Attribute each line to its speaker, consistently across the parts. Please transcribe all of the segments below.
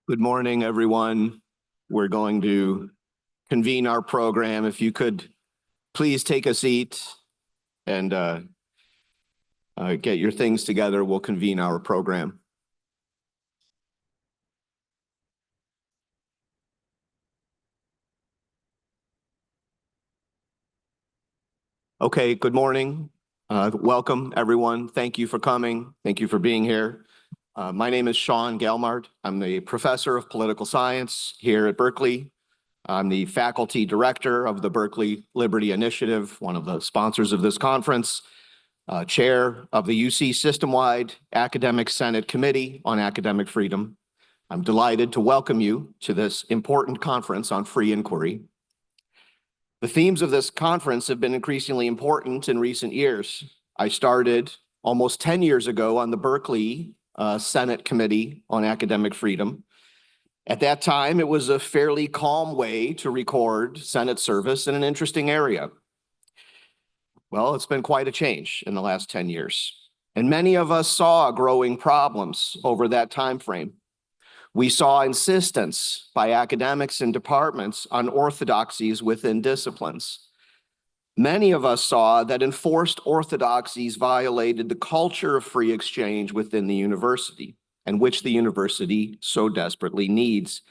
Speaker 1: Good morning, everyone. We're going to convene our program. If you could please take a seat and get your things together, we'll convene our program. Okay, good morning. Welcome, everyone. Thank you for coming. Thank you for being here. My name is Sean Gelmard. I'm the professor of political science here at Berkeley. I'm the faculty director of the Berkeley Liberty Initiative, one of the sponsors of this conference, chair of the UC System-Wide Academic Senate Committee on Academic Freedom. I'm delighted to welcome you to this important conference on free inquiry. The themes of this conference have been increasingly important in recent years. I started almost 10 years ago on the Berkeley Senate Committee on Academic Freedom. At that time, it was a fairly calm way to record Senate service in an interesting area. Well, it's been quite a change in the last 10 years, and many of us saw growing problems over that time frame. We saw insistence by academics and departments on orthodoxies within disciplines. Many of us saw that enforced orthodoxies violated the culture of free exchange within the university, and which the university so desperately needs,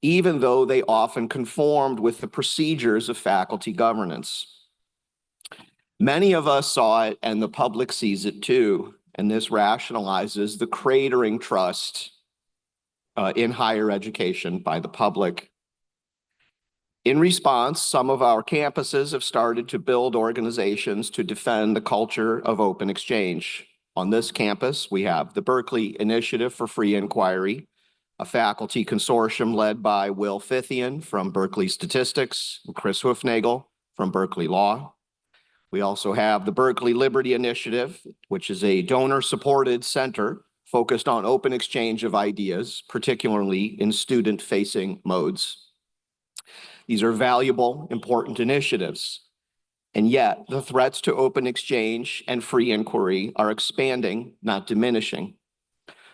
Speaker 1: even though they often conformed with the procedures of faculty governance. Many of us saw it, and the public sees it too, and this rationalizes the cratering trust in higher education by the public. In response, some of our campuses have started to build organizations to defend the culture of open exchange. On this campus, we have the Berkeley Initiative for Free Inquiry, a faculty consortium led by Will Fithian from Berkeley Statistics, and Chris Hoofnagel from Berkeley Law. We also have the Berkeley Liberty Initiative, which is a donor-supported center focused on open exchange of ideas, particularly in student-facing modes. These are valuable, important initiatives, and yet the threats to open exchange and free inquiry are expanding, not diminishing.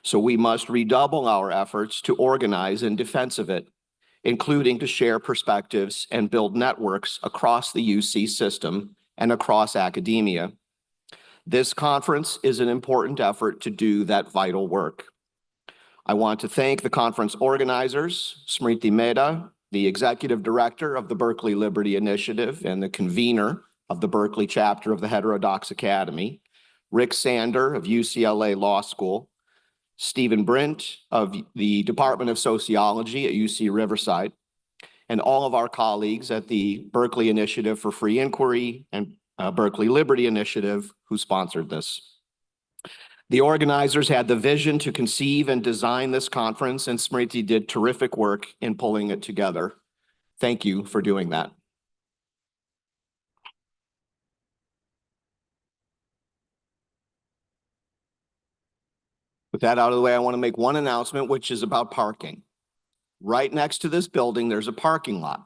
Speaker 1: So we must redouble our efforts to organize in defense of it, including to share perspectives and build networks across the UC system and across academia. This conference is an important effort to do that vital work. I want to thank the conference organizers, Smriti Mehta, the executive director of the Berkeley Liberty Initiative and the convener of the Berkeley chapter of the Heterodox Academy, Rick Sander of UCLA Law School, Stephen Brint of the Department of Sociology at UC Riverside, and all of our colleagues at the Berkeley Initiative for Free Inquiry and Berkeley Liberty Initiative who sponsored this. The organizers had the vision to conceive and design this conference, and Smriti did terrific work in pulling it together. Thank you for doing that. With that out of the way, I want to make one announcement, which is about parking. Right next to this building, there's a parking lot.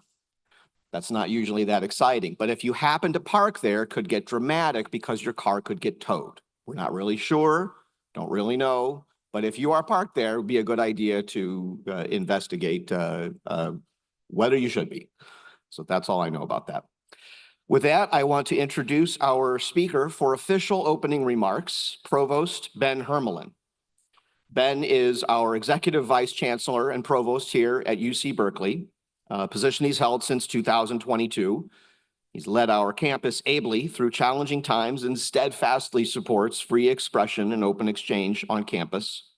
Speaker 1: That's not usually that exciting, but if you happen to park there, it could get dramatic because your car could get towed. We're not really sure. Don't really know, but if you are parked there, it would be a good idea to investigate whether you should be. So that's all I know about that. With that, I want to introduce our speaker for official opening remarks, Provost Ben Hermelin. Ben is our Executive Vice Chancellor and Provost here at UC Berkeley, a position he's held since 2022. He's led our campus ably through challenging times and steadfastly supports free expression and open exchange on campus.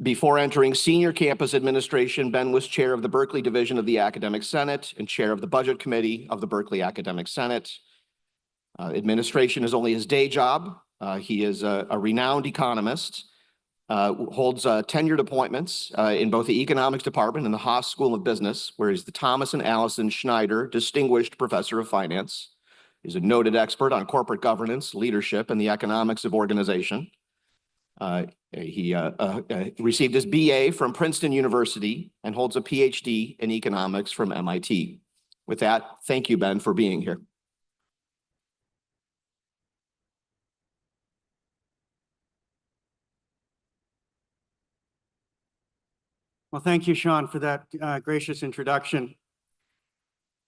Speaker 1: Before entering senior campus administration, Ben was chair of the Berkeley Division of the Academic Senate and chair of the Budget Committee of the Berkeley Academic Senate. Administration is only his day job. He is a renowned economist, holds tenured appointments in both the Economics Department and the Haas School of Business, where he's the Thomas and Allison Schneider Distinguished Professor of Finance. He's a noted expert on corporate governance, leadership, and the economics of organization. He received his BA from Princeton University and holds a PhD in economics from MIT. With that, thank you, Ben, for being here.
Speaker 2: Well, thank you, Sean, for that gracious introduction.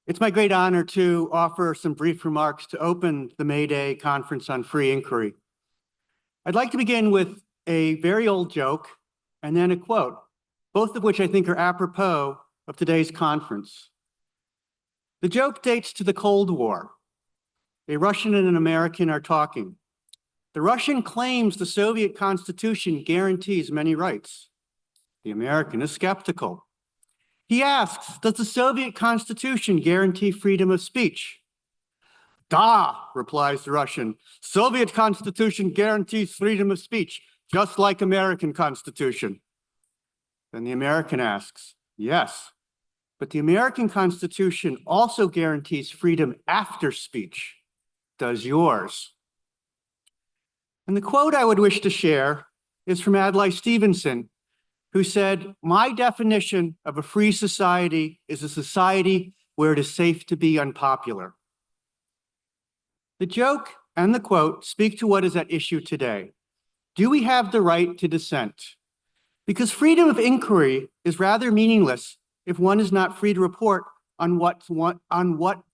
Speaker 2: It's my great honor to offer some brief remarks to open the May Day Conference on Free Inquiry. I'd like to begin with a very old joke and then a quote, both of which I think are apropos of today's conference. The joke dates to the Cold War. A Russian and an American are talking. The Russian claims the Soviet Constitution guarantees many rights. The American is skeptical. He asks, does the Soviet Constitution guarantee freedom of speech? Da, replies the Russian. Soviet Constitution guarantees freedom of speech, just like American Constitution. Then the American asks, yes, but the American Constitution also guarantees freedom after speech. Does yours? And the quote I would wish to share is from Adlai Stevenson, who said, my definition of a free society is a society where it is safe to be unpopular. The joke and the quote speak to what is at issue today. Do we have the right to dissent? Because freedom of inquiry is rather meaningless if one is not free to report on what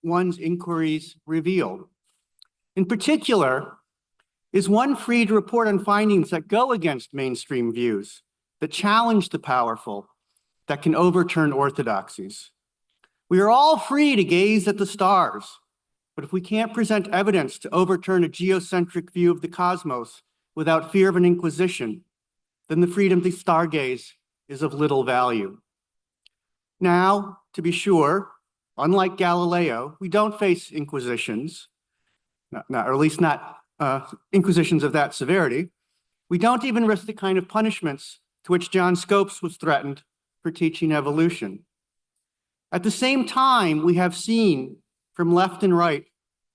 Speaker 2: one's inquiries reveal. In particular, is one free to report on findings that go against mainstream views, that challenge the powerful, that can overturn orthodoxies? We are all free to gaze at the stars, but if we can't present evidence to overturn a geocentric view of the cosmos without fear of an inquisition, then the freedom to stargaze is of little value. Now, to be sure, unlike Galileo, we don't face inquisitions, or at least not inquisitions of that severity. We don't even risk the kind of punishments to which John Scopes was threatened for teaching evolution. At the same time, we have seen from left and right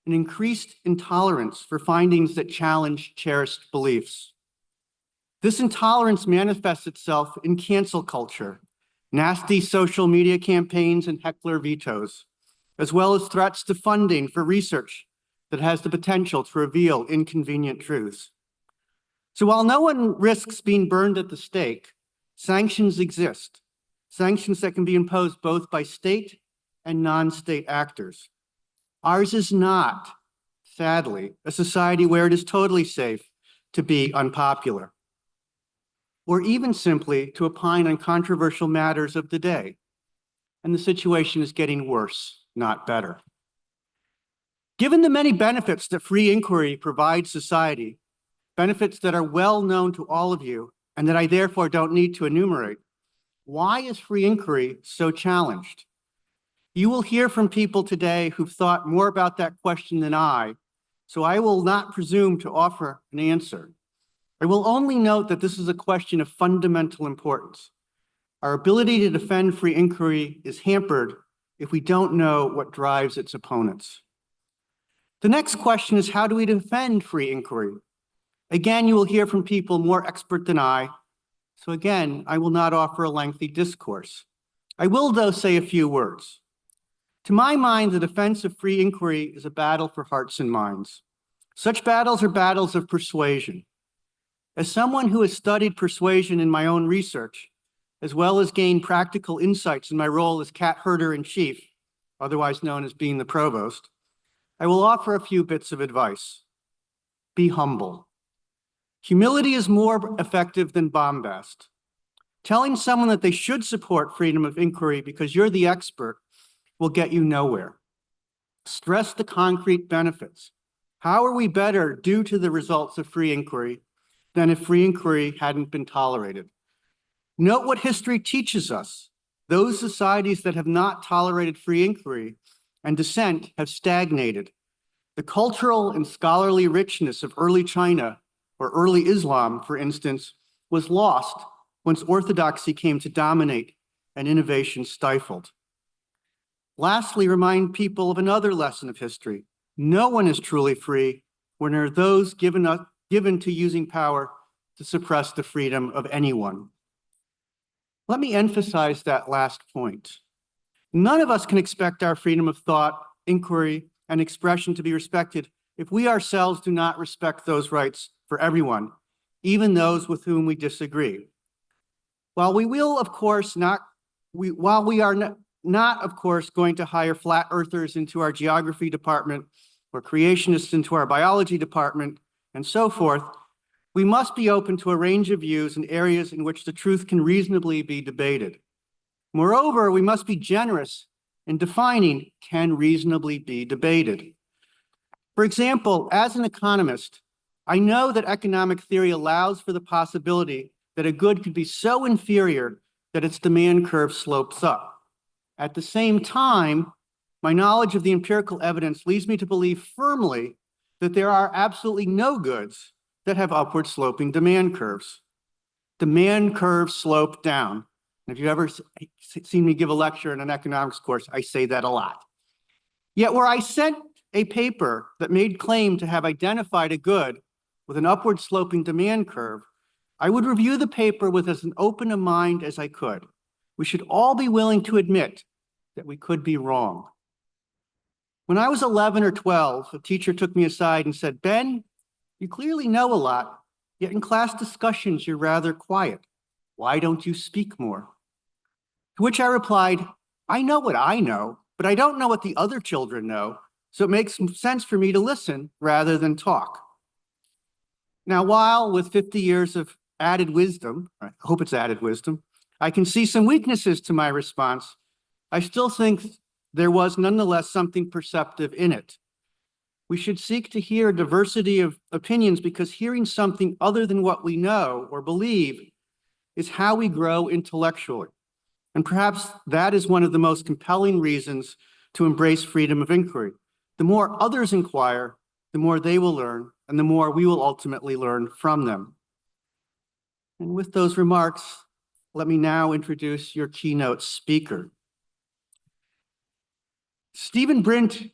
Speaker 2: an increased intolerance for findings that challenge cherished beliefs. This intolerance manifests itself in cancel culture, nasty social media campaigns, and heckler vetoes, as well as threats to funding for research that has the potential to reveal inconvenient truths. So while no one risks being burned at the stake, sanctions exist, sanctions that can be imposed both by state and non-state actors. Ours is not, sadly, a society where it is totally safe to be unpopular, or even simply to opine on controversial matters of the day. And the situation is getting worse, not better. Given the many benefits that free inquiry provides society, benefits that are well known to all of you and that I therefore don't need to enumerate, why is free inquiry so challenged? You will hear from people today who've thought more about that question than I, so I will not presume to offer an answer. I will only note that this is a question of fundamental importance. Our ability to defend free inquiry is hampered if we don't know what drives its opponents. The next question is, how do we defend free inquiry? Again, you will hear from people more expert than I, so again, I will not offer a lengthy discourse. I will, though, say a few words. To my mind, the defense of free inquiry is a battle for hearts and minds. Such battles are battles of persuasion. As someone who has studied persuasion in my own research, as well as gained practical insights in my role as cat herder-in-chief, otherwise known as being the provost, I will offer a few bits of advice. Be humble. Humility is more effective than bombast. Telling someone that they should support freedom of inquiry because you're the expert will get you nowhere. Stress the concrete benefits. How are we better due to the results of free inquiry than if free inquiry hadn't been tolerated? Note what history teaches us. Those societies that have not tolerated free inquiry and dissent have stagnated. The cultural and scholarly richness of early China or early Islam, for instance, was lost once orthodoxy came to dominate and innovation stifled. Lastly, remind people of another lesson of history. No one is truly free when there are those given to using power to suppress the freedom of anyone. Let me emphasize that last point. None of us can expect our freedom of thought, inquiry, and expression to be respected if we ourselves do not respect those rights for everyone, even those with whom we disagree. While we will, of course, while we are not, of course, going to hire flat earthers into our geography department or creationists into our biology department and so forth, we must be open to a range of views in areas in which the truth can reasonably be debated. Moreover, we must be generous in defining can reasonably be debated. For example, as an economist, I know that economic theory allows for the possibility that a good could be so inferior that its demand curve slopes up. At the same time, my knowledge of the empirical evidence leads me to believe firmly that there are absolutely no goods that have upward sloping demand curves. Demand curves slope down. If you've ever seen me give a lecture in an economics course, I say that a lot. Yet where I sent a paper that made claim to have identified a good with an upward sloping demand curve, I would review the paper with as open a mind as I could. We should all be willing to admit that we could be wrong. When I was 11 or 12, a teacher took me aside and said, "Ben, you clearly know a lot, yet in class discussions you're rather quiet. Why don't you speak more?" To which I replied, "I know what I know, but I don't know what the other children know, so it makes sense for me to listen rather than talk." Now, while with 50 years of added wisdom, I hope it's added wisdom, I can see some weaknesses to my response, I still think there was nonetheless something perceptive in it. We should seek to hear a diversity of opinions because hearing something other than what we know or believe is how we grow intellectually. And perhaps that is one of the most compelling reasons to embrace freedom of inquiry. The more others inquire, the more they will learn, and the more we will ultimately learn from them. And with those remarks, let me now introduce your keynote speaker. Stephen Brint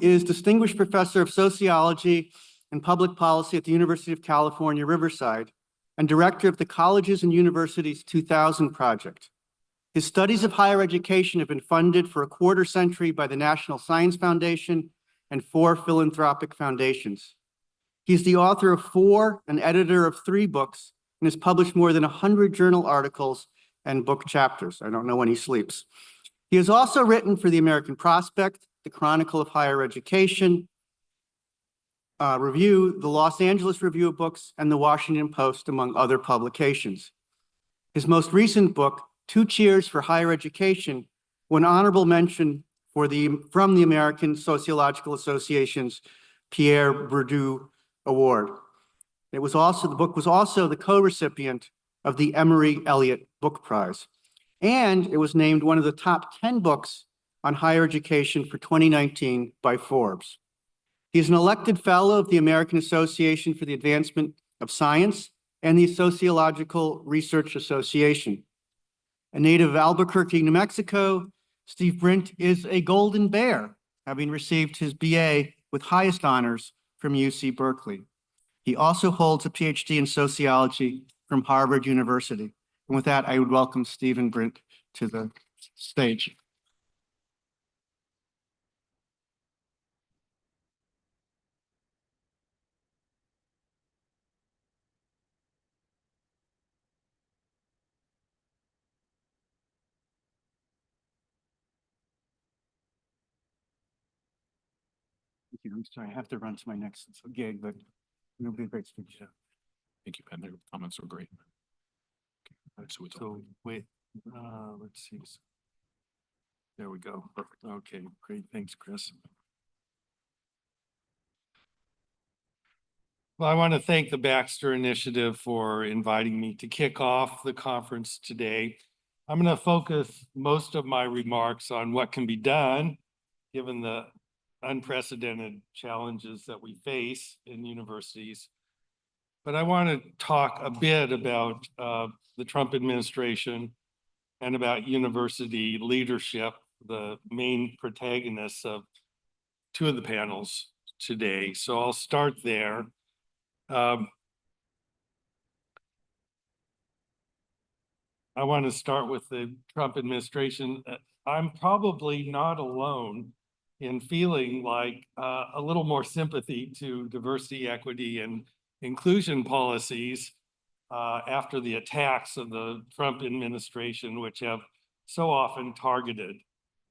Speaker 2: is Distinguished Professor of Sociology and Public Policy at the University of California, Riverside, and Director of the Colleges and Universities 2000 Project. His studies of higher education have been funded for a quarter century by the National Science Foundation and 4 philanthropic foundations. He's the author of 4 and editor of 3 books and has published more than 100 journal articles and book chapters. I don't know when he sleeps. He has also written for the American Prospect, the Chronicle of Higher Education Review, the Los Angeles Review of Books, and the Washington Post, among other publications. His most recent book, 2 Cheers for Higher Education, won honorable mention from the American Sociological Association's Pierre Bourdieu Award. The book was also the co-recipient of the Emory Elliott Book Prize. And it was named one of the top 10 books on higher education for 2019 by Forbes. He's an elected fellow of the American Association for the Advancement of Science and the Sociological Research Association. A native of Albuquerque, New Mexico, Steve Brint is a Golden Bear, having received his BA with highest honors from UC Berkeley. He also holds a PhD in sociology from Harvard University. And with that, I would welcome Stephen Brint to the stage. Thank you. I'm sorry, I have to run to my next gig, but it'll be a great speech.
Speaker 3: Thank you, Ben. The comments were great. Okay,
Speaker 2: So wait, let's see.
Speaker 3: there we go. Perfect. Okay, great. Thanks, Chris. Well, I want to thank the Baxter Initiative for inviting me to kick off the conference today. I'm going to focus most of my remarks on what can be done given the unprecedented challenges that we face in universities. But I want to talk a bit about the Trump administration and about university leadership, the main protagonists of 2 of the panels today. So I'll start there. I want to start with the Trump administration. I'm probably not alone in feeling like a little more sympathy to diversity, equity, and inclusion policies after the attacks of the Trump administration, which have so often targeted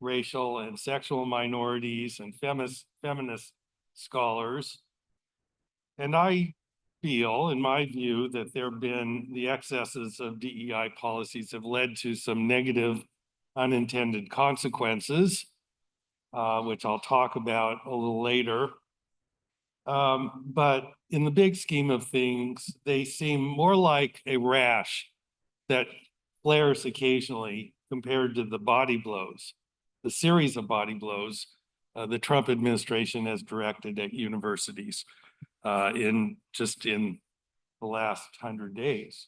Speaker 3: racial and sexual minorities and feminist scholars. And I feel, in my view, that there have been the excesses of DEI policies have led to some negative unintended consequences, which I'll talk about a little later. But in the big scheme of things, they seem more like a rash that flares occasionally compared to the body blows, the series of body blows the Trump administration has directed at universities in the last 100 days.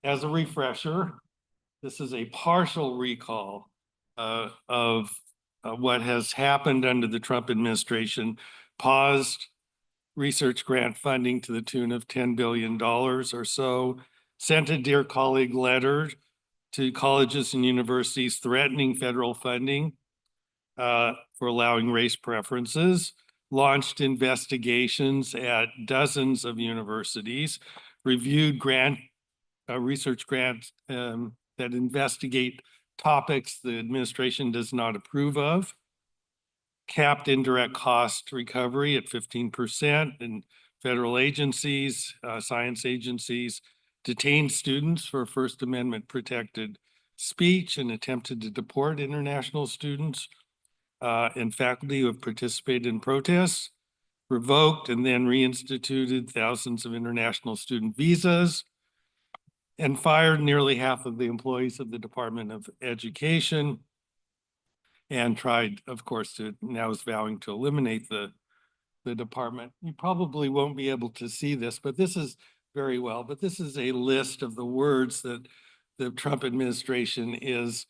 Speaker 3: As a refresher, this is a partial recall of what has happened under the Trump administration, paused research grant funding to the tune of $10 billion or so, sent a dear colleague letter to colleges and universities threatening federal funding for allowing race preferences, launched investigations at dozens of universities, reviewed research grants that investigate topics the administration does not approve of, capped indirect cost recovery at 15% in federal agencies, science agencies, detained students for First Amendment protected speech and attempted to deport international students and faculty who have participated in protests, revoked and then reinstituted thousands of international student visas, and fired nearly half of the employees of the Department of Education, and tried, of course, to now is vowing to eliminate the department. You probably won't be able to see this, but this is but this is a list of the words that the Trump administration is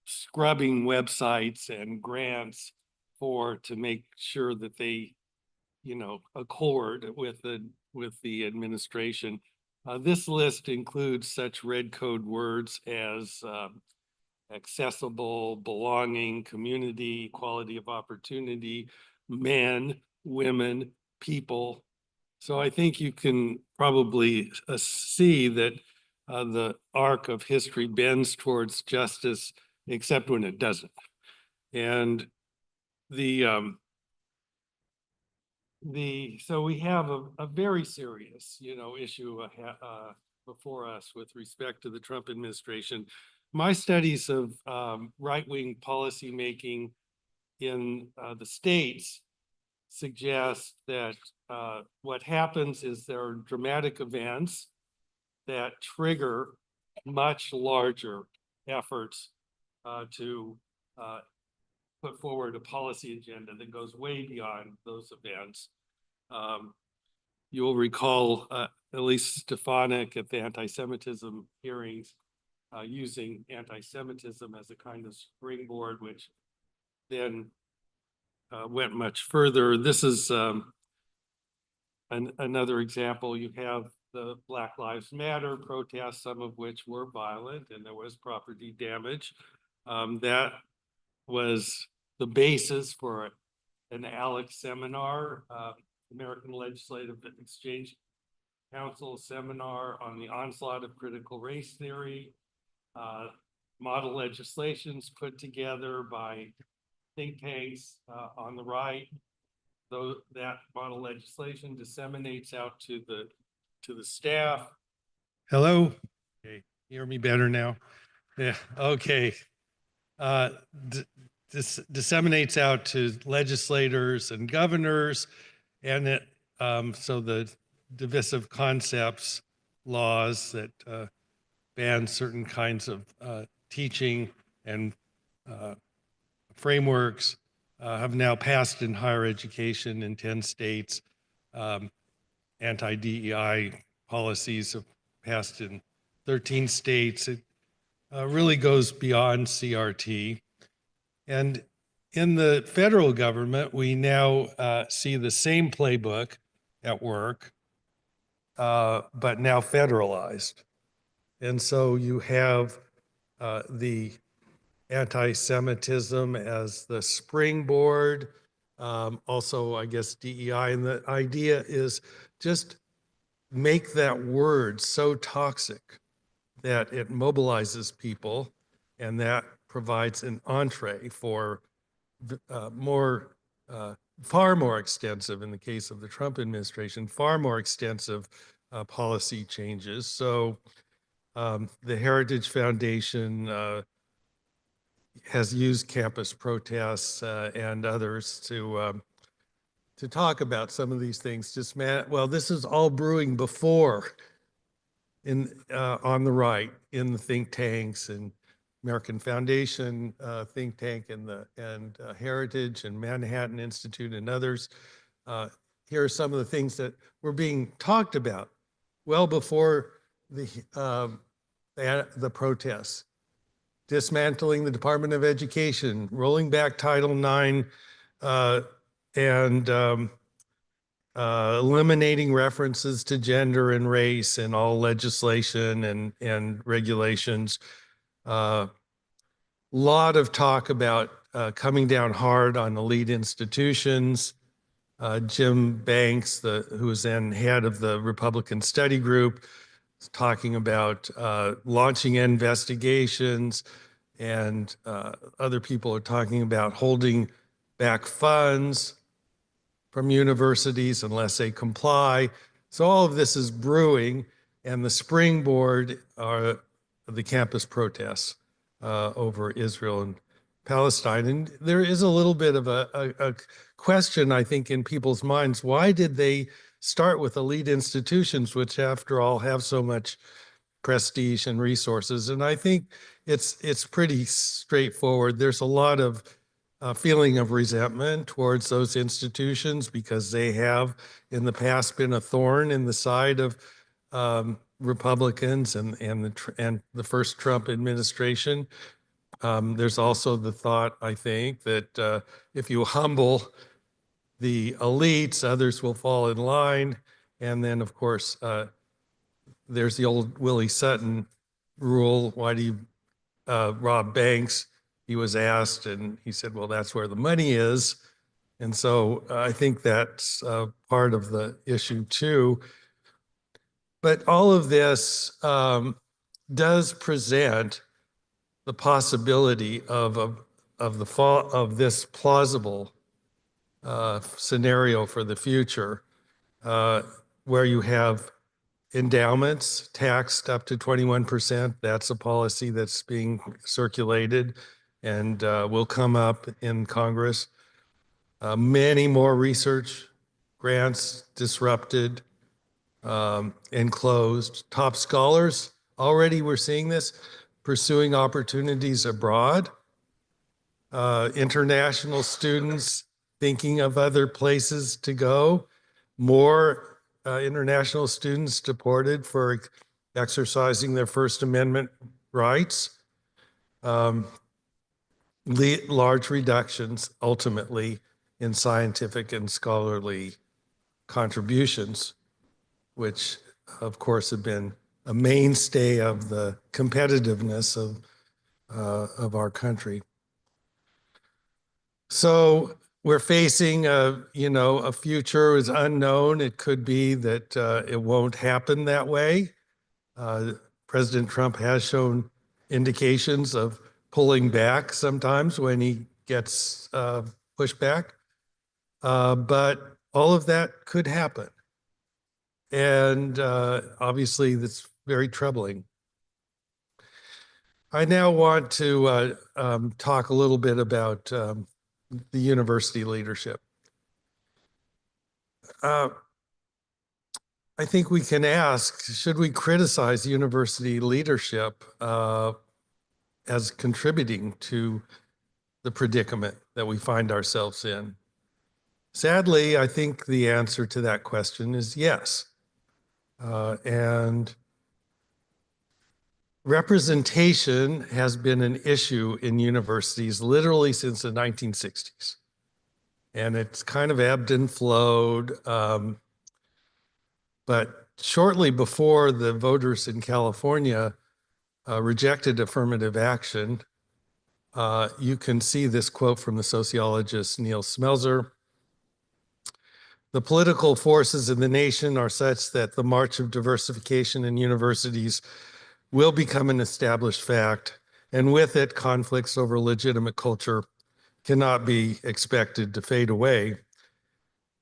Speaker 3: scrubbing websites and grants to make sure that they, accord with the administration. This list includes such red code words as accessible, belonging, community, equality of opportunity, men, women, people. So I think you can probably see that the arc of history bends towards justice, except when it doesn't. And so we have a very serious, issue before us with respect to the Trump administration. My studies of right-wing policymaking in the states suggest that what happens is there are dramatic events that trigger much larger efforts to put forward a policy agenda that goes way beyond those events. You'll recall Elise Stefanik at the anti-Semitism hearings using anti-Semitism as a kind of springboard, which then went much further. This is another example. You have the Black Lives Matter protests, some of which were violent, and there was property damage. That was the basis for an ALEC seminar, American Legislative Exchange Council seminar on the onslaught of critical race theory, model legislations put together by think tanks on the right. Though that model legislation disseminates out to the staff. Hello? Okay, hear me better now? Yeah, okay. Disseminates out to legislators and governors, and it so the divisive concepts laws that ban certain kinds of teaching and frameworks have now passed in higher education in 10 states. Anti-DEI policies have passed in 13 states. It really goes beyond CRT. And in the federal government, we now see the same playbook at work, but now federalized. And so you have the anti-Semitism as the springboard, also, I guess, DEI. And the idea is just make that word so toxic that it mobilizes people, and that provides an entree for more, far more extensive, in the case of the Trump administration, far more extensive policy changes. So the Heritage Foundation has used campus protests and others to talk about some of these things. Just well, this is all brewing before on the right in the think tanks and American Foundation think tank and Heritage and Manhattan Institute and others. Here are some of the things that were being talked about well before the protests. Dismantling the Department of Education, rolling back Title IX, and eliminating references to gender and race in all legislation and regulations. Lot of talk about coming down hard on elite institutions. Jim Banks, who was then head of the Republican Study Group, is talking about launching investigations, and other people are talking about holding back funds from universities unless they comply. So all of this is brewing, and the springboard are the campus protests over Israel and Palestine. And there is a little bit of a question, I think, in people's minds. Why did they start with elite institutions, which after all have so much prestige and resources? And I think it's pretty straightforward. There's a lot of feeling of resentment towards those institutions because they have in the past been a thorn in the side of Republicans and the first Trump administration. There's also the thought, I think, that if you humble the elites, others will fall in line. And then, of course, there's the old Willie Sutton rule. Why do you rob banks? He was asked, and he said, well, that's where the money is. And so I think that's part of the issue too. But all of this does present the possibility of the fall of this plausible scenario for the future, where you have endowments taxed up to 21%. That's a policy that's being circulated and will come up in Congress. Many more research grants disrupted and closed. Top scholars, already we're seeing this, pursuing opportunities abroad. International students thinking of other places to go. More international students deported for exercising their First Amendment rights. Large reductions ultimately in scientific and scholarly contributions, which of course have been a mainstay of the competitiveness of our country. So we're facing a future is unknown. It could be that it won't happen that way. President Trump has shown indications of pulling back sometimes when he gets pushed back. But all of that could happen. And obviously that's very troubling. I now want to talk a little bit about the university leadership. I think we can ask, should we criticize university leadership as contributing to the predicament that we find ourselves in? Sadly, I think the answer to that question is yes. And representation has been an issue in universities literally since the 1960s. And it's kind of ebbed and flowed. But shortly before the voters in California rejected affirmative action, you can see this quote from the sociologist Neil Smeltzer. The political forces in the nation are such that the march of diversification in universities will become an established fact, and with it, conflicts over legitimate culture cannot be expected to fade away.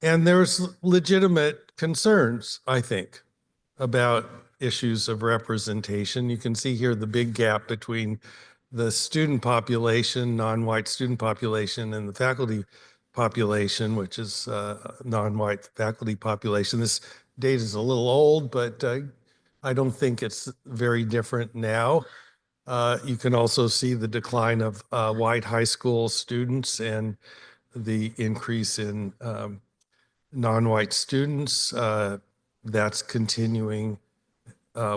Speaker 3: And there's legitimate concerns, I think, about issues of representation. You can see here the big gap between the student population, non-white student population, and the faculty population, which is non-white faculty population. This data is a little old, but I don't think it's very different now. You can also see the decline of white high school students and the increase in non-white students. That's continuing.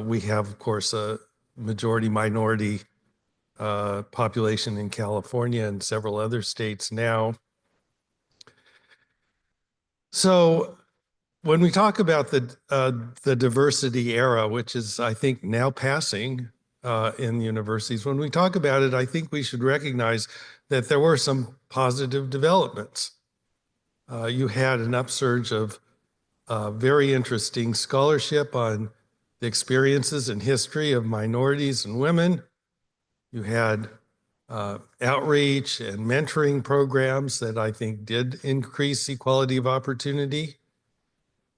Speaker 3: We have, of course, a majority minority population in California and several other states now. So when we talk about the diversity era, which is, I think, now passing in the universities, when we talk about it, I think we should recognize that there were some positive developments. You had an upsurge of very interesting scholarship on the experiences and history of minorities and women. You had outreach and mentoring programs that I think did increase equality of opportunity.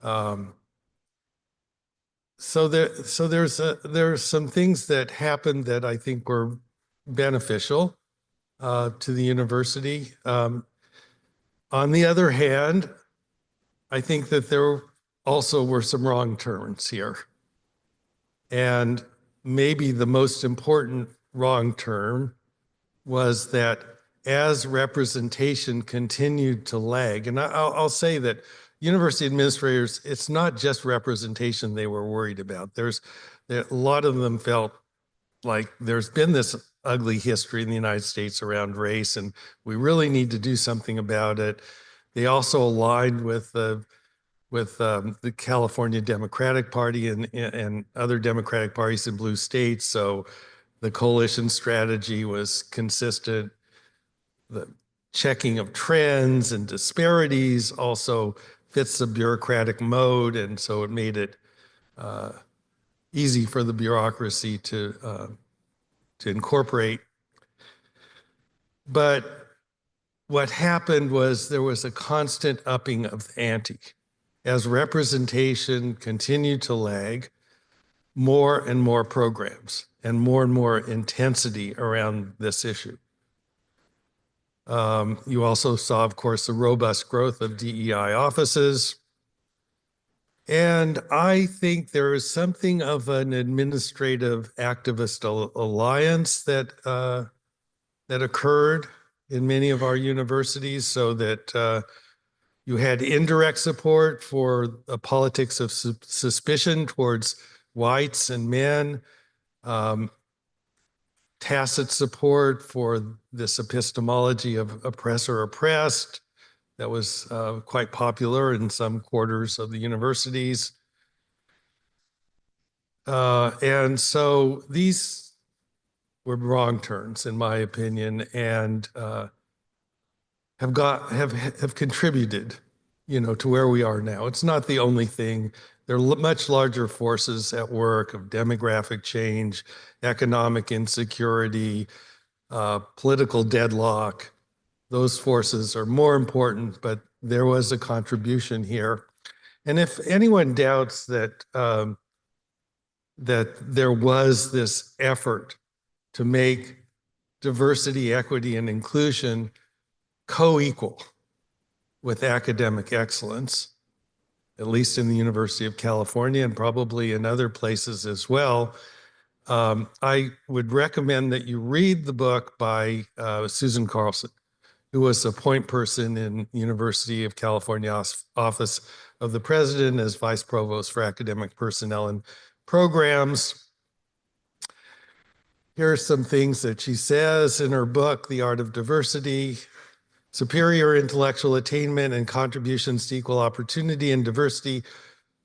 Speaker 3: So there's some things that happened that I think were beneficial to the university. On the other hand, I think that there also were some wrong turns here. And maybe the most important wrong turn was that as representation continued to lag, and I'll say that university administrators, it's not just representation they were worried about. A lot of them felt like there's been this ugly history in the United States around race, and we really need to do something about it. They also aligned with the California Democratic Party and other Democratic parties in blue states. So the coalition strategy was consistent. The checking of trends and disparities also fits the bureaucratic mode. And so it made it easy for the bureaucracy to incorporate. But what happened was there was a constant upping of the ante. As representation continued to lag, more and more programs and more intensity around this issue. You also saw, of course, the robust growth of DEI offices. And I think there is something of an administrative activist alliance that occurred in many of our universities, so that you had indirect support for a politics of suspicion towards whites and men, tacit support for this epistemology of oppressor oppressed that was quite popular in some quarters of the universities. And so these were wrong turns, in my opinion, and have contributed, to where we are now. It's not the only thing. There are much larger forces at work of demographic change, economic insecurity, political deadlock. Those forces are more important, but there was a contribution here. And if anyone doubts that that there was this effort to make diversity, equity, and inclusion co-equal with academic excellence, at least in the University of California and probably in other places as well, I would recommend that you read the book by Susan Carlson, who was a point person in University of California Office of the President as Vice Provost for Academic Personnel and Programs. Here are some things that she says in her book, The Art of Diversity. Superior intellectual attainment and contributions to equal opportunity and diversity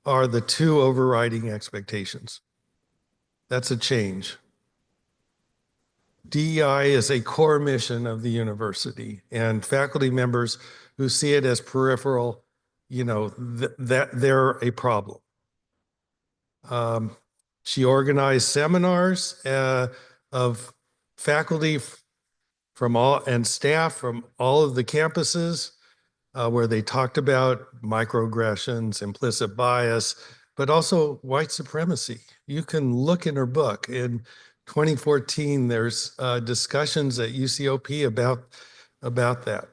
Speaker 3: are the two overriding expectations. That's a change. DEI is a core mission of the university, and faculty members who see it as peripheral
Speaker 4: that they're a problem. She organized seminars of faculty from all and staff from all of the campuses where they talked about microaggressions, implicit bias, but also white supremacy. You can look in her book. In 2014, there's discussions at UCOP about that.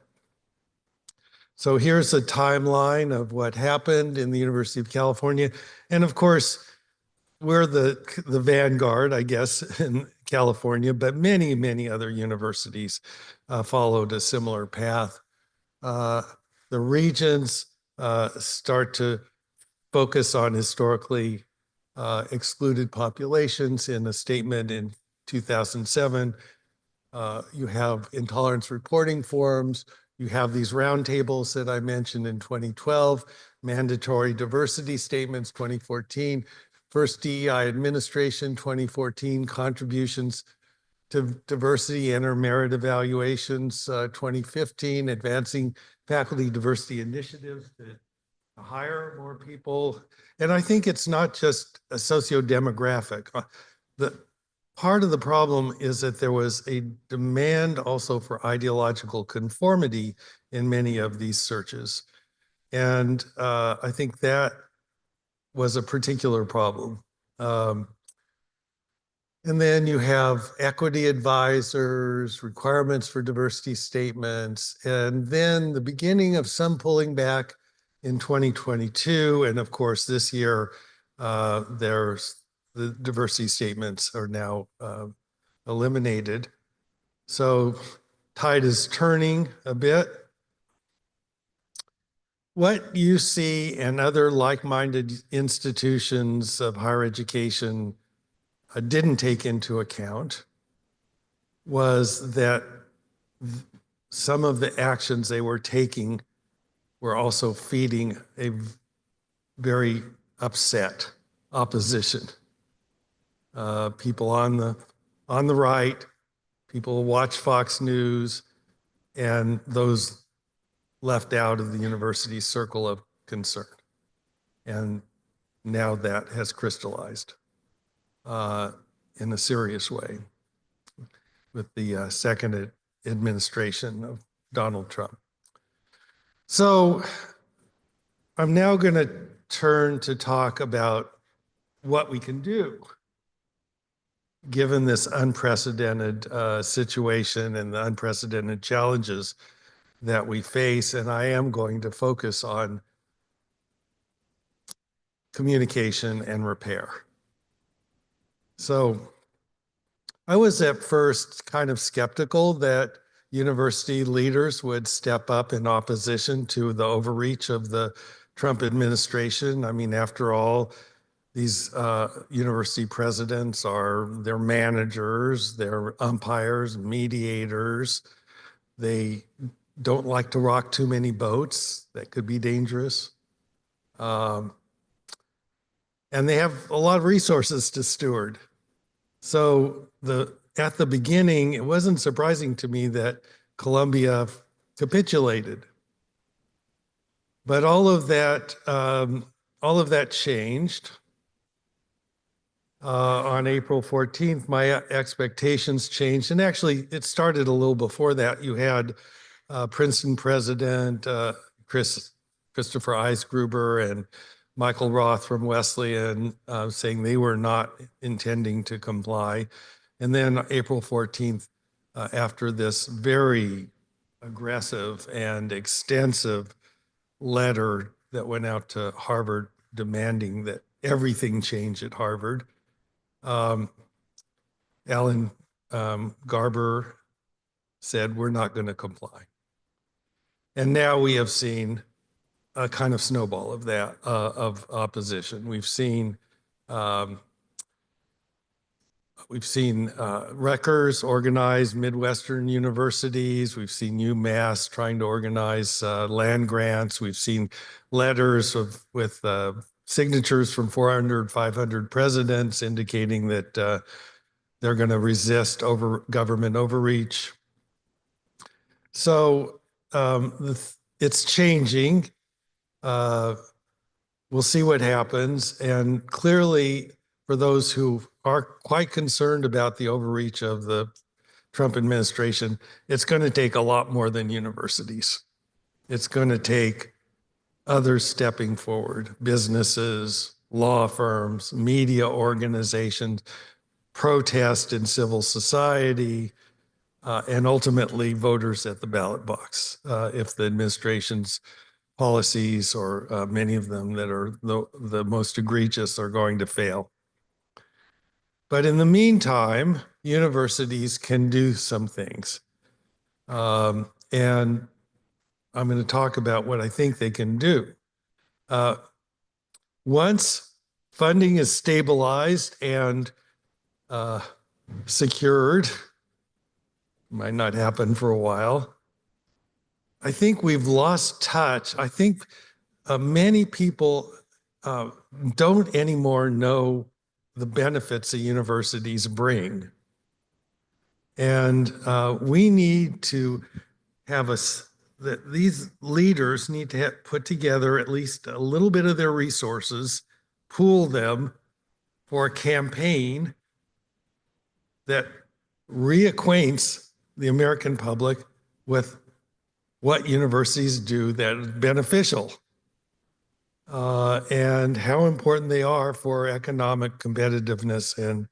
Speaker 4: So here's a timeline of what happened in the University of California. And of course, we're the vanguard, I guess, in California, but many, many other universities followed a similar path. The regions start to focus on historically excluded populations in a statement in 2007. You have intolerance reporting forums. You have these roundtables that I mentioned in 2012, mandatory diversity statements 2014, first DEI administration 2014, contributions to diversity and or merit evaluations 2015, advancing faculty diversity initiatives to hire more people. And I think it's not just a socio-demographic. The part of the problem is that there was a demand also for ideological conformity in many of these searches. And I think that was a particular problem. And then you have equity advisors, requirements for diversity statements, and then the beginning of some pulling back in 2022. And of course, this year, there's the diversity statements are now eliminated. So tide is turning a bit. What you see in other like-minded institutions of higher education didn't take into account was that some of the actions they were taking were also feeding a very upset opposition. People on the right, people who watch Fox News, and those left out of the university's circle of concern. And now that has crystallized in a serious way with the second administration of Donald Trump. So I'm now going to turn to talk about what we can do given this unprecedented situation and the unprecedented challenges that we face. And I am going to focus on communication and repair. So I was at first kind of skeptical that university leaders would step up in opposition to the overreach of the Trump administration. I mean, after all, these university presidents they're managers, they're umpires, mediators. They don't like to rock too many boats. That could be dangerous. And they have a lot of resources to steward. So at the beginning, it wasn't surprising to me that Columbia capitulated. But all of that changed. On April 14th, my expectations changed. And actually, it started a little before that. You had Princeton president Christopher Eisgruber and Michael Roth from Wesleyan saying they were not intending to comply. And then April 14th, after this very aggressive and extensive letter that went out to Harvard demanding that everything change at Harvard, Alan Garber said, we're not going to comply. And now we have seen a kind of snowball of that, of opposition. We've seen Rutgers organize Midwestern universities. We've seen UMass trying to organize land grants. We've seen letters with signatures from 400, 500 presidents indicating that they're going to resist government overreach. So it's changing. We'll see what happens. And clearly, for those who are quite concerned about the overreach of the Trump administration, it's going to take a lot more than universities. It's going to take others stepping forward, businesses, law firms, media organizations, protest in civil society, and ultimately voters at the ballot box if the administration's policies, or many of them that are the most egregious, are going to fail. But in the meantime, universities can do some things. And I'm going to talk about what I think they can do. Once funding is stabilized and secured, might not happen for a while, I think we've lost touch. I think many people don't anymore know the benefits that universities bring. And we need to have that these leaders need to put together at least a little bit of their resources, pool them for a campaign that reacquaints the American public with what universities do that is beneficial and how important they are for economic competitiveness and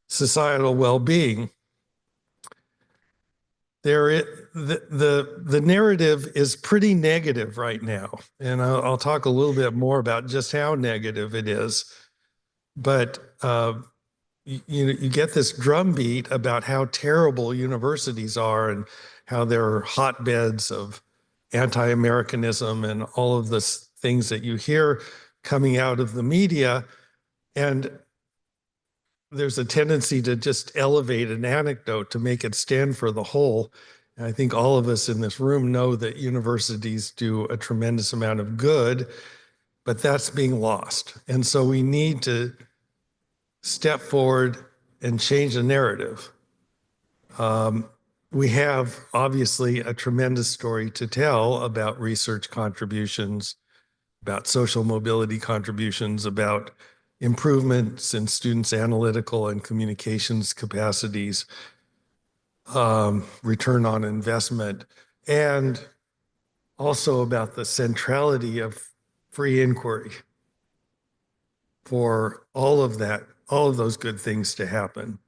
Speaker 4: societal well-being. The narrative is pretty negative right now, and I'll talk a little bit more about just how negative it is. But you get this drumbeat about how terrible universities are and how they're hotbeds of anti-Americanism and all of the things that you hear coming out of the media. And there's a tendency to just elevate an anecdote to make it stand for the whole. And I think all of us in this room know that universities do a tremendous amount of good, but that's being lost. And so we need to step forward and change the narrative. We have obviously a tremendous story to tell about research contributions, about social mobility contributions, about improvements in students' analytical and communications capacities, return on investment, and also about the centrality of free inquiry for all of that, all of those good things to happen.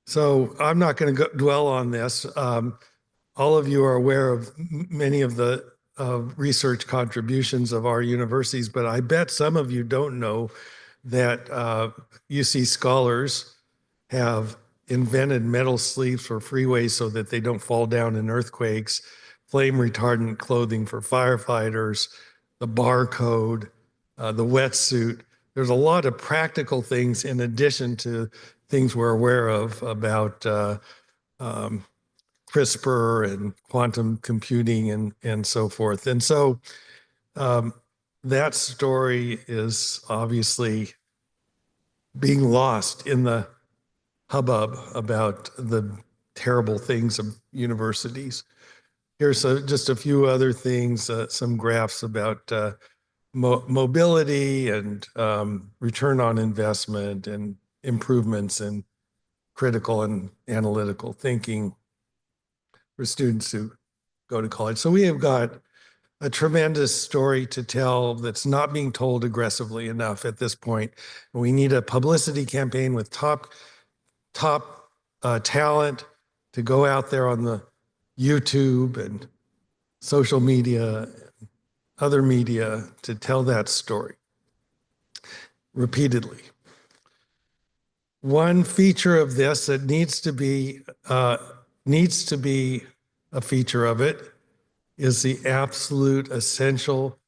Speaker 4: So I'm not going to dwell on this. All of you are aware of many of the research contributions of our universities, but I bet some of you don't know that UC scholars have invented metal sleeves for freeways so that they don't fall down in earthquakes, flame retardant clothing for firefighters, the barcode, the wetsuit. There's a lot of practical things in addition to things we're aware of about CRISPR and quantum computing and so forth. And so that story is obviously being lost in the hubbub about the terrible things of universities. Here's just a few other things, some graphs about mobility and return on investment and improvements in critical and analytical thinking for students who go to college. So we have got a tremendous story to tell that's not being told aggressively enough at this point. We need a publicity campaign with top talent to go out there on the YouTube and social media, other media, to tell that story repeatedly. One feature of this that needs to be a feature of it is the absolute essential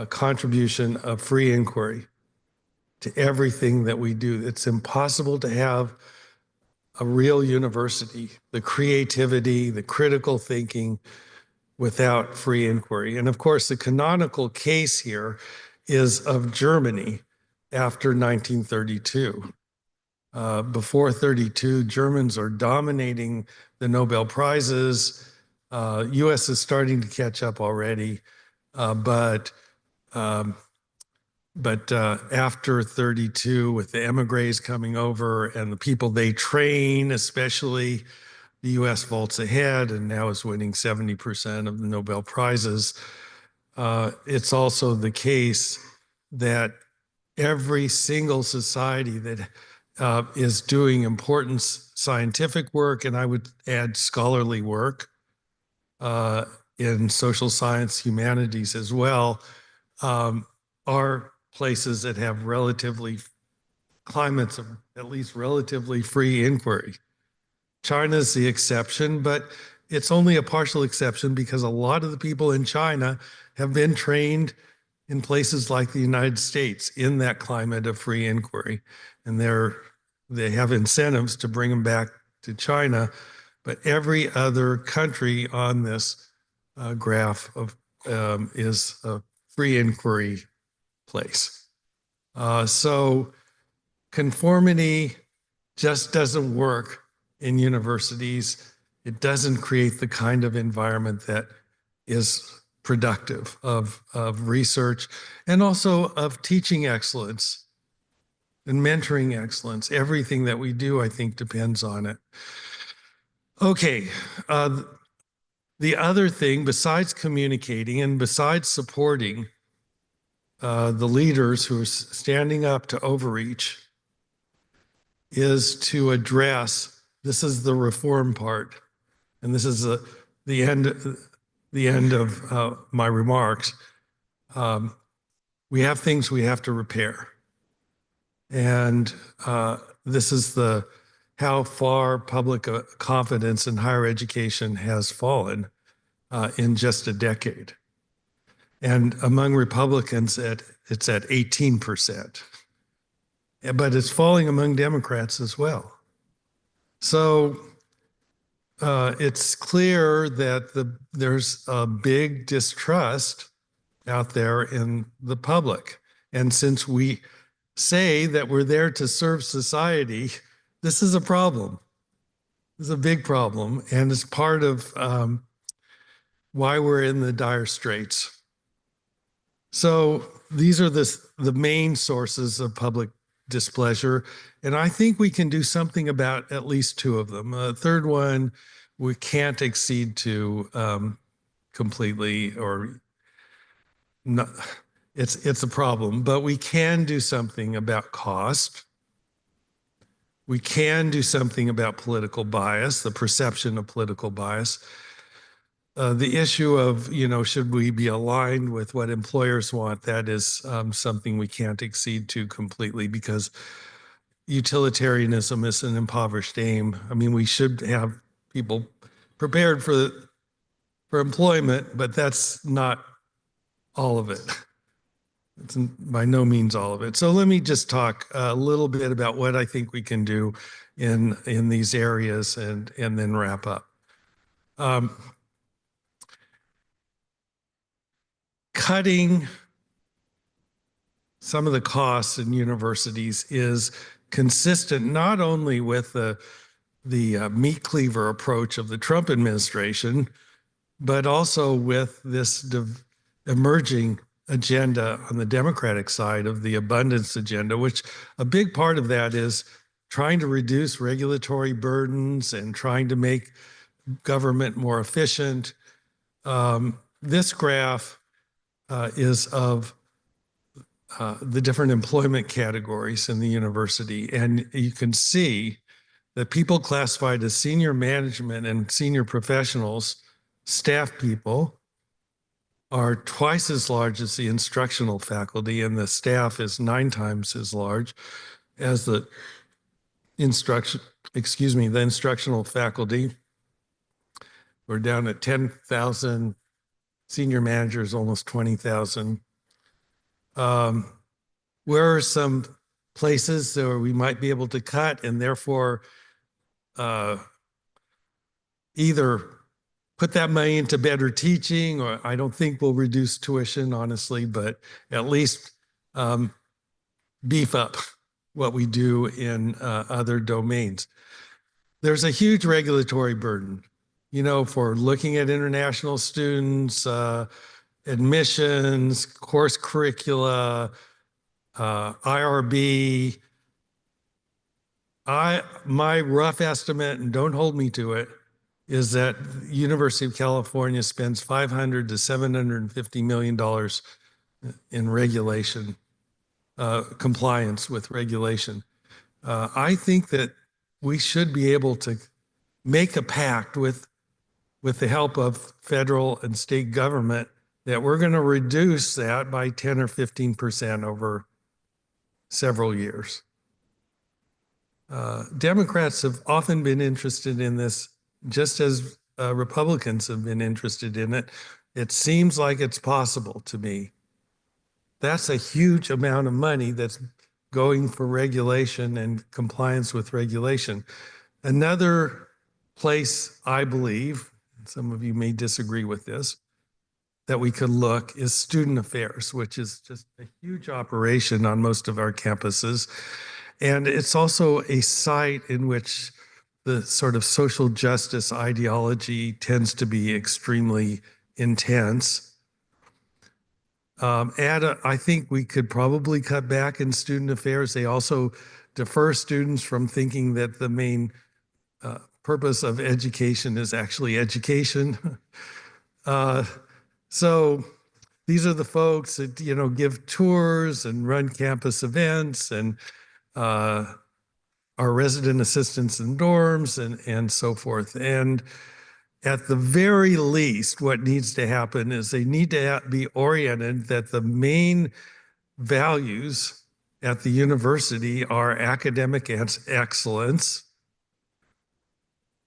Speaker 4: contribution of free inquiry to everything that we do. It's impossible to have a real university, the creativity, the critical thinking, without free inquiry. And of course, the canonical case here is of Germany after 1932. Before 32, Germans are dominating the Nobel Prizes. US is starting to catch up already, but after 32, with the emigres coming over and the people they train, especially, the US vaults ahead and now is winning 70% of the Nobel Prizes. It's also the case that every single society that is doing important scientific work, and I would add scholarly work in social science, humanities as well, are places that have climates of at least relatively free inquiry. China's the exception, but it's only a partial exception because a lot of the people in China have been trained in places like the United States in that climate of free inquiry. And they have incentives to bring them back to China. But every other country on this graph is a free inquiry place. So conformity just doesn't work in universities. It doesn't create the kind of environment that is productive of research and also of teaching excellence and mentoring excellence. Everything that we do, I think, depends on it. Okay, the other thing, besides communicating and besides supporting the leaders who are standing up to overreach, is to address, this is the reform part, and this is the end of my remarks. We have things we have to repair. And this is how far public confidence in higher education has fallen in just a decade. And among Republicans, it's at 18%. But it's falling among Democrats as well. So it's clear that there's a big distrust out there in the public. And since we say that we're there to serve society, this is a problem. This is a big problem, and it's part of why we're in the dire straits. So these are the main sources of public displeasure, and I think we can do something about at least two of them. Third one, we can't accede to completely, or not. It's a problem, but we can do something about cost. We can do something about political bias, the perception of political bias. The issue of, should we be aligned with what employers want? That is something we can't accede to completely, because utilitarianism is an impoverished aim. I mean, we should have people prepared for employment, but that's not all of it. It's by no means all of it. So let me just talk a little bit about what I think we can do in these areas, and then wrap up. Cutting some of the costs in universities is consistent not only with the meat cleaver approach of the Trump administration, but also with this emerging agenda on the Democratic side of the abundance agenda, which a big part of that is trying to reduce regulatory burdens and trying to make government more efficient. This graph is of the different employment categories in the university. And you can see that people classified as senior management and senior professionals, staff people, are twice as large as the instructional faculty, and the staff is 9 times as large as the instructional faculty. We're down at 10,000, senior managers almost 20,000. Where are some places where we might be able to cut and therefore either put that money into better teaching, or I don't think we'll reduce tuition, honestly, but at least beef up what we do in other domains. There's a huge regulatory burden. for looking at international students, admissions, course curricula, IRB. My rough estimate, and don't hold me to it, is that University of California spends $500 to $750 million in regulation, compliance with regulation. I think that we should be able to make a pact with the help of federal and state government that we're going to reduce that by 10 or 15% over several years. Democrats have often been interested in this, just as Republicans have been interested in it. It seems like it's possible to me. That's a huge amount of money that's going for regulation and compliance with regulation. Another place, I believe, some of you may disagree with this, that we could look is student affairs, which is just a huge operation on most of our campuses. And it's also a site in which the sort of social justice ideology tends to be extremely intense. I think we could probably cut back in student affairs. They also defer students from thinking that the main purpose of education is actually education. So these are the folks that, give tours and run campus events and are resident assistants in dorms and so forth. And at the very least, what needs to happen is they need to be oriented that the main values at the university are academic excellence,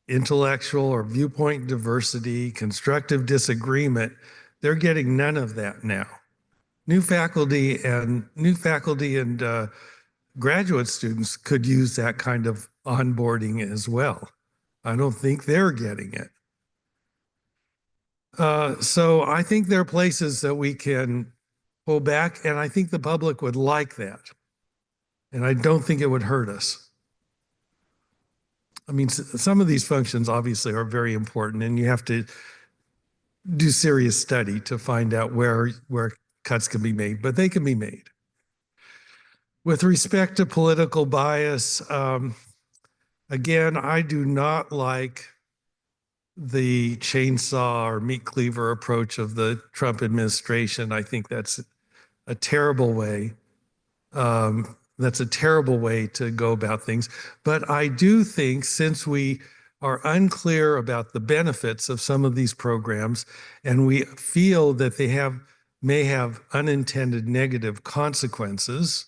Speaker 4: intellectual or viewpoint diversity, constructive disagreement. They're getting none of that now. New faculty and graduate students could use that kind of onboarding as well. I don't think they're getting it. So I think there are places that we can pull back, and I think the public would like that. And I don't think it would hurt us. I mean, some of these functions obviously are very important, and you have to do serious study to find out where cuts can be made, but they can be made. With respect to political bias, again, I do not like the chainsaw or meat cleaver approach of the Trump administration. I think that's a terrible way. That's a terrible way to go about things. But I do think, since we are unclear about the benefits of some of these programs, and we feel that they may have unintended negative consequences,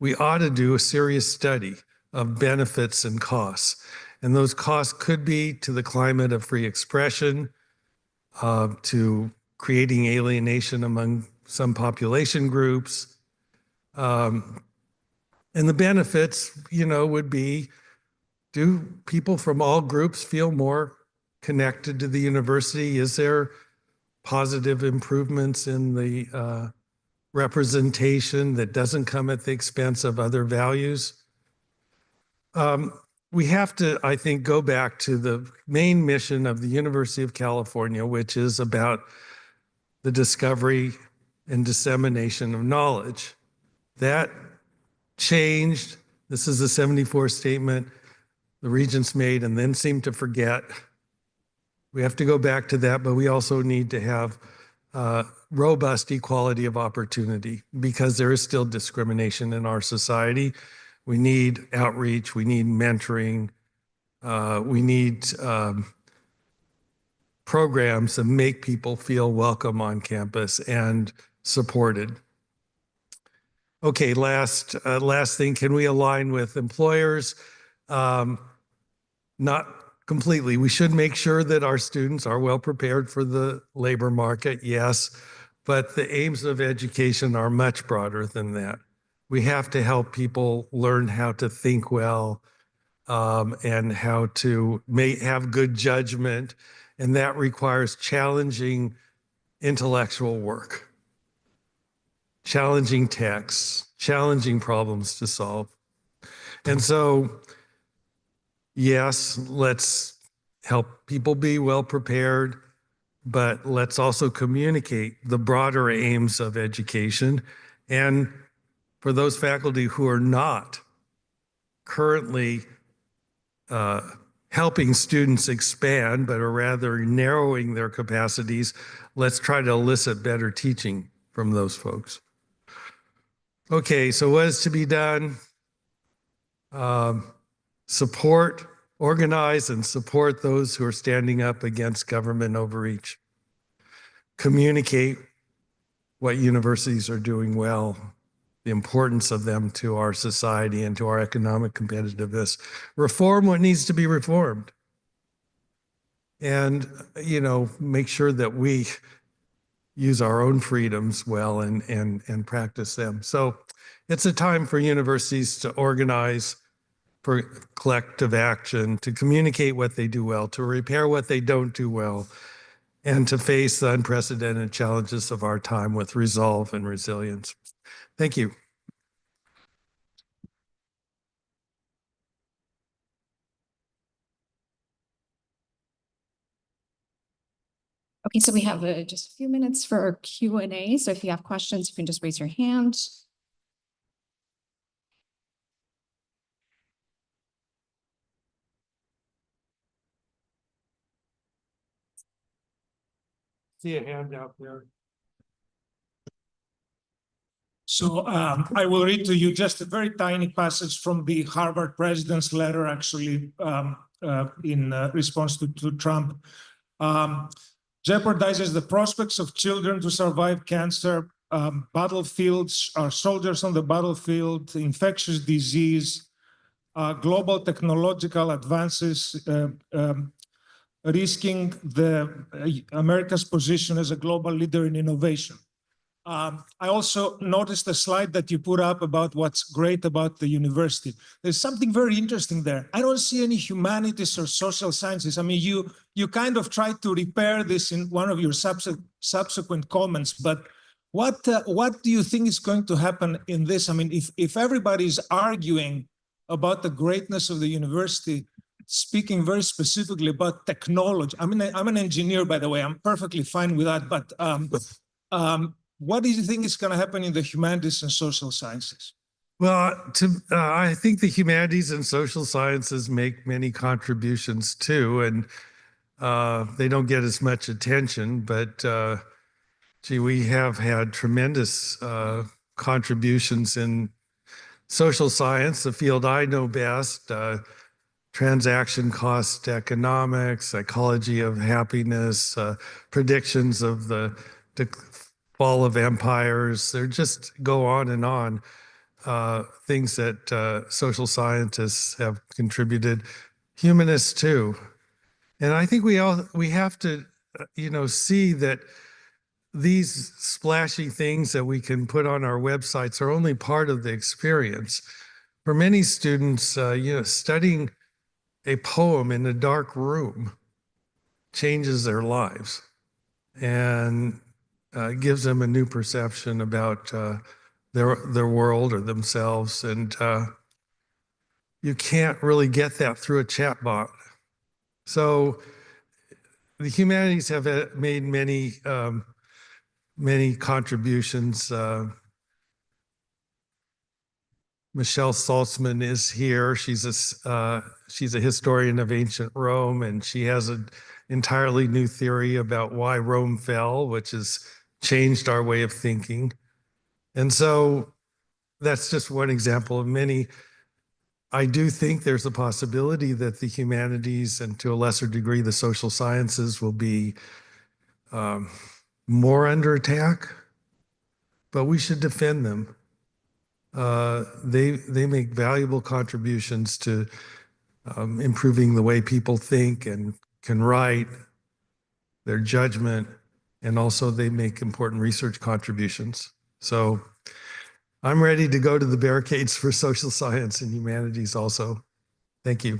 Speaker 4: we ought to do a serious study of benefits and costs. And those costs could be to the climate of free expression, to creating alienation among some population groups. And the benefits, would be, do people from all groups feel more connected to the university? Is there positive improvements in the representation that doesn't come at the expense of other values? We have to, I think, go back to the main mission of the University of California, which is about the discovery and dissemination of knowledge. That changed. This is the 74 statement the regents made and then seemed to forget. We have to go back to that, but we also need to have robust equality of opportunity, because there is still discrimination in our society. We need outreach, we need mentoring, we need programs that make people feel welcome on campus and supported. Okay, last thing, can we align with employers? Not completely. We should make sure that our students are well prepared for the labor market, yes, but the aims of education are much broader than that. We have to help people learn how to think well, and how to have good judgment, and that requires challenging intellectual work, challenging texts, challenging problems to solve. And so, yes, let's help people be well prepared, but let's also communicate the broader aims of education. And for those faculty who are not currently helping students expand, but are rather narrowing their capacities, let's try to elicit better teaching from those folks. Okay, so what is to be done? Support, organize and support those who are standing up against government overreach. Communicate what universities are doing well, the importance of them to our society and to our economic competitiveness. Reform what needs to be reformed. And, make sure that we use our own freedoms well and practice them. So it's a time for universities to organize, for collective action, to communicate what they do well, to repair what they don't do well, and to face the unprecedented challenges of our time with resolve and resilience. Thank you.
Speaker 5: Okay, so we have just a few minutes for our Q&A. So if you have questions, you can just raise your hand.
Speaker 4: See a hand out there.
Speaker 6: So I will read to you just a very tiny passage from the Harvard president's letter, actually, in response to Trump. Jeopardizes the prospects of children to survive cancer, battlefields, our soldiers on the battlefield, infectious disease, global technological advances, risking America's position as a global leader in innovation. I also noticed a slide that you put up about what's great about the university. There's something very interesting there. I don't see any humanities or social sciences. I mean, you kind of tried to repair this in one of your subsequent comments, but what do you think is going to happen in this? I mean, if everybody's arguing about the greatness of the university, speaking very specifically about technology. I mean, I'm an engineer, by the way. I'm perfectly fine with that, but what do you think is going to happen in the humanities and social sciences?
Speaker 4: Well, I think the humanities and social sciences make many contributions too, and they don't get as much attention, but we have had tremendous contributions in social science, the field I know best, transaction cost economics, psychology of happiness, predictions of the fall of empires. They just go on and on. Things that social scientists have contributed, humanists too. And I think we have to, see that these splashy things that we can put on our websites are only part of the experience. For many students, studying a poem in a dark room changes their lives and gives them a new perception about their world or themselves. And you can't really get that through a chat bot. So the humanities have made many, many contributions. Michelle Saltzman is here. She's a historian of ancient Rome, and she has an entirely new theory about why Rome fell, which has changed our way of thinking. And so that's just one example of many. I do think there's a possibility that the humanities and to a lesser degree the social sciences will be more under attack, but we should defend them. They make valuable contributions to improving the way people think and can write, their judgment, and also they make important research contributions. So I'm ready to go to the barricades for social science and humanities also. Thank you.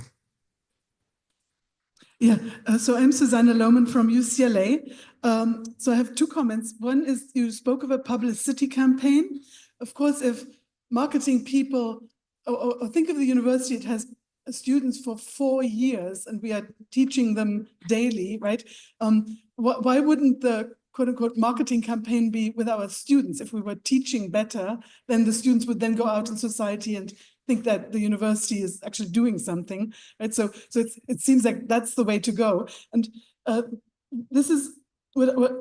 Speaker 7: Yeah, so I'm Susanne Lohmann from UCLA. So I have two comments. One is you spoke of a publicity campaign. Of course, if marketing people, or think of the university, it has students for 4 years and we are teaching them daily, right? Why wouldn't the quote unquote marketing campaign be with our students? If we were teaching better, then the students would then go out in society and think that the university is actually doing something, right? So it seems like that's the way to go. And this is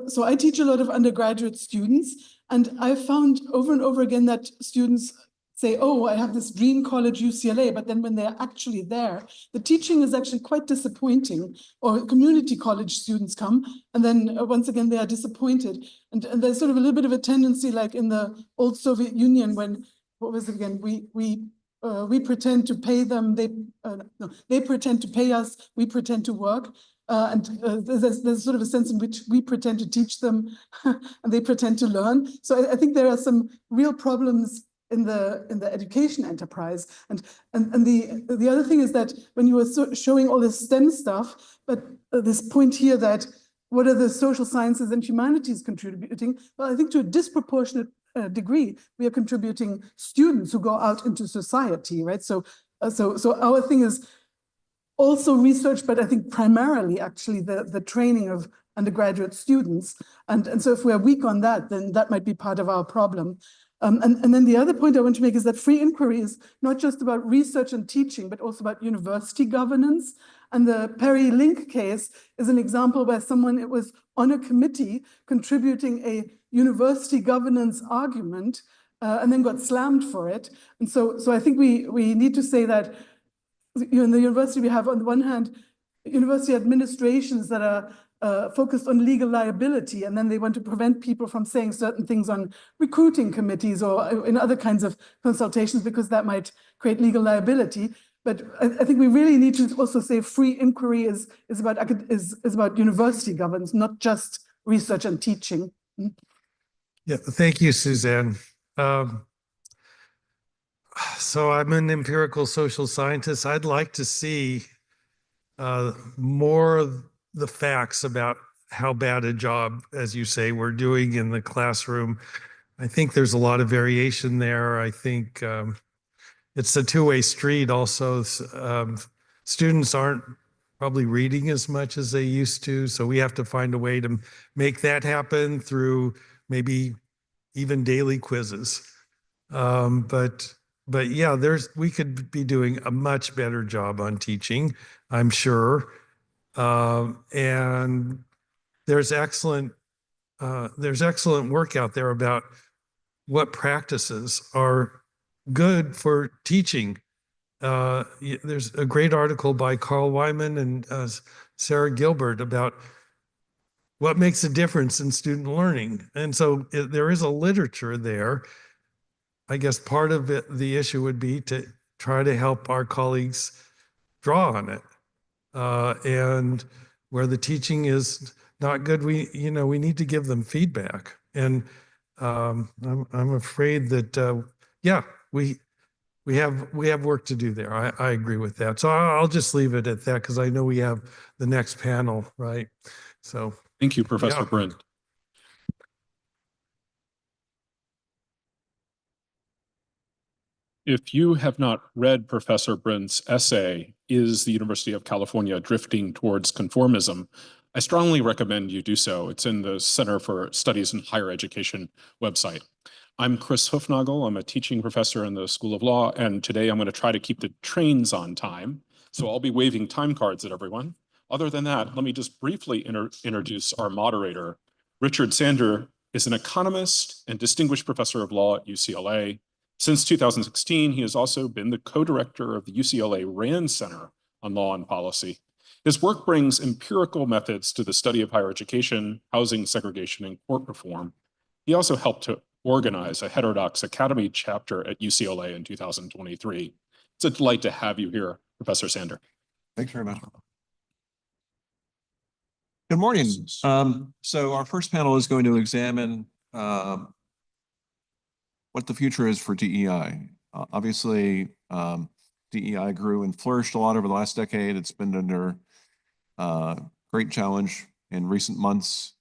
Speaker 7: so I teach a lot of undergraduate students, and I found over and over again that students say, oh, I have this dream college, UCLA, but then when they're actually there, the teaching is actually quite disappointing. Or community college students come, and then once again, they are disappointed. And there's sort of a little bit of a tendency, like in the old Soviet Union, when, what was it again? We pretend to pay them, they pretend to pay us, we pretend to work. There's sort of a sense in which we pretend to teach them and they pretend to learn. So I think there are some real problems in the education enterprise. And the other thing is that when you were showing all this STEM stuff, but this point here that what are the social sciences and humanities contributing? Well, I think to a disproportionate degree, we are contributing students who go out into society, right? So our thing is also research, but I think primarily actually the training of undergraduate students. And so if we're weak on that, then that might be part of our problem. And then the other point I want to make is that free inquiry is not just about research and teaching, but also about university governance. And the Perry Link case is an example where someone was on a committee contributing a university governance argument and then got slammed for it. And so I think we need to say that in the university, we have on the one hand, university administrations that are focused on legal liability, and then they want to prevent people from saying certain things on recruiting committees or in other kinds of consultations because that might create legal liability. But I think we really need to also say free inquiry is about university governance, not just research and teaching.
Speaker 4: Yeah, thank you, Suzanne. So I'm an empirical social scientist. I'd like to see more of the facts about how bad a job, as you say, we're doing in the classroom. I think there's a lot of variation there. I think it's a two-way street also. Students aren't probably reading as much as they used to, so we have to find a way to make that happen through maybe even daily quizzes. But yeah, we could be doing a much better job on teaching, I'm sure. And there's excellent work out there about what practices are good for teaching. There's a great article by Carl Wyman and Sarah Gilbert about what makes a difference in student learning. And so there is a literature there. I guess part of it, the issue would be to try to help our colleagues draw on it. And where the teaching is not good, we need to give them feedback. And I'm afraid that we have work to do there. I agree with that. So I'll just leave it at that because I know we have the next panel, right? So
Speaker 8: thank you, Professor Brent. If you have not read Professor Brent's essay, Is the University of California Drifting Towards Conformism? I strongly recommend you do so. It's in the Center for Studies in Higher Education website. I'm Chris Hufnagel. I'm a teaching professor in the School of Law, and today I'm going to try to keep the trains on time. So I'll be waving time cards at everyone. Other than that, let me just briefly introduce our moderator. Richard Sander is an economist and distinguished professor of law at UCLA. Since 2016, he has also been the co-director of the UCLA Rand Center on Law and Policy. His work brings empirical methods to the study of higher education, housing segregation, and court reform. He also helped to organize a heterodox academy chapter at UCLA in 2023. It's a delight to have you here, Professor Sander.
Speaker 9: Thanks very much. Good morning. So our first panel is going to examine what the future is for DEI. Obviously, DEI grew and flourished a lot over the last decade. It's been under great challenge in recent months.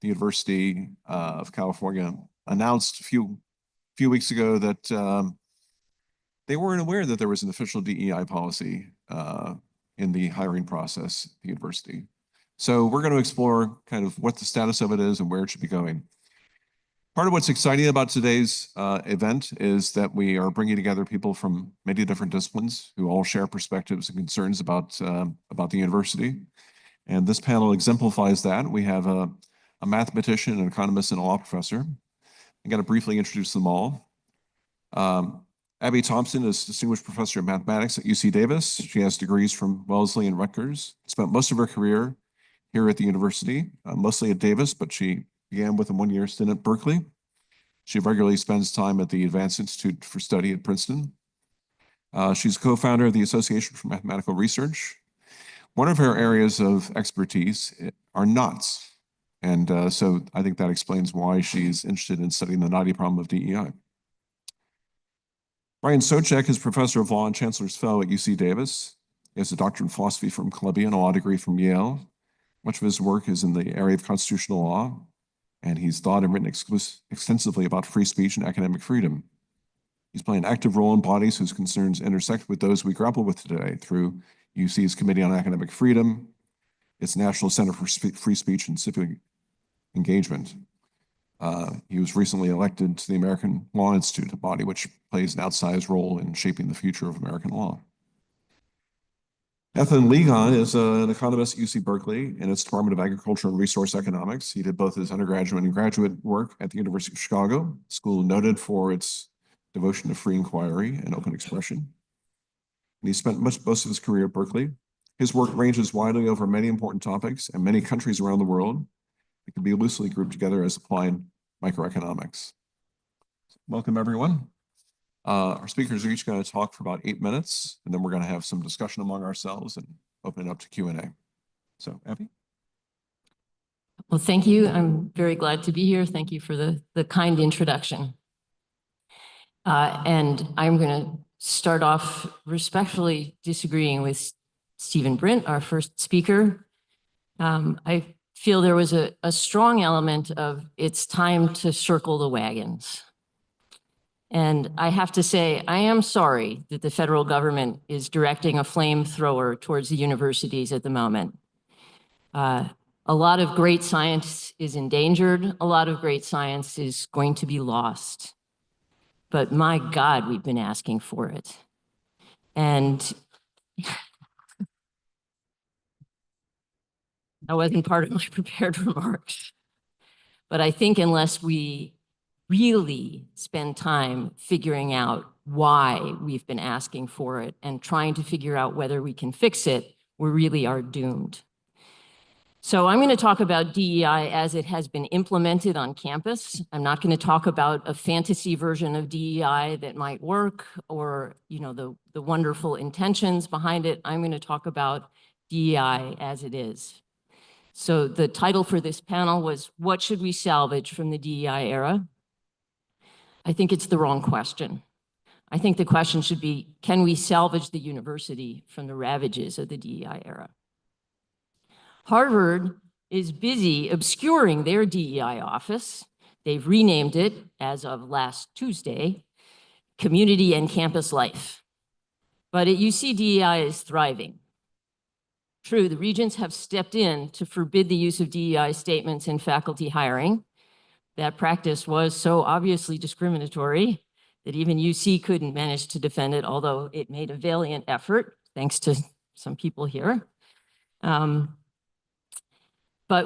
Speaker 9: The University of California announced a few weeks ago that they weren't aware that there was an official DEI policy in the hiring process at the university. So we're going to explore kind of what the status of it is and where it should be going. Part of what's exciting about today's event is that we are bringing together people from many different disciplines who all share perspectives and concerns about the university. And this panel exemplifies that. We have a mathematician, an economist, and a law professor. I'm going to briefly introduce them all. Abby Thompson is Distinguished Professor of Mathematics at UC Davis. She has degrees from Wellesley and Rutgers. Spent most of her career here at the university, mostly at Davis, but she began with a one-year stint at Berkeley. She regularly spends time at the Advanced Institute for Study at Princeton. She's co-founder of the Association for Mathematical Research. One of her areas of expertise are knots. And so I think that explains why she's interested in studying the knotty problem of DEI. Brian Socek is Professor of Law and Chancellor's Fellow at UC Davis. He has a doctorate in philosophy from Columbia and a law degree from Yale. Much of his work is in the area of constitutional law, and he's thought and written extensively about free speech and academic freedom. He's played an active role in bodies whose concerns intersect with those we grapple with today through UC's Committee on Academic Freedom, its National Center for Free Speech and Civic Engagement. He was recently elected to the American Law Institute, a body which plays an outsized role in shaping the future of American law. Ethan Ligon is an economist at UC Berkeley in its Department of Agriculture and Resource Economics. He did both his undergraduate and graduate work at the University of Chicago, a school noted for its devotion to free inquiry and open expression. And he spent most of his career at Berkeley. His work ranges widely over many important topics and many countries around the world. It can be loosely grouped together as applied microeconomics. Welcome, everyone. Our speakers are each going to talk for about 8 minutes, and then we're going to have some discussion among ourselves and open it up to Q&A. So, Abby?
Speaker 10: Well, thank you. I'm very glad to be here. Thank you for the kind introduction. And I'm going to start off respectfully disagreeing with Stephen Brint, our first speaker. I feel there was a strong element of it's time to circle the wagons. And I have to say, I am sorry that the federal government is directing a flamethrower towards the universities at the moment. A lot of great science is endangered. A lot of great science is going to be lost. But my God, we've been asking for it. And that wasn't part of my prepared remarks. But I think unless we really spend time figuring out why we've been asking for it and trying to figure out whether we can fix it, we really are doomed. So I'm going to talk about DEI as it has been implemented on campus. I'm not going to talk about a fantasy version of DEI that might work or, the wonderful intentions behind it. I'm going to talk about DEI as it is. So the title for this panel was, What Should We Salvage from the DEI Era? I think it's the wrong question. I think the question should be, can we salvage the university from the ravages of the DEI era? Harvard is busy obscuring their DEI office. They've renamed it, as of last Tuesday, Community and Campus Life. But at UC, DEI is thriving. True, the regents have stepped in to forbid the use of DEI statements in faculty hiring. That practice was so obviously discriminatory that even UC couldn't manage to defend it, although it made a valiant effort, thanks to some people here. But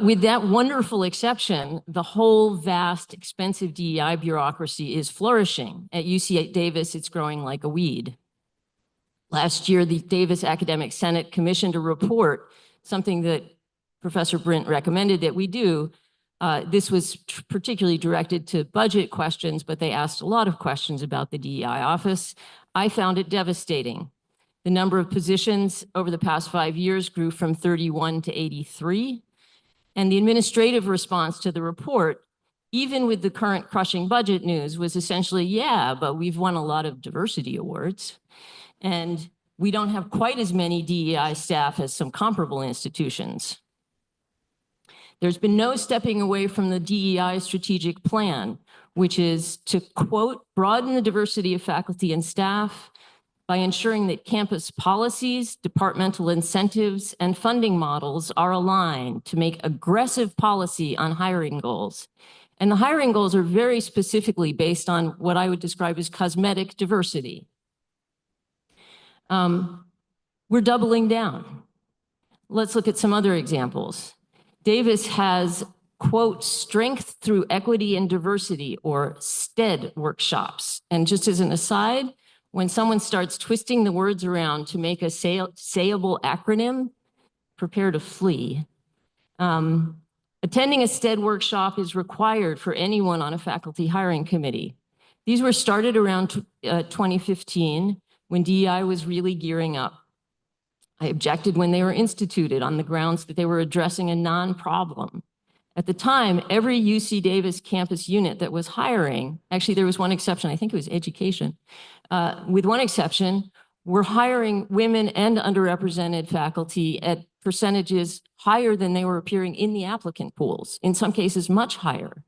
Speaker 10: with that wonderful exception, the whole vast, expensive DEI bureaucracy is flourishing. At UC Davis, it's growing like a weed. Last year, the Davis Academic Senate commissioned a report, something that Professor Brint recommended that we do. This was particularly directed to budget questions, but they asked a lot of questions about the DEI office. I found it devastating. The number of positions over the past 5 years grew from 31 to 83. And the administrative response to the report, even with the current crushing budget news, was essentially, yeah, but we've won a lot of diversity awards. And we don't have quite as many DEI staff as some comparable institutions. There's been no stepping away from the DEI strategic plan, which is to, quote, broaden the diversity of faculty and staff by ensuring that campus policies, departmental incentives, and funding models are aligned to make aggressive policy on hiring goals. And the hiring goals are very specifically based on what I would describe as cosmetic diversity. We're doubling down. Let's look at some other examples. Davis has, quote, strength through equity and diversity, or STED workshops. And just as an aside, when someone starts twisting the words around to make a sayable acronym, prepare to flee. Attending a STED workshop is required for anyone on a faculty hiring committee. These were started around 2015 when DEI was really gearing up. I objected when they were instituted on the grounds that they were addressing a non-problem. At the time, every UC Davis campus unit that was hiring, actually there was one exception, I think it was education, with one exception, were hiring women and underrepresented faculty at percentages higher than they were appearing in the applicant pools, in some cases much higher.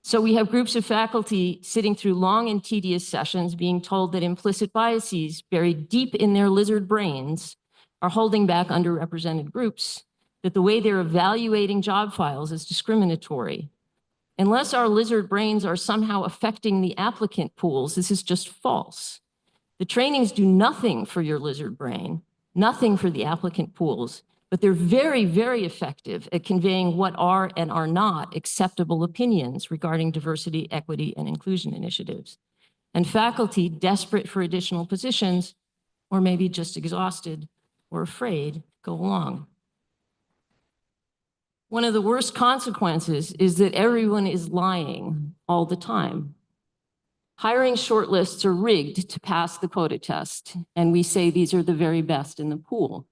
Speaker 10: So we have groups of faculty sitting through long and tedious sessions being told that implicit biases buried deep in their lizard brains are holding back underrepresented groups, that the way they're evaluating job files is discriminatory. Unless our lizard brains are somehow affecting the applicant pools, this is just false. The trainings do nothing for your lizard brain, nothing for the applicant pools, but they're very, very effective at conveying what are and are not acceptable opinions regarding diversity, equity, and inclusion initiatives. And faculty desperate for additional positions, or maybe just exhausted or afraid, go along. One of the worst consequences is that everyone is lying all the time. Hiring shortlists are rigged to pass the quota test, and we say these are the very best in the pool.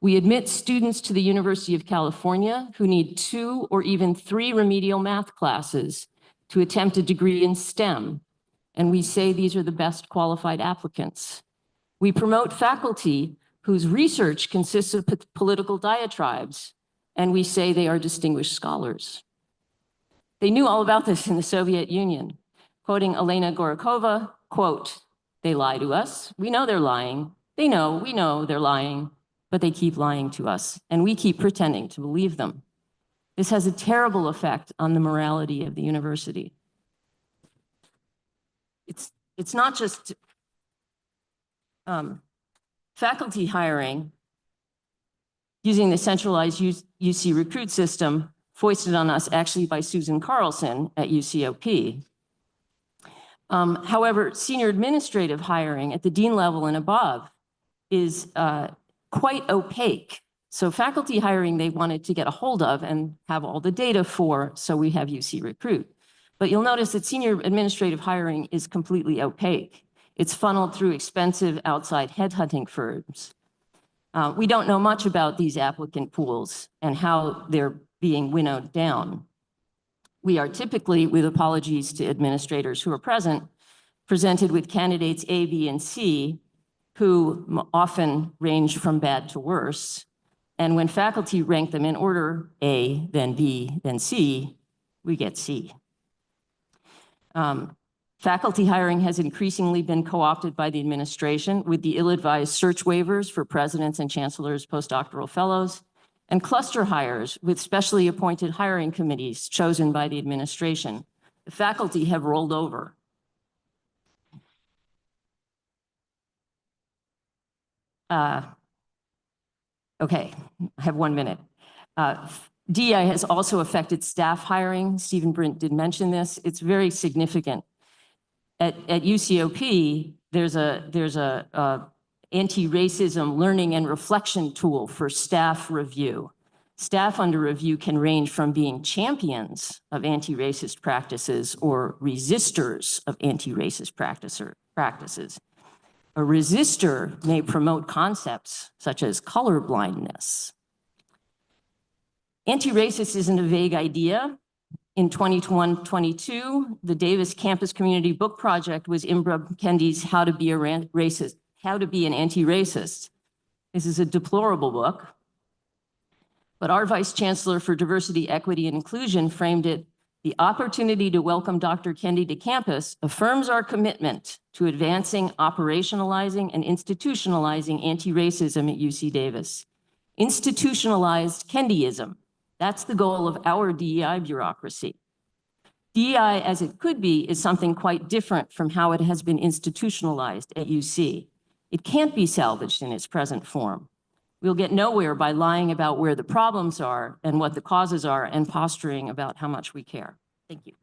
Speaker 10: We admit students to the University of California who need 2 or even 3 remedial math classes to attempt a degree in STEM, and we say these are the best qualified applicants. We promote faculty whose research consists of political diatribes, and we say they are distinguished scholars. They knew all about this in the Soviet Union. Quoting Elena Gorokova, quote, "They lie to us. We know they're lying. We know they're lying, but they keep lying to us, and we keep pretending to believe them." This has a terrible effect on the morality of the university. It's not just faculty hiring using the centralized UC recruit system foisted on us actually by Susan Carlson at UCOP. However, senior administrative hiring at the dean level and above is quite opaque. So faculty hiring they wanted to get a hold of and have all the data for, so we have UC Recruit. But you'll notice that senior administrative hiring is completely opaque. It's funneled through expensive outside headhunting firms. We don't know much about these applicant pools and how they're being winnowed down. We are typically, with apologies to administrators who are present, presented with candidates A, B, and C, who often range from bad to worse. And when faculty rank them in order, A, then B, then C, we get C. Faculty hiring has increasingly been co-opted by the administration with the ill-advised search waivers for presidents and chancellors' postdoctoral fellows, and cluster hires with specially appointed hiring committees chosen by the administration. The faculty have rolled over. Okay, I have 1 minute. DEI has also affected staff hiring. Stephen Brint did mention this. It's very significant. At UCOP, there's a anti-racism learning and reflection tool for staff review. Staff under review can range from being champions of anti-racist practices or resistors of anti-racist practices. A resistor may promote concepts such as colorblindness. Anti-racist isn't a vague idea. In 2021-22, the Davis Campus Community Book Project was Imbra Kendi's How to Be an Anti-Racist. This is a deplorable book. But our Vice Chancellor for Diversity, Equity, and Inclusion framed it, "The opportunity to welcome Dr. Kendi to campus affirms our commitment to advancing, operationalizing, and institutionalizing anti-racism at UC Davis. Institutionalized Kendiism. That's the goal of our DEI bureaucracy. DEI as it could be is something quite different from how it has been institutionalized at UC. It can't be salvaged in its present form. We'll get nowhere by lying about where the problems are and what the causes are and posturing about how much we care." Thank you.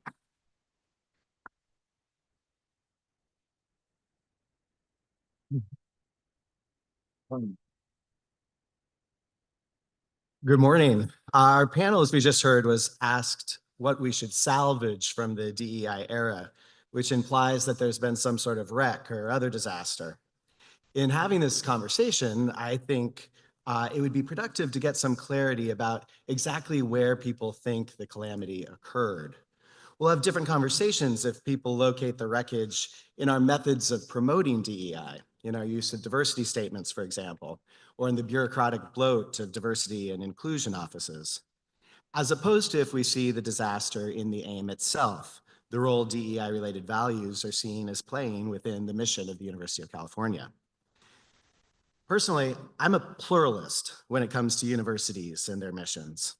Speaker 11: Good morning. Our panel, as we just heard, was asked what we should salvage from the DEI era, which implies that there's been some sort of wreck or other disaster. In having this conversation, I think it would be productive to get some clarity about exactly where people think the calamity occurred. We'll have different conversations if people locate the wreckage in our methods of promoting DEI, in our use of diversity statements, for example, or in the bureaucratic bloat of diversity and inclusion offices, as opposed to if we see the disaster in the aim itself, the role DEI-related values are seen as playing within the mission of the University of California. Personally, I'm a pluralist when it comes to universities and their missions.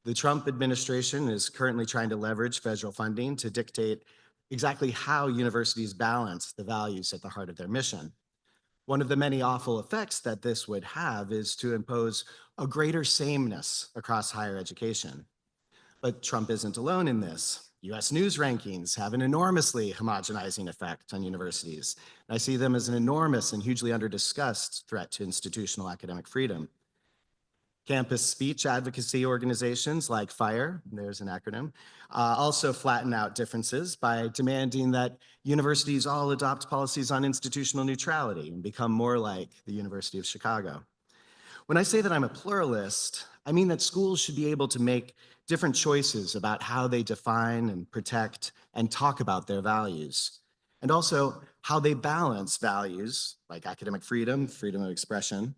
Speaker 11: The Trump administration is currently trying to leverage federal funding to dictate exactly how universities balance the values at the heart of their mission. One of the many awful effects that this would have is to impose a greater sameness across higher education. But Trump isn't alone in this. US News rankings have an enormously homogenizing effect on universities. And I see them as an enormous and hugely under-discussed threat to institutional academic freedom. Campus speech advocacy organizations like FIRE, there's an acronym, also flatten out differences by demanding that universities all adopt policies on institutional neutrality and become more like the University of Chicago. When I say that I'm a pluralist, I mean that schools should be able to make different choices about how they define and protect and talk about their values, and also how they balance values like academic freedom, freedom of expression,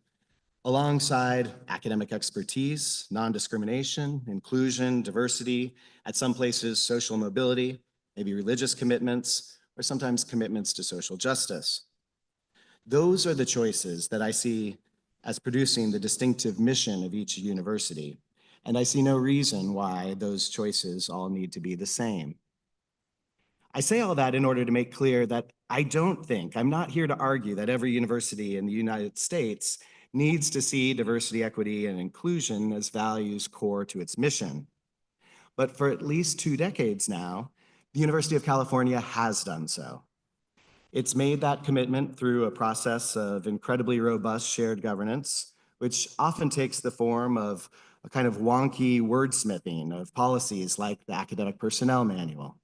Speaker 11: alongside academic expertise, non-discrimination, inclusion, diversity, at some places social mobility, maybe religious commitments, or sometimes commitments to social justice. Those are the choices that I see as producing the distinctive mission of each university, and I see no reason why those choices all need to be the same. I say all that in order to make clear that I'm not here to argue that every university in the United States needs to see diversity, equity, and inclusion as values core to its mission. But for at least 2 decades now, the University of California has done so. It's made that commitment through a process of incredibly robust shared governance, which often takes the form of a kind of wonky wordsmithing of policies like the Academic Personnel Manual.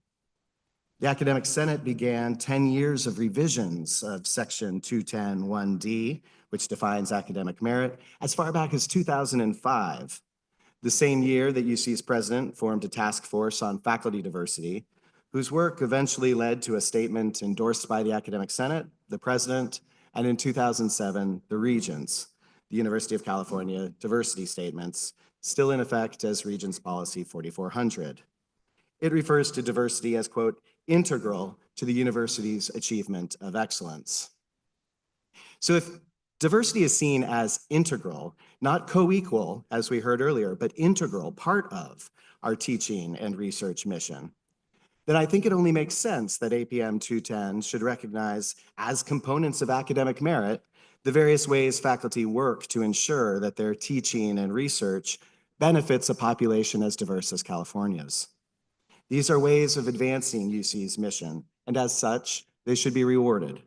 Speaker 11: The Academic Senate began 10 years of revisions of Section 210(1)D, which defines academic merit, as far back as 2005, the same year that UC's president formed a task force on faculty diversity, whose work eventually led to a statement endorsed by the Academic Senate, the president, and in 2007, the Regents, the University of California diversity statements, still in effect as Regents Policy 4400. It refers to diversity as, quote, integral to the university's achievement of excellence. So if diversity is seen as integral, not co-equal, as we heard earlier, but integral, part of our teaching and research mission, then I think it only makes sense that APM 210 should recognize as components of academic merit the various ways faculty work to ensure that their teaching and research benefits a population as diverse as California's. These are ways of advancing UC's mission, and as such, they should be rewarded.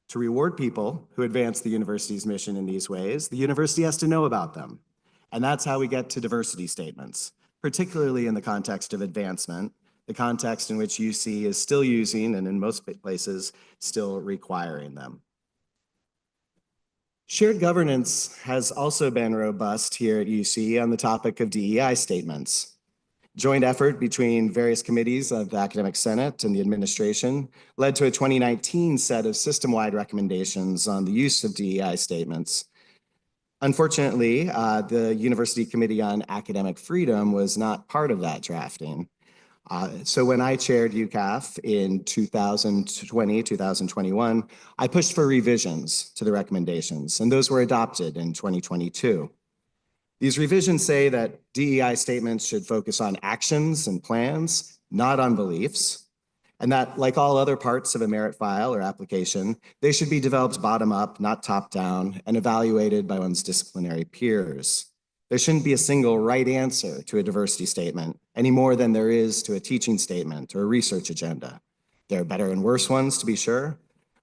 Speaker 11: To reward people who advance the university's mission in these ways, the university has to know about them. And that's how we get to diversity statements, particularly in the context of advancement, the context in which UC is still using, and in most places, still requiring them. Shared governance has also been robust here at UC on the topic of DEI statements. Joint effort between various committees of the Academic Senate and the administration led to a 2019 set of system-wide recommendations on the use of DEI statements. Unfortunately, the University Committee on Academic Freedom was not part of that drafting. So when I chaired UCAF in 2020, 2021, I pushed for revisions to the recommendations, and those were adopted in 2022. These revisions say that DEI statements should focus on actions and plans, not on beliefs, and that, like all other parts of a merit file or application, they should be developed bottom up, not top down, and evaluated by one's disciplinary peers. There shouldn't be a single right answer to a diversity statement any more than there is to a teaching statement or a research agenda. There are better and worse ones, to be sure,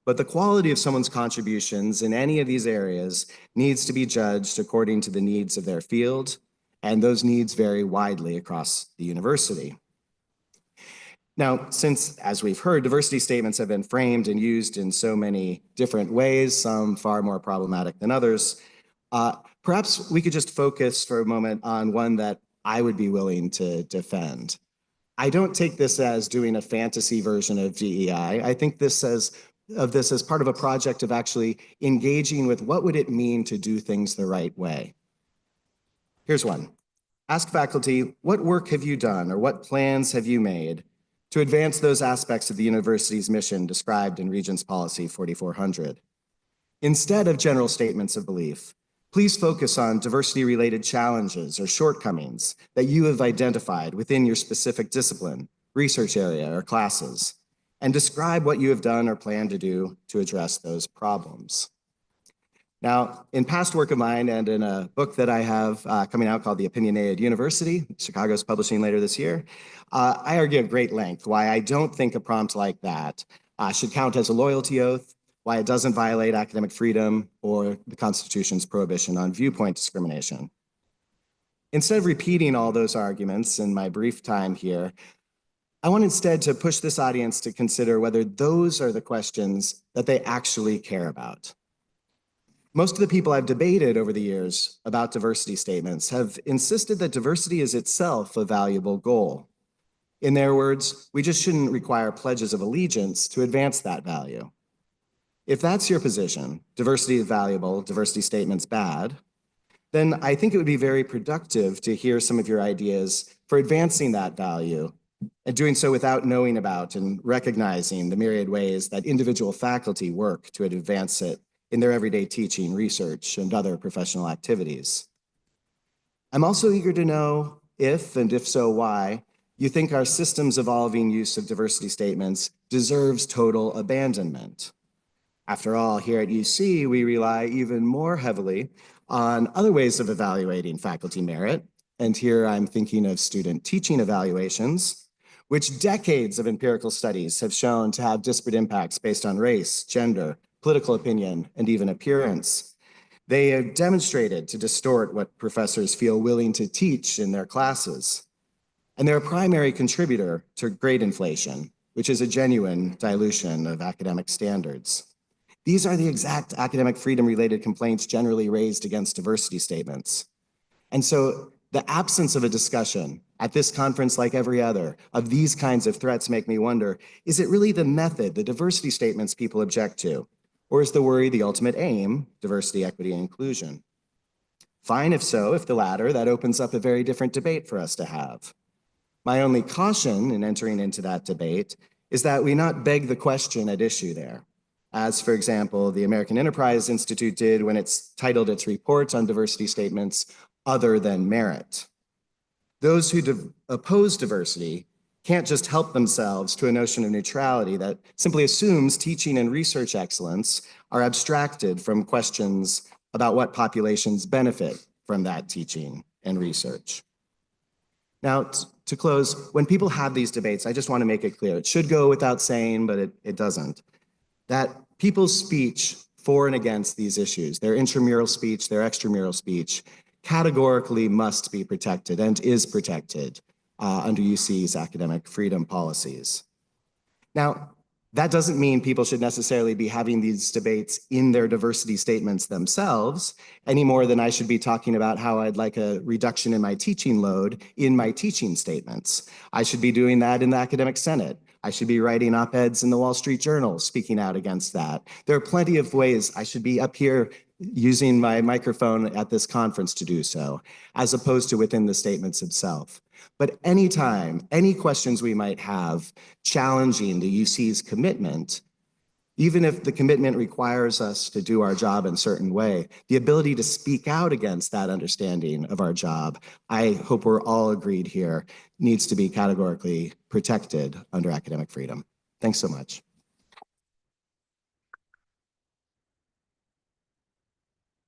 Speaker 11: but the quality of someone's contributions in any of these areas needs to be judged according to the needs of their field, and those needs vary widely across the university. Now, since, as we've heard, diversity statements have been framed and used in so many different ways, some far more problematic than others, perhaps we could just focus for a moment on one that I would be willing to defend. I don't take this as doing a fantasy version of DEI. I think this as part of a project of actually engaging with what would it mean to do things the right way. Here's one. Ask faculty, what work have you done or what plans have you made to advance those aspects of the university's mission described in Regents Policy 4400? Instead of general statements of belief, please focus on diversity-related challenges or shortcomings that you have identified within your specific discipline, research area, or classes, and describe what you have done or plan to do to address those problems. Now, in past work of mine and in a book that I have coming out called The Opinionated University, Chicago's publishing later this year, I argue at great length why I don't think a prompt like that should count as a loyalty oath, why it doesn't violate academic freedom or the Constitution's prohibition on viewpoint discrimination. Instead of repeating all those arguments in my brief time here, I want instead to push this audience to consider whether those are the questions that they actually care about. Most of the people I've debated over the years about diversity statements have insisted that diversity is itself a valuable goal. In their words, we just shouldn't require pledges of allegiance to advance that value. If that's your position, diversity is valuable, diversity statements bad, then I think it would be very productive to hear some of your ideas for advancing that value and doing so without knowing about and recognizing the myriad ways that individual faculty work to advance it in their everyday teaching, research, and other professional activities. I'm also eager to know if, and if so, why, you think our system's evolving use of diversity statements deserves total abandonment. After all, here at UC, we rely even more heavily on other ways of evaluating faculty merit, and here I'm thinking of student teaching evaluations, which decades of empirical studies have shown to have disparate impacts based on race, gender, political opinion, and even appearance. They have demonstrated to distort what professors feel willing to teach in their classes. And they're a primary contributor to grade inflation, which is a genuine dilution of academic standards. These are the exact academic freedom-related complaints generally raised against diversity statements. And so the absence of a discussion at this conference, like every other, of these kinds of threats make me wonder, is it really the method, the diversity statements people object to? Or is the worry the ultimate aim, diversity, equity, and inclusion? Fine if so, if the latter, that opens up a very different debate for us to have. My only caution in entering into that debate is that we not beg the question at issue there, as, for example, the American Enterprise Institute did when it's titled its report on diversity statements, Other Than Merit. Those who oppose diversity can't just help themselves to a notion of neutrality that simply assumes teaching and research excellence are abstracted from questions about what populations benefit from that teaching and research. Now, to close, when people have these debates, I just want to make it clear, it should go without saying, but it doesn't, that people's speech for and against these issues, their intramural speech, their extramural speech, categorically must be protected and is protected under UC's academic freedom policies. Now, that doesn't mean people should necessarily be having these debates in their diversity statements themselves, any more than I should be talking about how I'd like a reduction in my teaching load in my teaching statements. I should be doing that in the academic senate. I should be writing op-eds in the Wall Street Journal speaking out against that. There are plenty of ways I should be up here using my microphone at this conference to do so, as opposed to within the statements itself. But anytime, any questions we might have challenging the UC's commitment, even if the commitment requires us to do our job in a certain way, the ability to speak out against that understanding of our job, I hope we're all agreed here, needs to be categorically protected under academic freedom. Thanks so much.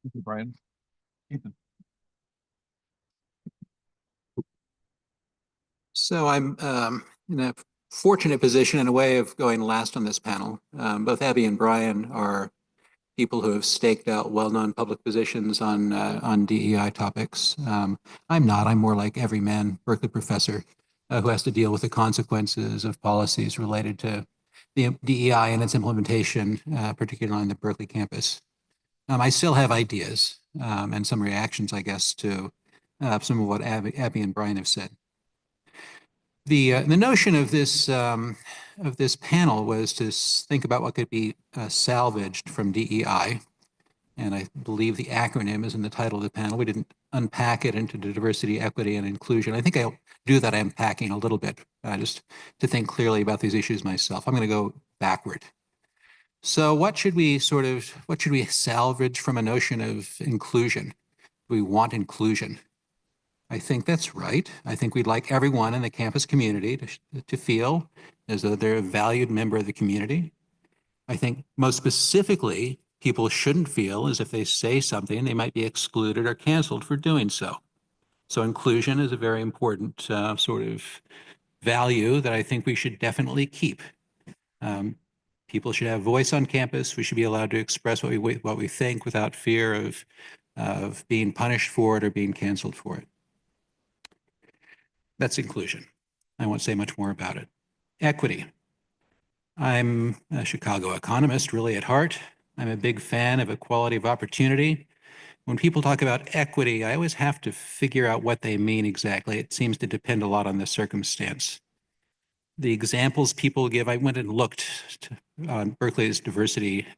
Speaker 9: Thank you, Brian. Ethan.
Speaker 12: So I'm in a fortunate position in a way of going last on this panel. Both Abby and Brian are people who have staked out well-known public positions on DEI topics. I'm not. I'm more like every man Berkeley professor who has to deal with the consequences of policies related to the DEI and its implementation, particularly on the Berkeley campus. I still have ideas and some reactions, I guess, to some of what Abby and Brian have said. The notion of this panel was to think about what could be salvaged from DEI, and I believe the acronym is in the title of the panel. We didn't unpack it into diversity, equity, and inclusion. I think I'll do that unpacking a little bit, just to think clearly about these issues myself. I'm going to go backward. So what should we salvage from a notion of inclusion? We want inclusion. I think that's right. I think we'd like everyone in the campus community to feel as though they're a valued member of the community. I think most specifically, people shouldn't feel as if they say something, they might be excluded or canceled for doing so. So inclusion is a very important sort of value that I think we should definitely keep. People should have voice on campus. We should be allowed to express what we think without fear of being punished for it or being canceled for it. That's inclusion. I won't say much more about it. Equity. I'm a Chicago economist, really at heart. I'm a big fan of equality of opportunity. When people talk about equity, I always have to figure out what they mean exactly. It seems to depend a lot on the circumstance. The examples people give, I went and looked on Berkeley's diversity,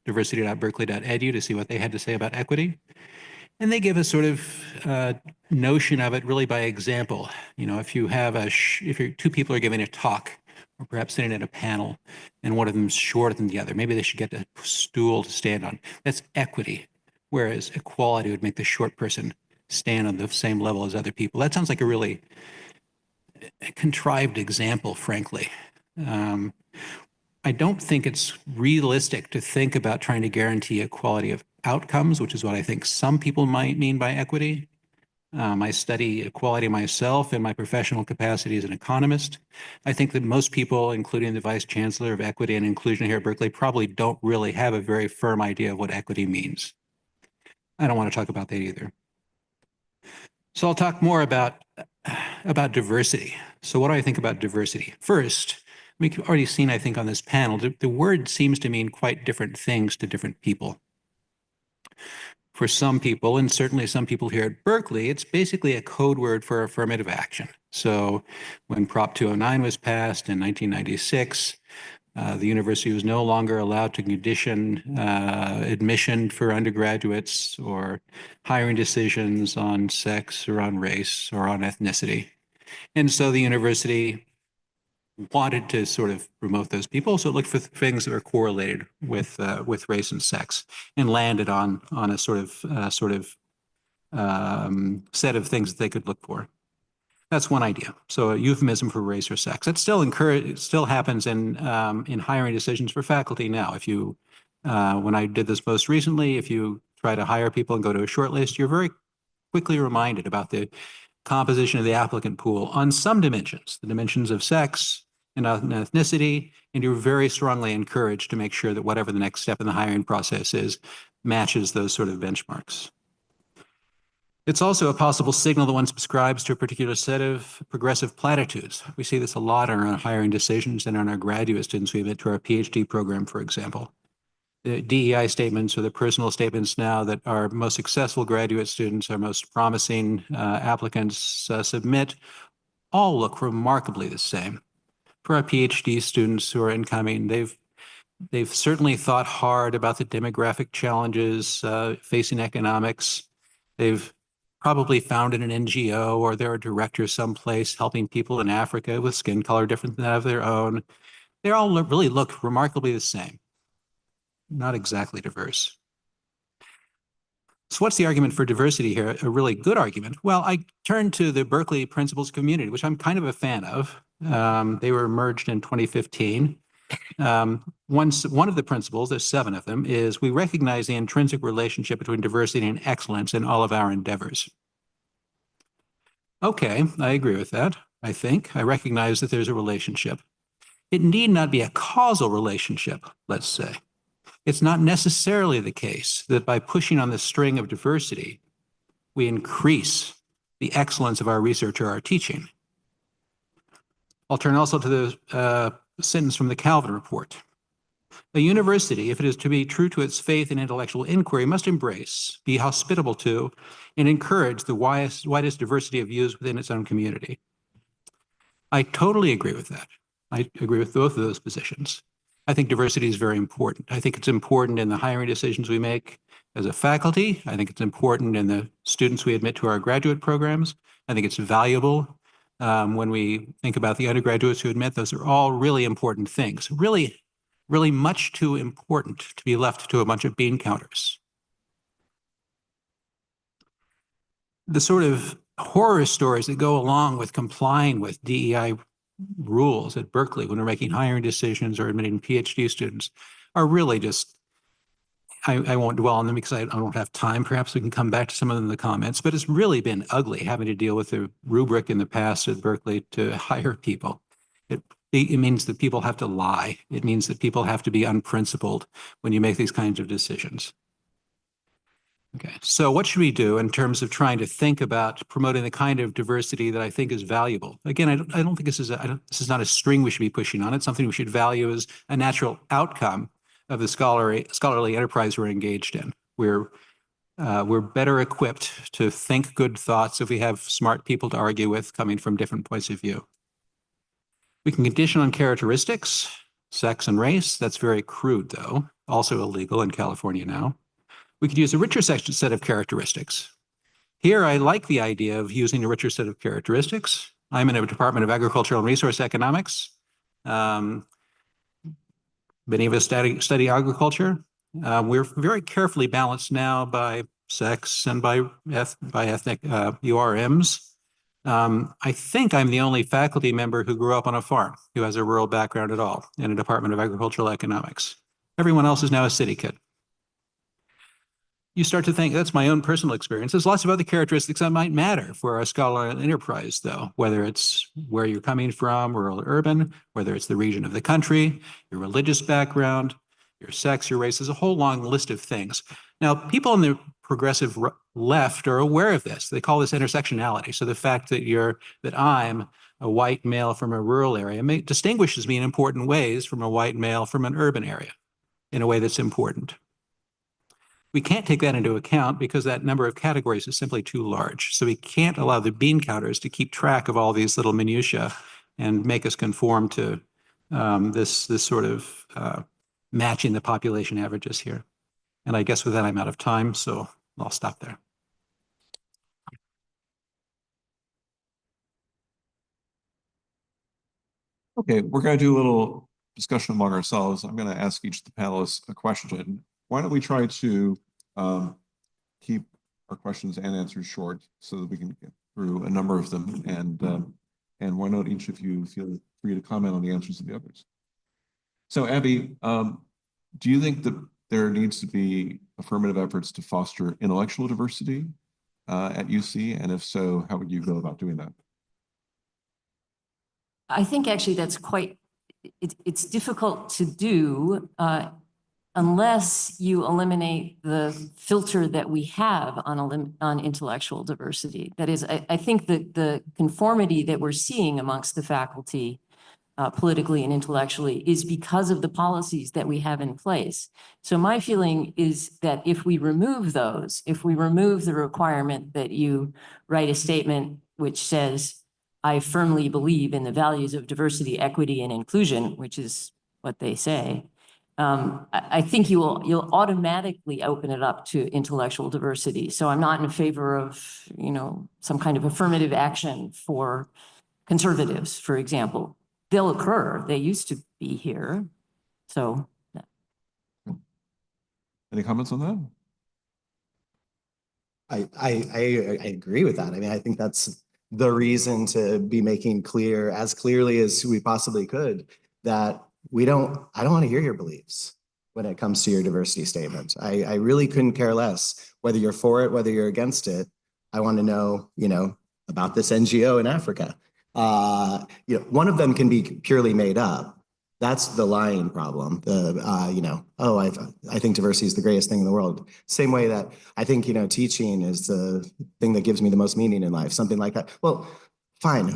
Speaker 12: diversity.berkeley.edu to see what they had to say about equity. And they give a sort of notion of it really by example. You know, if you have if two people are giving a talk, or perhaps sitting at a panel, and one of them's shorter than the other, maybe they should get a stool to stand on. That's equity. Whereas equality would make the short person stand on the same level as other people. That sounds like a really contrived example, frankly. I don't think it's realistic to think about trying to guarantee equality of outcomes, which is what I think some people might mean by equity. I study equality myself in my professional capacity as an economist. I think that most people, including the Vice Chancellor of Equity and Inclusion here at Berkeley, probably don't really have a very firm idea of what equity means. I don't want to talk about that either. So I'll talk more about diversity. So what do I think about diversity? First, we've already seen, I think, on this panel, the word seems to mean quite different things to different people. For some people, and certainly some people here at Berkeley, it's basically a code word for affirmative action. So when Prop 209 was passed in 1996, the university was no longer allowed to condition admission for undergraduates or hiring decisions on sex or on race or on ethnicity. And so the university wanted to sort of promote those people, so it looked for things that were correlated with race and sex, and landed on a sort of set of things that they could look for. That's one idea. So a euphemism for race or sex. That still happens in hiring decisions for faculty now. If you, when I did this most recently, if you try to hire people and go to a short list, you're very quickly reminded about the composition of the applicant pool on some dimensions, the dimensions of sex and ethnicity, and you're very strongly encouraged to make sure that whatever the next step in the hiring process is matches those sort of benchmarks. It's also a possible signal that one subscribes to a particular set of progressive platitudes. We see this a lot in our hiring decisions and on our graduate students we admit to our PhD program, for example. The DEI statements or the personal statements now that our most successful graduate students, our most promising applicants submit, all look remarkably the same. For our PhD students who are incoming, they've They've certainly thought hard about the demographic challenges facing economics. They've probably founded an NGO or they're a director someplace helping people in Africa with skin color different than that of their own. They all really look remarkably the same, not exactly diverse. So what's the argument for diversity here? A really good argument? Well, I turn to the Berkeley Principles Community, which I'm kind of a fan of. They were merged in 2015. One of the principles, there's 7 of them, is we recognize the intrinsic relationship between diversity and excellence in all of our endeavors. Okay, I agree with that. I think I recognize that there's a relationship. It need not be a causal relationship, let's say. It's not necessarily the case that by pushing on the string of diversity, we increase the excellence of our research or our teaching. I'll turn also to the sentence from the Calvin Report. A university, if it is to be true to its faith in intellectual inquiry, must embrace, be hospitable to, and encourage the widest diversity of views within its own community. I totally agree with that. I agree with both of those positions. I think diversity is very important. I think it's important in the hiring decisions we make as a faculty. I think it's important in the students we admit to our graduate programs. I think it's valuable when we think about the undergraduates who admit. Those are all really important things. Really, really much too important to be left to a bunch of bean counters. The sort of horror stories that go along with complying with DEI rules at Berkeley when we're making hiring decisions or admitting PhD students are really just, I won't dwell on them because I don't have time. Perhaps we can come back to some of them in the comments, but it's really been ugly having to deal with the rubric in the past at Berkeley to hire people. It means that people have to lie. It means that people have to be unprincipled when you make these kinds of decisions. Okay, so what should we do in terms of trying to think about promoting the kind of diversity that I think is valuable? Again, I don't think this is not a string we should be pushing on. It's something we should value as a natural outcome of the scholarly enterprise we're engaged in. We're better equipped to think good thoughts if we have smart people to argue with coming from different points of view. We can condition on characteristics, sex and race. That's very crude, though. Also illegal in California now. We could use a richer set of characteristics. Here, I like the idea of using a richer set of characteristics. I'm in a Department of Agricultural and Resource Economics. Many of us study agriculture. We're very carefully balanced now by sex and by ethnic URMs. I think I'm the only faculty member who grew up on a farm, who has a rural background at all in a Department of Agricultural Economics. Everyone else is now a city kid. You start to think, that's my own personal experience. There's lots of other characteristics that might matter for a scholarly enterprise, though, whether it's where you're coming from, rural or urban, whether it's the region of the country, your religious background, your sex, your race. There's a whole long list of things. Now, people on the progressive left are aware of this. They call this intersectionality. So the fact that I'm a white male from a rural area distinguishes me in important ways from a white male from an urban area in a way that's important. We can't take that into account because that number of categories is simply too large. So we can't allow the bean counters to keep track of all these little minutiae and make us conform to this sort of matching the population averages here. And I guess with that, I'm out of time, so I'll stop there.
Speaker 9: Okay, we're going to do a little discussion among ourselves. I'm going to ask each of the panelists a question. Why don't we try to keep our questions and answers short so that we can get through a number of them, and why don't each of you feel free to comment on the answers of the others. So Abby, do you think that there needs to be affirmative efforts to foster intellectual diversity at UC? And if so, how would you go about doing that?
Speaker 10: I think actually that's it's difficult to do unless you eliminate the filter that we have on intellectual diversity. That is, I think that the conformity that we're seeing amongst the faculty politically and intellectually is because of the policies that we have in place. So my feeling is that if we remove those, if we remove the requirement that you write a statement which says, I firmly believe in the values of diversity, equity, and inclusion, which is what they say, I think you'll automatically open it up to intellectual diversity. So I'm not in favor of, some kind of affirmative action for conservatives, for example. They'll occur. They used to be here. So.
Speaker 9: Any comments on that?
Speaker 11: I agree with that. I mean, I think that's the reason to be making clear, as clearly as we possibly could, that I don't want to hear your beliefs when it comes to your diversity statement. I really couldn't care less whether you're for it, whether you're against it. I want to know, about this NGO in Africa. One of them can be purely made up. That's the lying problem. I think diversity is the greatest thing in the world. Same way that I think, teaching is the thing that gives me the most meaning in life, something like that. Well, fine.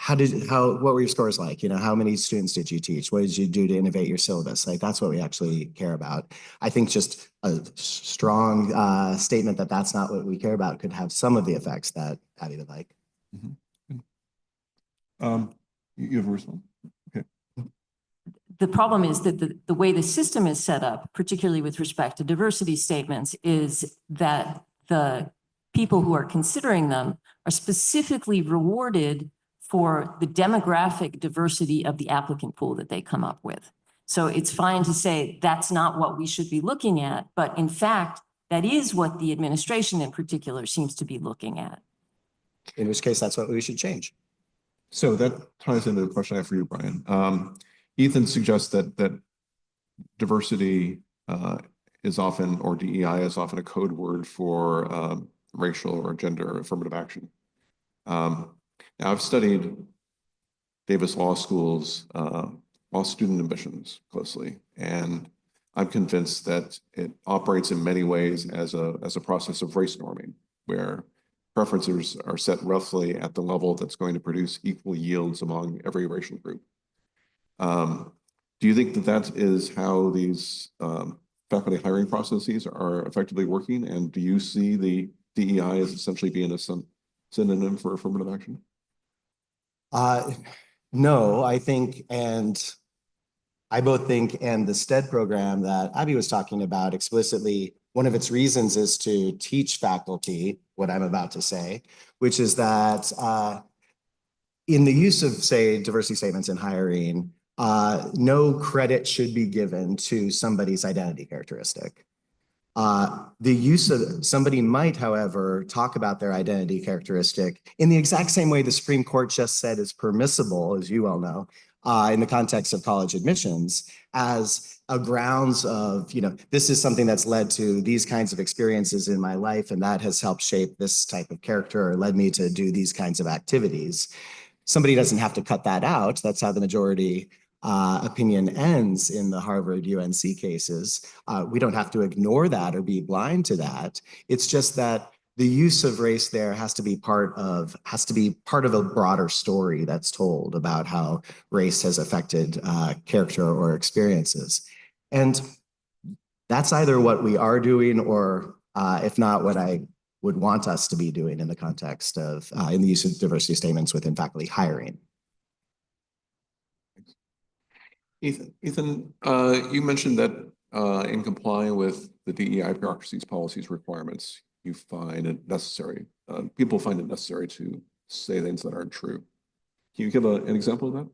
Speaker 11: What were your scores like? How many students did you teach? What did you do to innovate your syllabus? Like, that's what we actually care about. I think just a strong statement that that's not what we care about could have some of the effects that Abby would like.
Speaker 9: You have a response? Okay.
Speaker 10: The problem is that the way the system is set up, particularly with respect to diversity statements, is that the people who are considering them are specifically rewarded for the demographic diversity of the applicant pool that they come up with. So it's fine to say that's not what we should be looking at, but in fact, that is what the administration in particular seems to be looking at.
Speaker 11: In which case, that's what we should change.
Speaker 9: So that ties into the question I have for you, Brian. Ethan suggests that diversity is often, or DEI is often, a code word for racial or gender affirmative action. Now, I've studied Davis Law School's law student admissions closely, and I'm convinced that it operates in many ways as a process of race norming, where preferences are set roughly at the level that's going to produce equal yields among every racial group. Do you think that is how these faculty hiring processes are effectively working? And do you see the DEI as essentially being a synonym for affirmative action?
Speaker 11: No, I think, and I both think, and the STED program that Abby was talking about explicitly, one of its reasons is to teach faculty what I'm about to say, which is that in the use of, say, diversity statements in hiring, no credit should be given to somebody's identity characteristic. The use of somebody might, however, talk about their identity characteristic in the exact same way the Supreme Court just said is permissible, as you all know, in the context of college admissions, as a grounds of, this is something that's led to these kinds of experiences in my life, and that has helped shape this type of character or led me to do these kinds of activities. Somebody doesn't have to cut that out. That's how the majority opinion ends in the Harvard UNC cases. We don't have to ignore that or be blind to that. It's just that the use of race there has to be part of a broader story that's told about how race has affected character or experiences. And that's either what we are doing or if not, what I would want us to be doing in the context of in the use of diversity statements within faculty hiring.
Speaker 9: Ethan, you mentioned that in complying with the DEI bureaucracy's policies requirements, you find it necessary, people find it necessary to say things that aren't true. Can you give an example of that?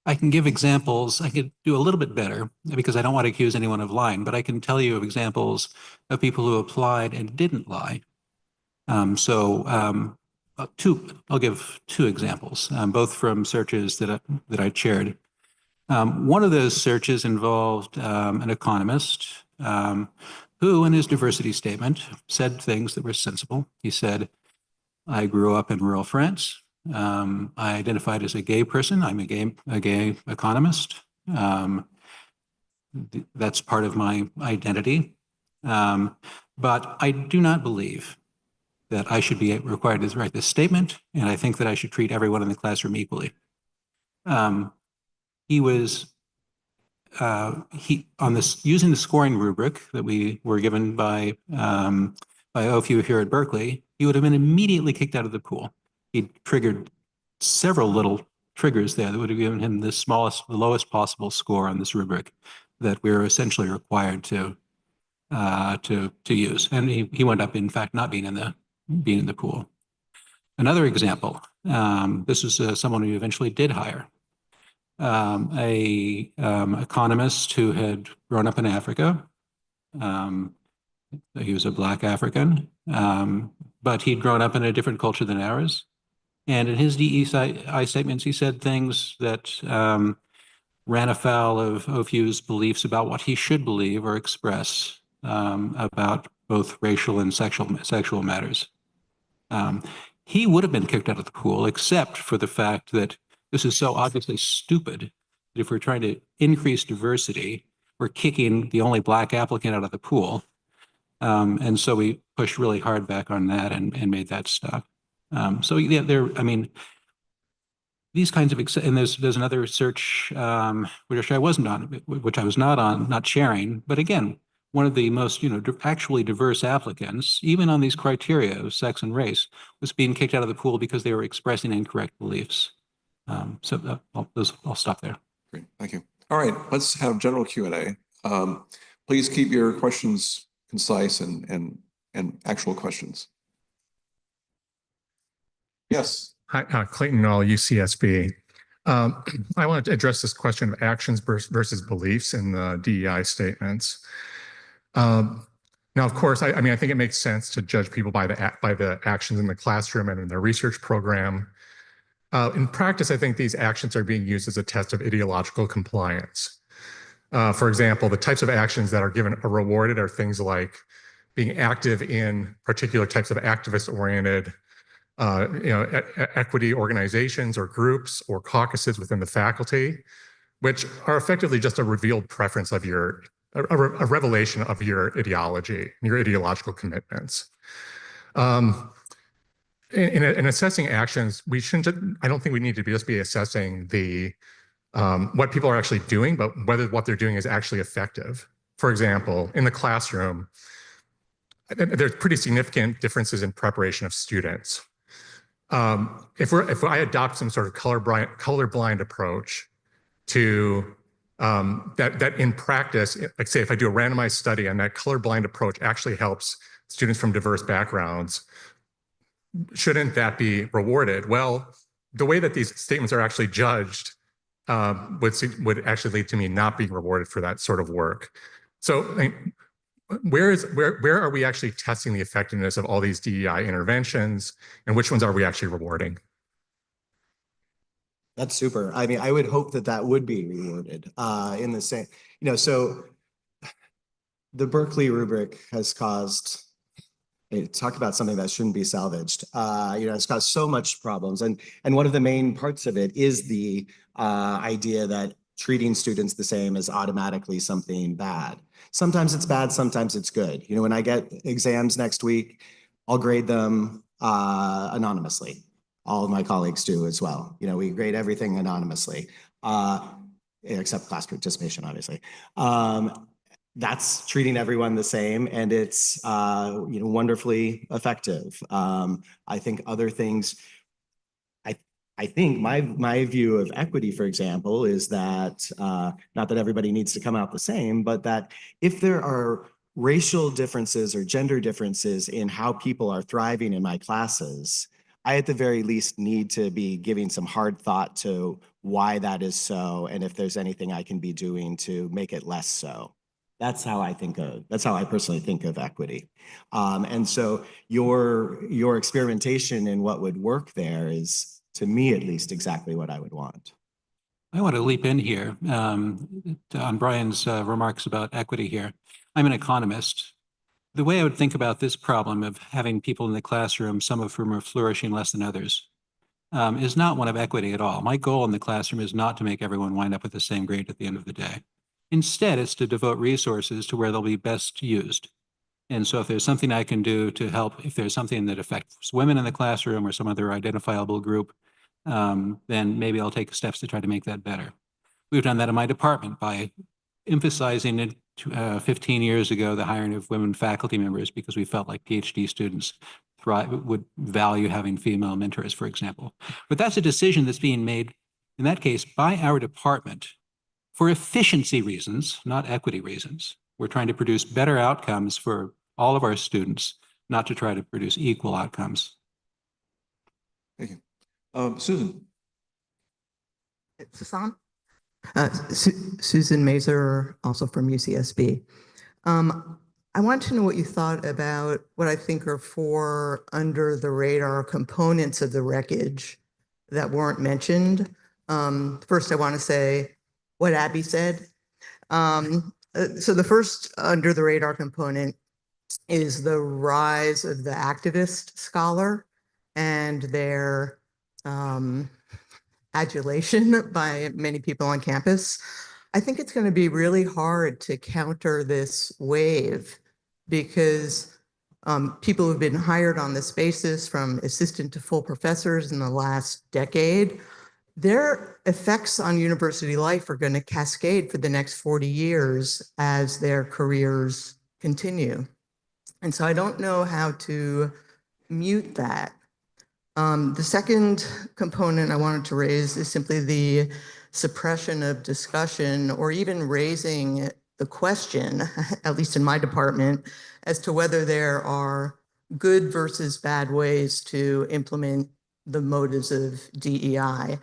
Speaker 12: I can give examples. I could do a little bit better because I don't want to accuse anyone of lying, but I can tell you of examples of people who applied and didn't lie. I'll give two examples, both from searches that I chaired. One of those searches involved an economist who, in his diversity statement, said things that were sensible. He said, I grew up in rural France. I identified as a gay person. I'm a gay economist. That's part of my identity. But I do not believe that I should be required to write this statement, and I think that I should treat everyone in the classroom equally. He was using the scoring rubric that we were given by OFU here at Berkeley, he would have been immediately kicked out of the pool. He triggered several little triggers there that would have given him the lowest possible score on this rubric. that we're essentially required to use. And he wound up, in fact, not being in the pool. Another example, this is someone we eventually did hire, a economist who had grown up in Africa. He was a Black African, but he'd grown up in a different culture than ours. And in his DEI statements, he said things that ran afoul of OFU's beliefs about what he should believe or express about both racial and sexual matters. He would have been kicked out of the pool, except for the fact that this is so obviously stupid that if we're trying to increase diversity, we're kicking the only Black applicant out of the pool. And so we pushed really hard back on that and made that stop. So yeah, I mean, these kinds of, and there's another search, which I wasn't on, which I was not sharing, but again, one of the most, actually diverse applicants, even on these criteria of sex and race, was being kicked out of the pool because they were expressing incorrect beliefs. So I'll stop there.
Speaker 9: Great, thank you. All right, let's have general Q&A. Please keep your questions concise and actual questions. Yes.
Speaker 13: Hi, Clayton Null, UCSB. I want to address this question of actions versus beliefs in the DEI statements. Now, of course, I mean, I think it makes sense to judge people by the actions in the classroom and in their research program. In practice, I think these actions are being used as a test of ideological compliance. For example, the types of actions that are rewarded are things like being active in particular types of activist-oriented equity organizations or groups or caucuses within the faculty, which are effectively just a revealed preference of a revelation of your ideology, your ideological commitments. In assessing actions, I don't think we need to just be assessing what people are actually doing, but whether what they're doing is actually effective. For example, in the classroom, there's pretty significant differences in preparation of students. If I adopt some sort of colorblind approach to that in practice, like say if I do a randomized study and that colorblind approach actually helps students from diverse backgrounds, shouldn't that be rewarded? Well, the way that these statements are actually judged would actually lead to me not being rewarded for that sort of work. So where are we actually testing the effectiveness of all these DEI interventions, and which ones are we actually rewarding?
Speaker 11: That's super. I mean, I would hope that would be rewarded in the same, so the Berkeley rubric has caused, talk about something that shouldn't be salvaged. It's caused so much problems. And one of the main parts of it is the idea that treating students the same is automatically something bad. Sometimes it's bad, sometimes it's good. When I get exams next week, I'll grade them anonymously. All of my colleagues do as well. We grade everything anonymously, except class participation, obviously. That's treating everyone the same, and it's wonderfully effective. I think other things. I think my view of equity, for example, is that not that everybody needs to come out the same, but that if there are racial differences or gender differences in how people are thriving in my classes, I at the very least need to be giving some hard thought to why that is so, and if there's anything I can be doing to make it less so. That's how I personally think of equity. And so your experimentation in what would work there is, to me at least, exactly what I would want.
Speaker 12: I want to leap in here on Brian's remarks about equity here. I'm an economist. The way I would think about this problem of having people in the classroom, some of whom are flourishing less than others, is not one of equity at all. My goal in the classroom is not to make everyone wind up with the same grade at the end of the day. Instead, it's to devote resources to where they'll be best used. And so if there's something I can do to help, if there's something that affects women in the classroom or some other identifiable group, then maybe I'll take steps to try to make that better. We've done that in my department by emphasizing it 15 years ago, the hiring of women faculty members, because we felt like PhD students would value having female mentors, for example. But that's a decision that's being made, in that case, by our department, for efficiency reasons, not equity reasons. We're trying to produce better outcomes for all of our students, not to try to produce equal outcomes.
Speaker 9: Thank you. Susan.
Speaker 14: Susan? Susan Mazer, also from UCSB. I want to know what you thought about what I think are 4 under the radar components of the wreckage that weren't mentioned. First, I want to say what Abby said. So the first under the radar component is the rise of the activist scholar and their adulation by many people on campus. I think it's going to be really hard to counter this wave because people who've been hired on this basis, from assistant to full professors in the last decade, their effects on university life are going to cascade for the next 40 years as their careers continue. And so I don't know how to mute that. The second component I wanted to raise is simply the suppression of discussion, or even raising the question, at least in my department, as to whether there are good versus bad ways to implement the motives of DEI.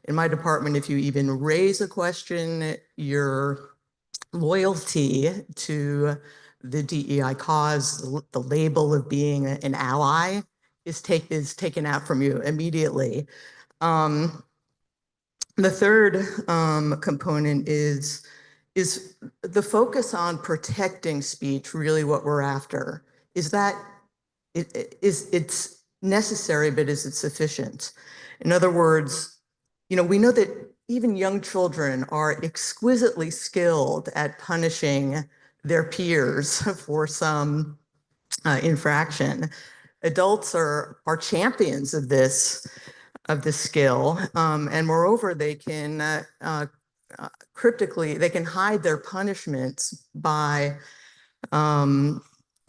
Speaker 14: In my department, if you even raise a question, your loyalty to the DEI cause, the label of being an ally, is taken out from you immediately. The third component is the focus on protecting speech really what we're after? Is that it's necessary, but is it sufficient? In other words, we know that even young children are exquisitely skilled at punishing their peers for some infraction. Adults are champions of this skill, and moreover, they can cryptically hide their punishments by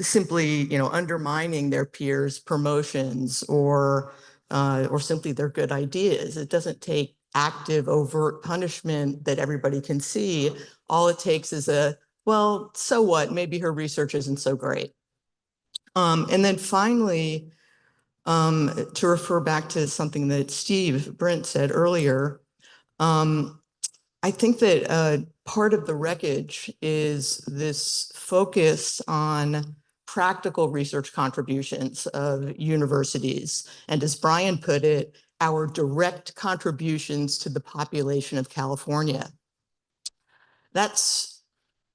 Speaker 14: simply undermining their peers' promotions or simply their good ideas. It doesn't take active, overt punishment that everybody can see. All it takes is well, so what? Maybe her research isn't so great. And then finally, to refer back to something that Steve Brent said earlier, I think that part of the wreckage is this focus on practical research contributions of universities. And as Brian put it, our direct contributions to the population of California. That's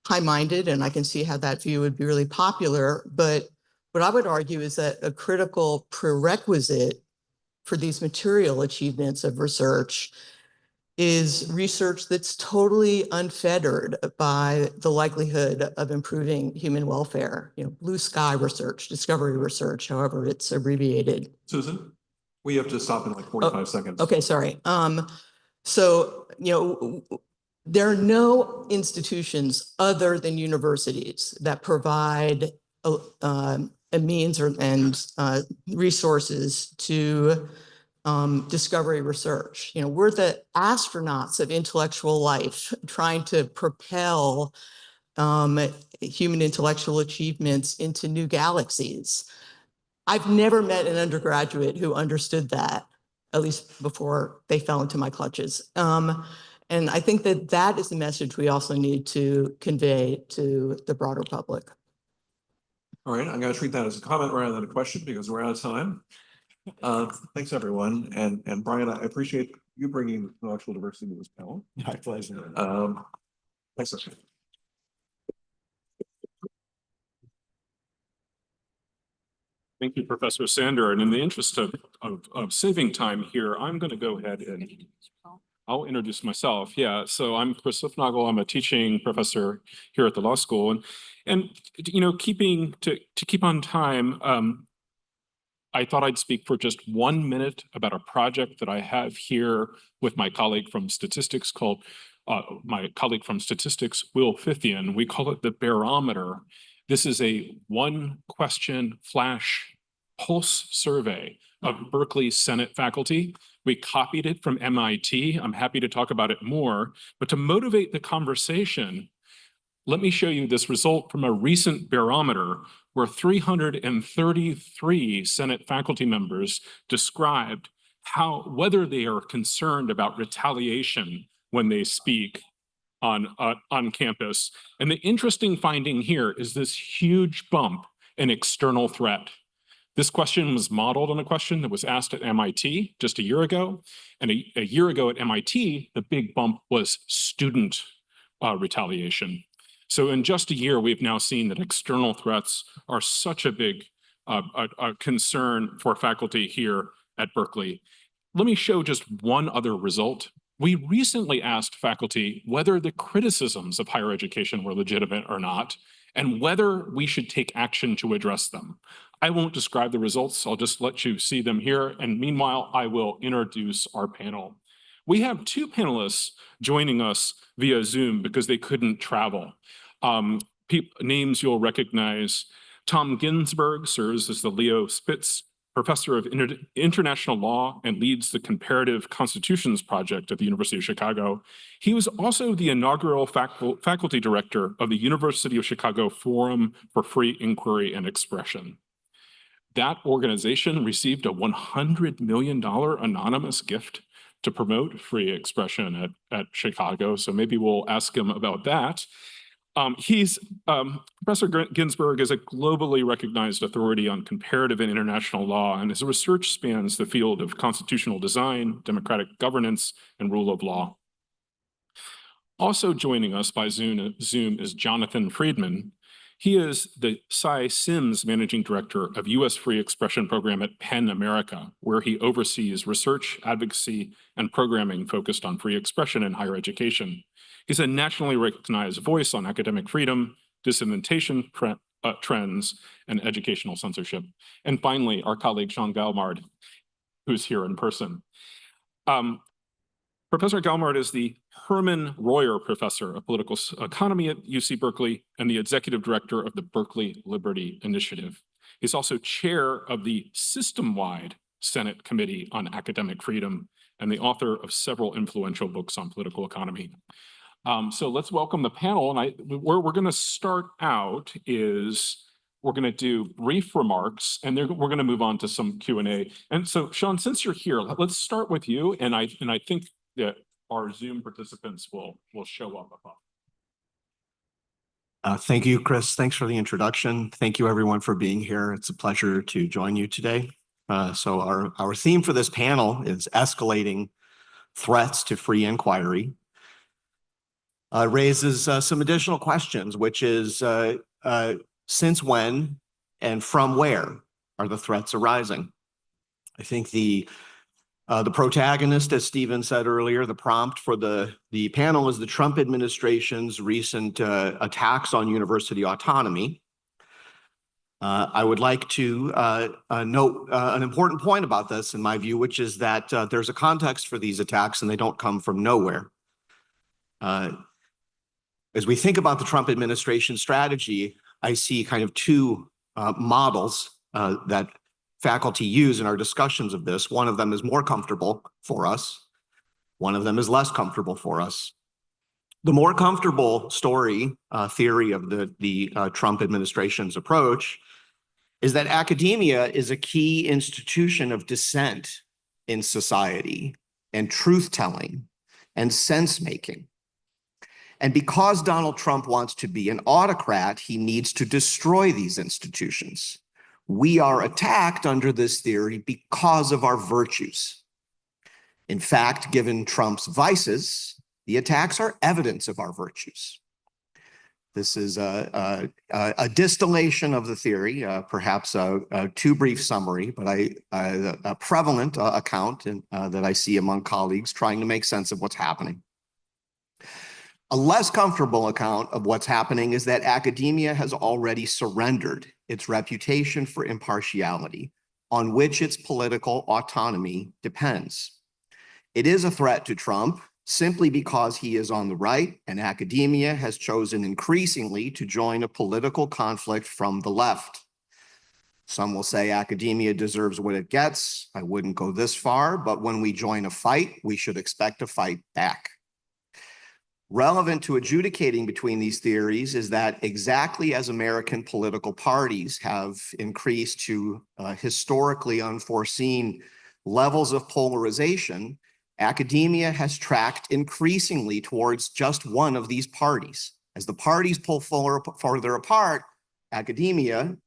Speaker 14: high-minded, and I can see how that view would be really popular, but what I would argue is that a critical prerequisite for these material achievements of research is research that's totally unfettered by the likelihood of improving human welfare. Blue sky research, discovery research, however it's abbreviated.
Speaker 9: Susan, we have to stop in like 45 seconds.
Speaker 14: Okay, sorry. So, there are no institutions other than universities that provide a means and resources to discovery research. We're the astronauts of intellectual life trying to propel human intellectual achievements into new galaxies. I've never met an undergraduate who understood that, at least before they fell into my clutches. And I think that that is the message we also need to convey to the broader public.
Speaker 9: All right, I'm going to treat that as a comment rather than a question because we're out of time. Thanks, everyone. And Brian, I appreciate you bringing intellectual diversity to this panel.
Speaker 1: My pleasure.
Speaker 9: Thanks.
Speaker 8: Thank you, Professor Sander. And in the interest of saving time here, I'm going to go ahead and I'll introduce myself. Yeah, so I'm Chris Swiftnagel. I'm a teaching professor here at the law school. And to keep on time, I thought I'd speak for just 1 minute about a project that I have here with my colleague from statistics called, Will Fithian. We call it the Barometer. This is a 1-question flash pulse survey of Berkeley Senate faculty. We copied it from MIT. I'm happy to talk about it more, but to motivate the conversation, let me show you this result from a recent barometer where 333 Senate faculty members described whether they are concerned about retaliation when they speak on campus. And the interesting finding here is this huge bump in external threat. This question was modeled on a question that was asked at MIT just a year ago. And a year ago at MIT, the big bump was student retaliation. So in just a year, we've now seen that external threats are such a big concern for faculty here at Berkeley. Let me show just one other result. We recently asked faculty whether the criticisms of higher education were legitimate or not, and whether we should take action to address them. I won't describe the results. I'll just let you see them here. And meanwhile, I will introduce our panel. We have two panelists joining us via Zoom because they couldn't travel. Names you'll recognize. Tom Ginsberg serves as the Leo Spitz Professor of International Law and leads the Comparative Constitutions Project at the University of Chicago. He was also the inaugural faculty director of the University of Chicago Forum for Free Inquiry and Expression. That organization received a $100 million anonymous gift to promote free expression at Chicago, so maybe we'll ask him about that. Professor Ginsberg is a globally recognized authority on comparative and international law, and his research spans the field of constitutional design, democratic governance, and rule of law. Also joining us by Zoom is Jonathan Friedman. He is the Cy Sims Managing Director of U.S. Free Expression Program at Penn America, where he oversees research, advocacy, and programming focused on free expression in higher education. He's a nationally recognized voice on academic freedom, dissemination trends, and educational censorship. And finally, our colleague Sean Galmard, who's here in person. Professor Galmard is the Herman Royer Professor of Political Economy at UC Berkeley and the Executive Director of the Berkeley Liberty Initiative. He's also chair of the system-wide Senate Committee on Academic Freedom and the author of several influential books on political economy. So let's welcome the panel. And where we're going to start out is we're going to do brief remarks, and we're going to move on to some Q&A. And so, Sean, since you're here, let's start with you. And I think that our Zoom participants will show up above.
Speaker 1: Thank you, Chris. Thanks for the introduction. Thank you, everyone, for being here. It's a pleasure to join you today. So our theme for this panel is escalating threats to free inquiry. Raises some additional questions, which is since when and from where are the threats arising? I think the protagonist, as Stephen said earlier, the prompt for the panel is the Trump administration's recent attacks on university autonomy. I would like to note an important point about this, in my view, which is that there's a context for these attacks and they don't come from nowhere. As we think about the Trump administration strategy, I see kind of two models that faculty use in our discussions of this. One of them is more comfortable for us. One of them is less comfortable for us. The more comfortable theory of the Trump administration's approach is that academia is a key institution of dissent in society and truth-telling and sense-making. And because Donald Trump wants to be an autocrat, he needs to destroy these institutions. We are attacked under this theory because of our virtues. In fact, given Trump's vices, the attacks are evidence of our virtues. This is a distillation of the theory, perhaps a too brief summary, but a prevalent account that I see among colleagues trying to make sense of what's happening. A less comfortable account of what's happening is that academia has already surrendered its reputation for impartiality, on which its political autonomy depends. It is a threat to Trump simply because he is on the right, and academia has chosen increasingly to join a political conflict from the left. Some will say academia deserves what it gets. I wouldn't go this far, but when we join a fight, we should expect to fight back. Relevant to adjudicating between these theories is that exactly as American political parties have increased to historically unforeseen levels of polarization, academia has tracked increasingly towards just one of these parties. As the parties pull further apart, academia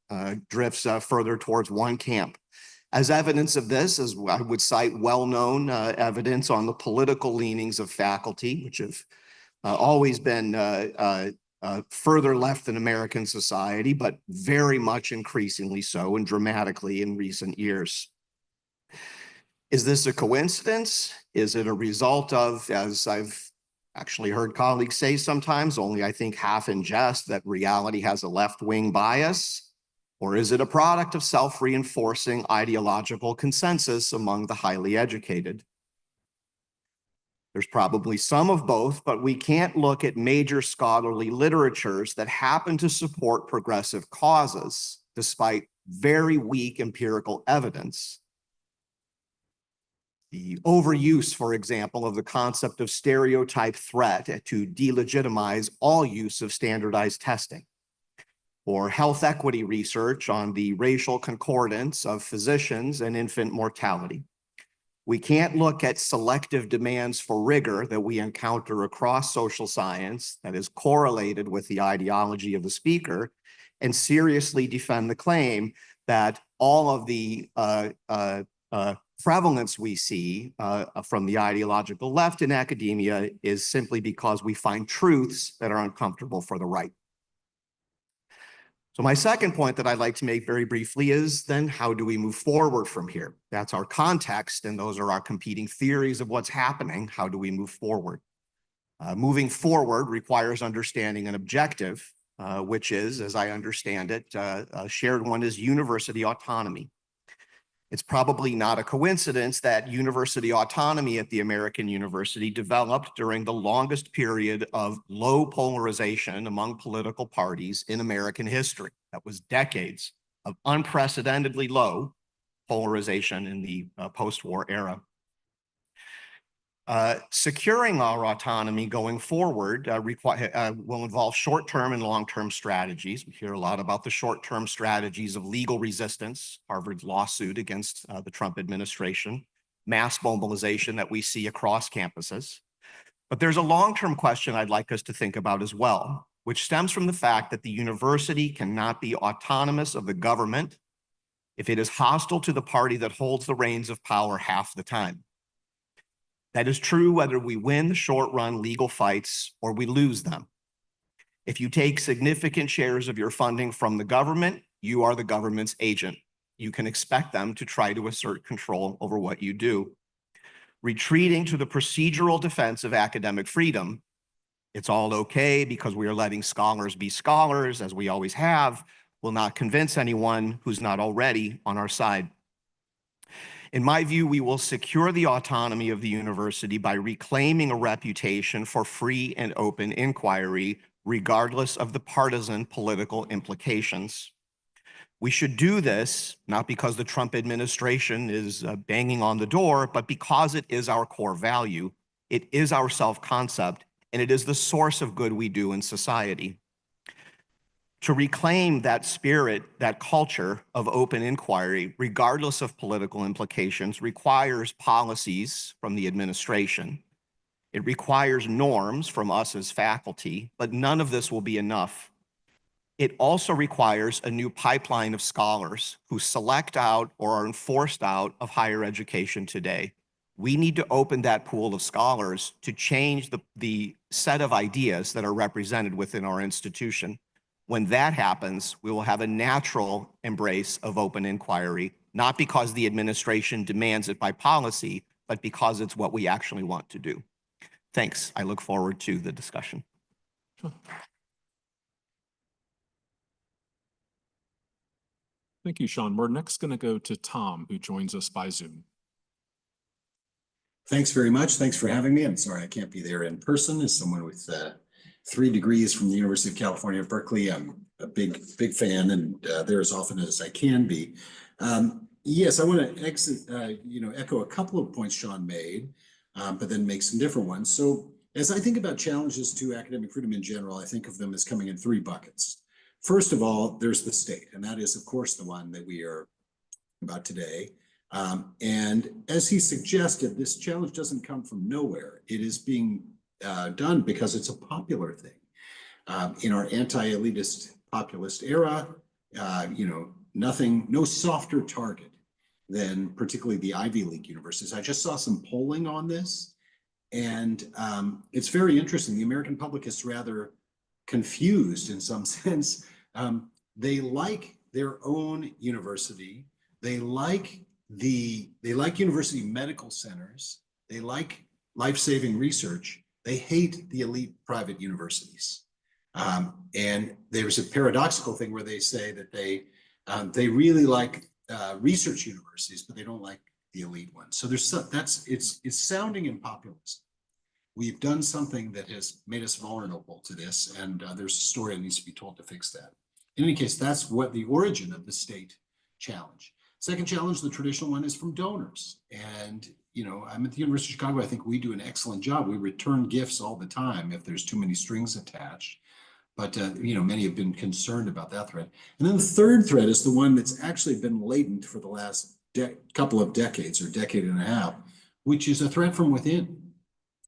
Speaker 1: drifts further towards one camp. As evidence of this, as I would cite well-known evidence on the political leanings of faculty, which have always been further left than American society, but very much increasingly so and dramatically in recent years. Is this a coincidence? Is it a result of, as I've actually heard colleagues say sometimes, only I think half in jest, that reality has a left-wing bias? Or is it a product of self-reinforcing ideological consensus among the highly educated? There's probably some of both, but we can't look at major scholarly literatures that happen to support progressive causes, despite very weak empirical evidence. The overuse, for example, of the concept of stereotype threat to delegitimize all use of standardized testing, or health equity research on the racial concordance of physicians and infant mortality. We can't look at selective demands for rigor that we encounter across social science that is correlated with the ideology of the speaker and seriously defend the claim that all of the prevalence we see from the ideological left in academia is simply because we find truths that are uncomfortable for the right. So my second point that I'd like to make very briefly is then how do we move forward from here? That's our context, and those are our competing theories of what's happening. How do we move forward? Moving forward requires understanding an objective, which is, as I understand it, a shared one is university autonomy. It's probably not a coincidence that university autonomy at the American university developed during the longest period of low polarization among political parties in American history. That was decades of unprecedentedly low polarization in the post-war era. Securing our autonomy going forward will involve short-term and long-term strategies. We hear a lot about the short-term strategies of legal resistance, Harvard's lawsuit against the Trump administration, mass mobilization that we see across campuses. But there's a long-term question I'd like us to think about as well, which stems from the fact that the university cannot be autonomous of the government if it is hostile to the party that holds the reins of power half the time. That is true whether we win the short-run legal fights or we lose them. If you take significant shares of your funding from the government, you are the government's agent. You can expect them to try to assert control over what you do. Retreating to the procedural defense of academic freedom, it's all okay because we are letting scholars be scholars, as we always have, will not convince anyone who's not already on our side. In my view, we will secure the autonomy of the university by reclaiming a reputation for free and open inquiry, regardless of the partisan political implications. We should do this not because the Trump administration is banging on the door, but because it is our core value. It is our self-concept, and it is the source of good we do in society. To reclaim that spirit, that culture of open inquiry, regardless of political implications, requires policies from the administration. It requires norms from us as faculty, but none of this will be enough. It also requires a new pipeline of scholars who select out or are enforced out of higher education today. We need to open that pool of scholars to change the set of ideas that are represented within our institution. When that happens, we will have a natural embrace of open inquiry, not because the administration demands it by policy, but because it's what we actually want to do. Thanks. I look forward to the discussion.
Speaker 8: Sure. Thank you, Sean. We're next going to go to Tom, who joins us by Zoom.
Speaker 15: Thanks very much. Thanks for having me. I'm sorry I can't be there in person as someone with 3 degrees from the University of California, Berkeley. I'm a big fan, and there as often as I can be. Yes, I want to echo a couple of points Sean made, but then make some different ones. So as I think about challenges to academic freedom in general, I think of them as coming in 3 buckets. First of all, there's the state, and that is, of course, the one that we are about today. And as he suggested, this challenge doesn't come from nowhere. It is being done because it's a popular thing. In our anti-elitist populist era, no softer target than particularly the Ivy League universities. I just saw some polling on this, and it's very interesting. The American public is rather confused in some sense. They like their own university. They like university medical centers. They like life-saving research. They hate the elite private universities. And there's a paradoxical thing where they say that they really like research universities, but they don't like the elite ones. So it's sounding in populism. We've done something that has made us vulnerable to this, and there's a story that needs to be told to fix that. In any case, that's what the origin of the state challenge. Second challenge, the traditional one, is from donors. And, I'm at the University of Chicago. I think we do an excellent job. We return gifts all the time if there's too many strings attached. But, many have been concerned about that threat. And then the third threat is the one that's actually been latent for the last couple of decades or decade and a half, which is a threat from within.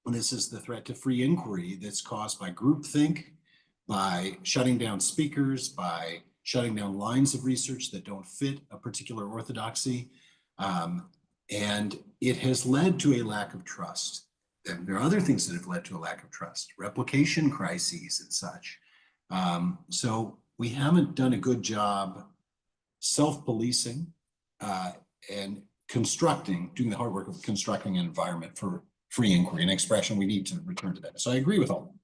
Speaker 15: And this is the threat to free inquiry that's caused by groupthink, by shutting down speakers, by shutting down lines of research that don't fit a particular orthodoxy. And it has led to a lack of trust. And there are other things that have led to a lack of trust, replication crises and such. So we haven't done a good job self-policing and doing the hard work of constructing an environment for free inquiry and expression. We need to return to that. So I agree with all of them.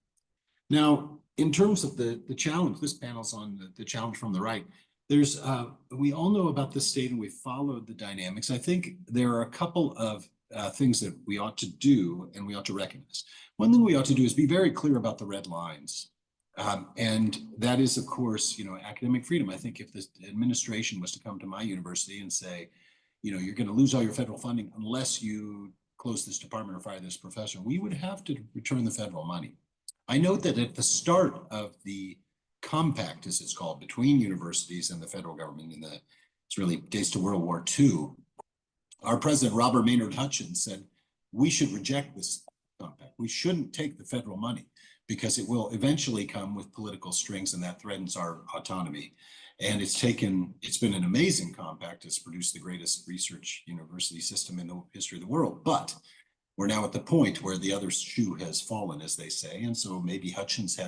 Speaker 15: Now, in terms of the challenge, this panel's on the challenge from the right. We all know about the state and we've followed the dynamics. I think there are a couple of things that we ought to do and we ought to recognize. One thing we ought to do is be very clear about the red lines. And that is, of course, academic freedom. I think if this administration was to come to my university and say, you're going to lose all your federal funding unless you close this department or fire this professor, we would have to return the federal money. I note that at the start of the compact, as it's called, between universities and the federal government, it's really dates to World War II, our president, Robert Maynard Hutchins, said, we should reject this compact. We shouldn't take the federal money because it will eventually come with political strings and that threatens our autonomy. And it's been an amazing compact. It's produced the greatest research university system in the history of the world. But we're now at the point where the other shoe has fallen, as they say. And so maybe Hutchins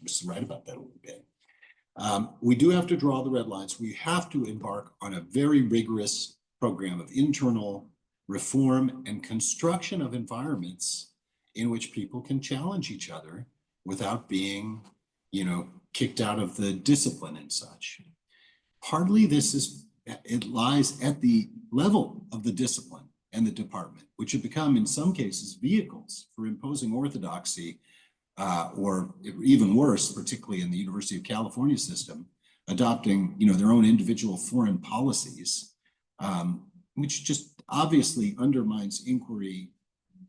Speaker 15: was right about that a little bit. We do have to draw the red lines. We have to embark on a very rigorous program of internal reform and construction of environments in which people can challenge each other without being, kicked out of the discipline and such. Partly it lies at the level of the discipline and the department, which have become in some cases vehicles for imposing orthodoxy, or even worse, particularly in the University of California system, adopting their own individual foreign policies, which just obviously undermines inquiry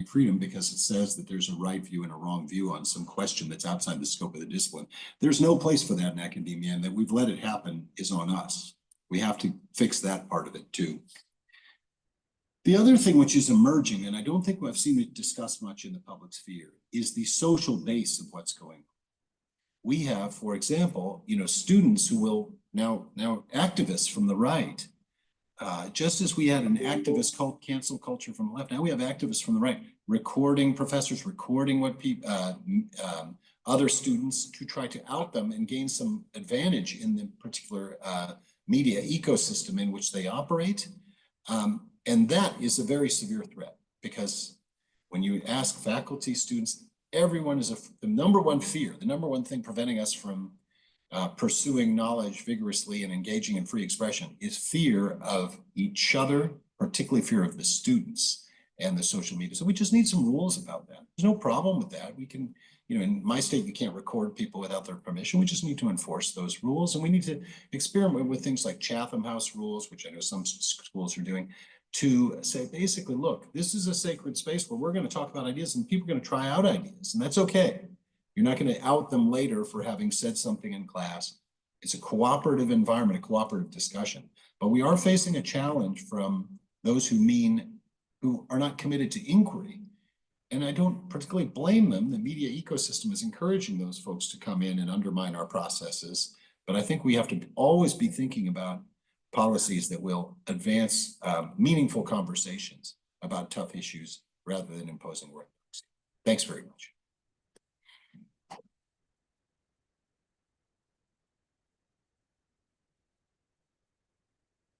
Speaker 15: freedom because it says that there's a right view and a wrong view on some question that's outside the scope of the discipline. There's no place for that in academia, and that we've let it happen is on us. We have to fix that part of it too. The other thing which is emerging, and I don't think I've seen it discussed much in the public sphere, is the social base of what's going on. We have, for example, students who will now activists from the right. Just as we had an activist cancel culture from the left, now we have activists from the right professors recording what other students to try to out them and gain some advantage in the particular media ecosystem in which they operate. And that is a very severe threat because when you ask faculty, students, everyone is the number one fear, the number one thing preventing us from pursuing knowledge vigorously and engaging in free expression is fear of each other, particularly fear of the students. and the social media. So we just need some rules about that. There's no problem with that. We can, you know, in my state, you can't record people without their permission. We just need to enforce those rules. And we need to experiment with things like Chatham House rules, which I know some schools are doing, to say, basically, look, this is a sacred space where we're going to talk about ideas and people are going to try out ideas. And that's okay. You're not going to out them later for having said something in class. It's a cooperative environment, a cooperative discussion. But we are facing a challenge from those who are not committed to inquiry. And I don't particularly blame them. The media ecosystem is encouraging those folks to come in and undermine our processes. But I think we have to always be thinking about policies that will advance meaningful conversations about tough issues rather than imposing orthodoxy. Thanks very much.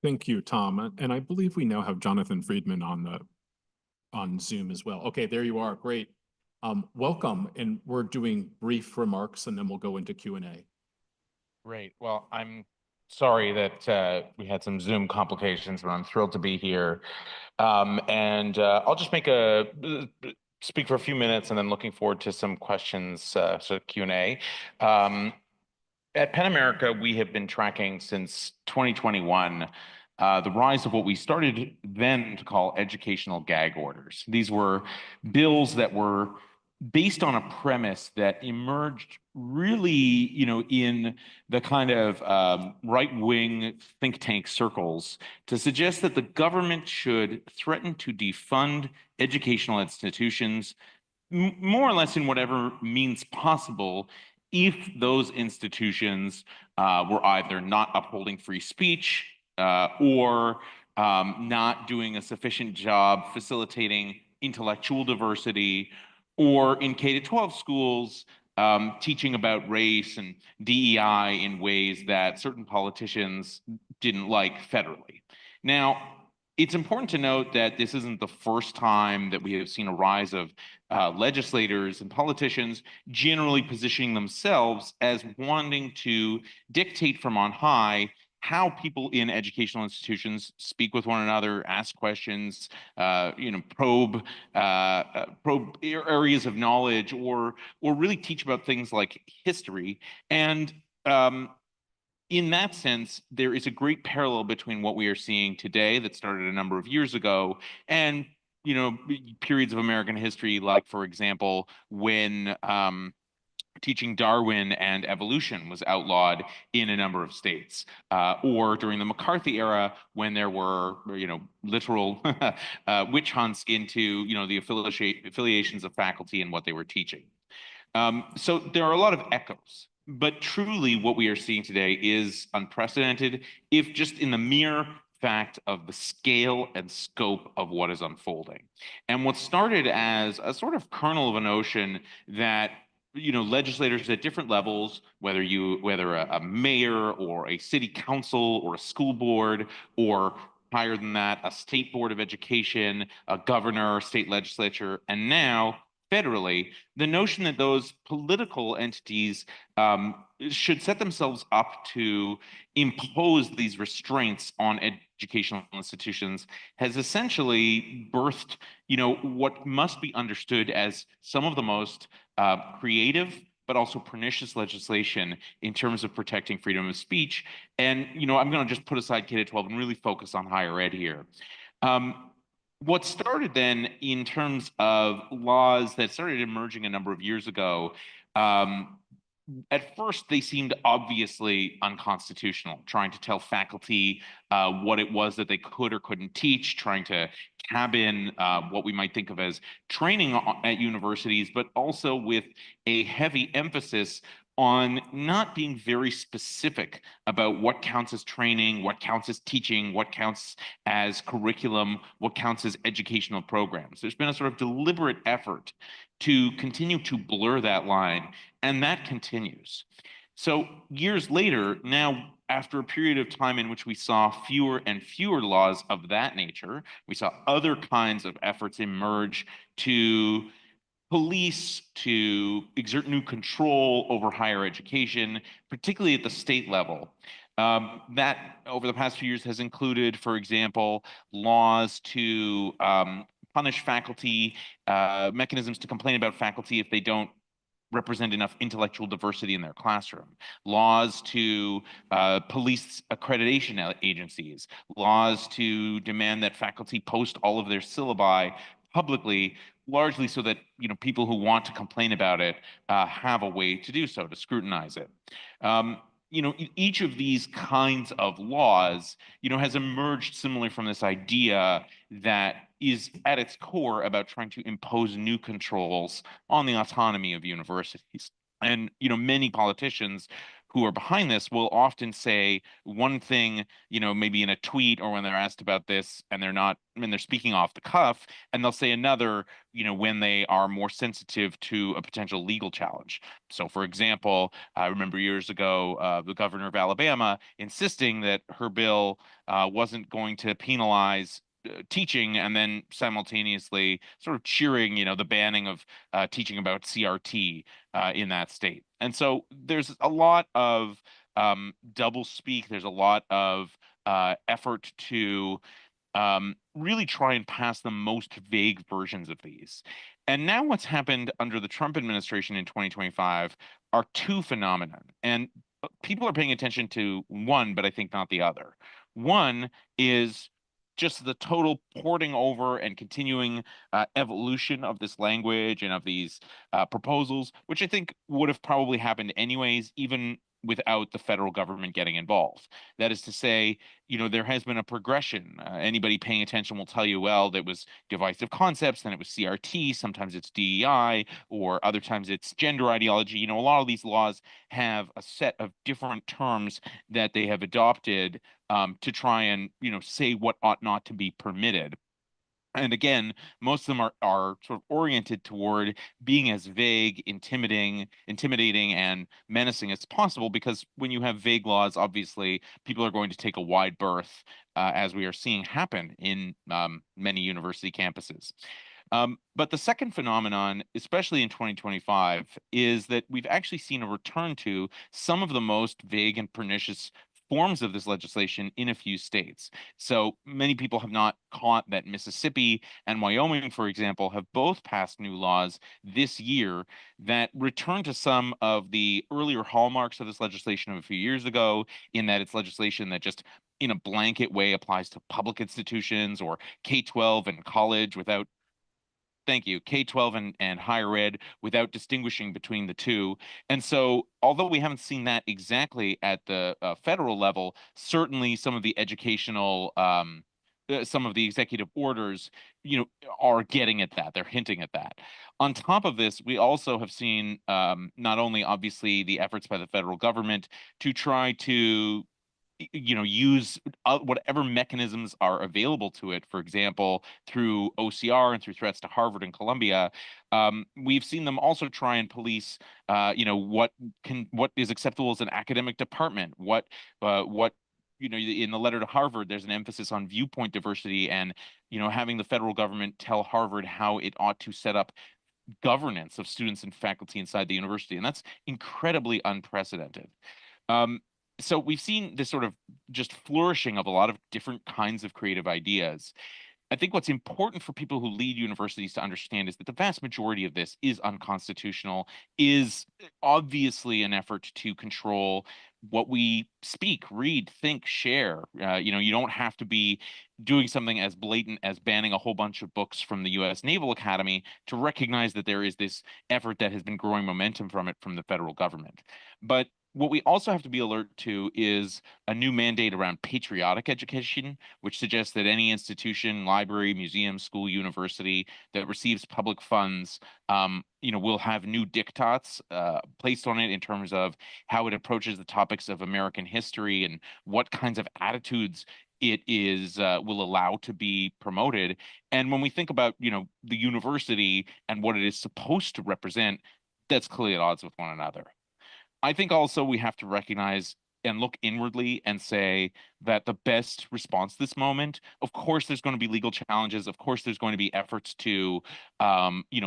Speaker 8: Thank you, Tom. And I believe we now have Jonathan Friedman on Zoom as well. Okay, there you are. Great. Welcome. And we're doing brief remarks and then we'll go into Q&A.
Speaker 16: Great. Well, I'm sorry that we had some Zoom complications, but I'm thrilled to be here. I'll just speak for a few minutes and then looking forward to some questions, so Q&A. At Penn America, we have been tracking since 2021 the rise of what we started then to call educational gag orders. These were bills that were based on a premise that emerged really, you know, in the kind of right-wing think tank circles to suggest that the government should threaten to defund educational institutions more or less in whatever means possible if those institutions were either not upholding free speech or not doing a sufficient job facilitating intellectual diversity, or in K-12 schools, teaching about race and DEI in ways that certain politicians didn't like federally. Now, it's important to note that this isn't the first time that we have seen a rise of legislators and politicians generally positioning themselves as wanting to dictate from on high how people in educational institutions speak with one another, ask questions, probe areas of knowledge, or really teach about things like history. And in that sense, there is a great parallel between what we are seeing today that started a number of years ago and, you know, periods of American history, like, for example, when teaching Darwin and evolution was outlawed in a number of states, or during the McCarthy era when there were, you know, literal witch hunts into, you know, the affiliations of faculty and what they were teaching. So there are a lot of echoes. But truly, what we are seeing today is unprecedented, if just in the mere fact of the scale and scope of what is unfolding. And what started as a sort of kernel of a notion that, you know, legislators at different levels, whether a mayor or a city council or a school board, or higher than that, a state board of education, a governor, state legislature, and now federally, the notion that those political entities should set themselves up to impose these restraints on educational institutions has essentially birthed, you know, what must be understood as some of the most creative but also pernicious legislation in terms of protecting freedom of speech. And, you know, I'm going to just put aside K-12 and really focus on higher ed here. What started then in terms of laws that started emerging a number of years ago, at first they seemed obviously unconstitutional, trying to tell faculty what it was that they could or couldn't teach, trying to cabin what we might think of as training at universities, but also with a heavy emphasis on not being very specific about what counts as training, what counts as teaching, what counts as curriculum, what counts as educational programs. There's been a sort of deliberate effort to continue to blur that line, and that continues. So years later, now after a period of time in which we saw fewer and fewer laws of that nature, we saw other kinds of efforts emerge to police, to exert new control over higher education, particularly at the state level. That over the past few years has included, for example, laws to punish faculty, mechanisms to complain about faculty if they don't represent enough intellectual diversity in their classroom, laws to police accreditation agencies, laws to demand that faculty post all of their syllabi publicly, largely so that people who want to complain about it have a way to do so, to scrutinize it. Each of these kinds of laws, has emerged similarly from this idea that is at its core about trying to impose new controls on the autonomy of universities. And, many politicians who are behind this will often say one thing, maybe in a tweet or when they're asked about this and they're speaking off the cuff, and they'll say another, when they are more sensitive to a potential legal challenge. So, for example, I remember years ago, the governor of Alabama insisting that her bill wasn't going to penalize teaching, and then simultaneously sort of cheering, the banning of teaching about CRT in that state. And so there's a lot of double speak. There's a lot of effort to really try and pass the most vague versions of these. And now what's happened under the Trump administration in 2025 are two phenomena. And people are paying attention to one, but I think not the other. One is just the total porting over and continuing evolution of this language and of these proposals, which I think would have probably happened anyways, even without the federal government getting involved. That is to say, there has been a progression. Anybody paying attention will tell you, well, there was divisive concepts, then it was CRT, sometimes it's DEI, or other times it's gender ideology. A lot of these laws have a set of different terms that they have adopted to try and, say what ought not to be permitted. And again, most of them are sort of oriented toward being as vague, intimidating, and menacing as possible, because when you have vague laws, obviously people are going to take a wide berth, as we are seeing happen in many university campuses. But the second phenomenon, especially in 2025, is that we've actually seen a return to some of the most vague and pernicious forms of this legislation in a few states. So many people have not caught that Mississippi and Wyoming, for example, have both passed new laws this year that return to some of the earlier hallmarks of this legislation of a few years ago, in that it's legislation that just in a blanket way applies to public institutions or K-12 and college without K-12 and higher ed without distinguishing between the two. And so, although we haven't seen that exactly at the federal level, certainly some of the educational, some of the executive orders, are getting at that. They're hinting at that. On top of this, we also have seen not only obviously the efforts by the federal government to try to use whatever mechanisms are available to it, for example, through OCR and through threats to Harvard and Columbia. We've seen them also try and police, what is acceptable as an academic department, what in the letter to Harvard, there's an emphasis on viewpoint diversity and, having the federal government tell Harvard how it ought to set up governance of students and faculty inside the university. And that's incredibly unprecedented. So we've seen this sort of just flourishing of a lot of different kinds of creative ideas. I think what's important for people who lead universities to understand is that the vast majority of this is unconstitutional, is obviously an effort to control what we speak, read, think, share. You don't have to be doing something as blatant as banning a whole bunch of books from the U.S. Naval Academy to recognize that there is this effort that has been growing momentum from it from the federal government. But what we also have to be alert to is a new mandate around patriotic education, which suggests that any institution, library, museum, school, university that receives public funds, will have new diktats placed on it in terms of how it approaches the topics of American history and what kinds of attitudes it will allow to be promoted. And when we think about, the university and what it is supposed to represent, that's clearly at odds with one another. I think also we have to recognize and look inwardly and say that the best response to this moment, of course, there's going to be legal challenges. Of course, there's going to be efforts to,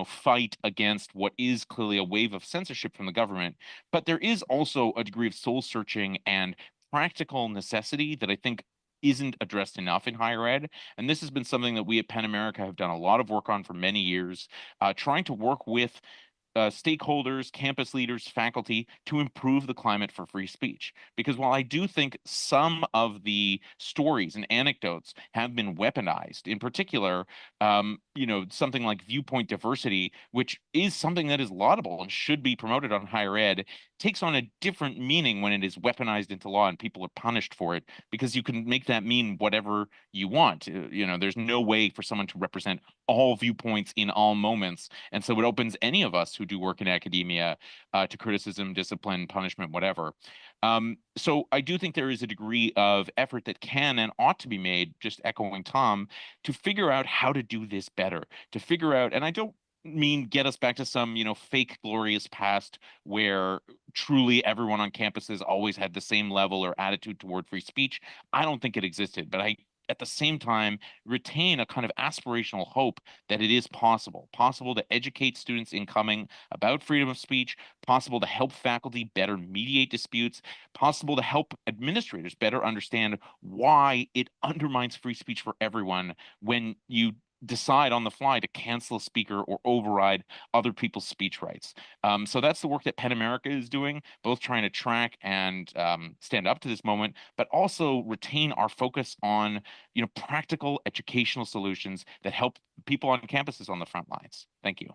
Speaker 16: fight against what is clearly a wave of censorship from the government. But there is also a degree of soul searching and practical necessity that I think isn't addressed enough in higher ed. And this has been something that we at Penn America have done a lot of work on for many years, trying to work with stakeholders, campus leaders, faculty to improve the climate for free speech. Because while I do think some of the stories and anecdotes have been weaponized, in particular, something like viewpoint diversity, which is something that is laudable and should be promoted on higher ed, takes on a different meaning when it is weaponized into law and people are punished for it, because you can make that mean whatever you want. There's no way for someone to represent all viewpoints in all moments. And so it opens any of us who do work in academia to criticism, discipline, punishment, whatever. So I do think there is a degree of effort that can and ought to be made, just echoing Tom, to figure out how to do this better, to figure out, and I don't mean get us back to some, fake glorious past where truly everyone on campuses always had the same level or attitude toward free speech. I don't think it existed, but I, at the same time, retain a kind of aspirational hope that it is possible to educate students incoming about freedom of speech, possible to help faculty better mediate disputes, possible to help administrators better understand why it undermines free speech for everyone when you decide on the fly to cancel a speaker or override other people's speech rights. So that's the work that Penn America is doing, both trying to track and stand up to this moment, but also retain our focus on practical educational solutions that help people on campuses on the front lines. Thank you.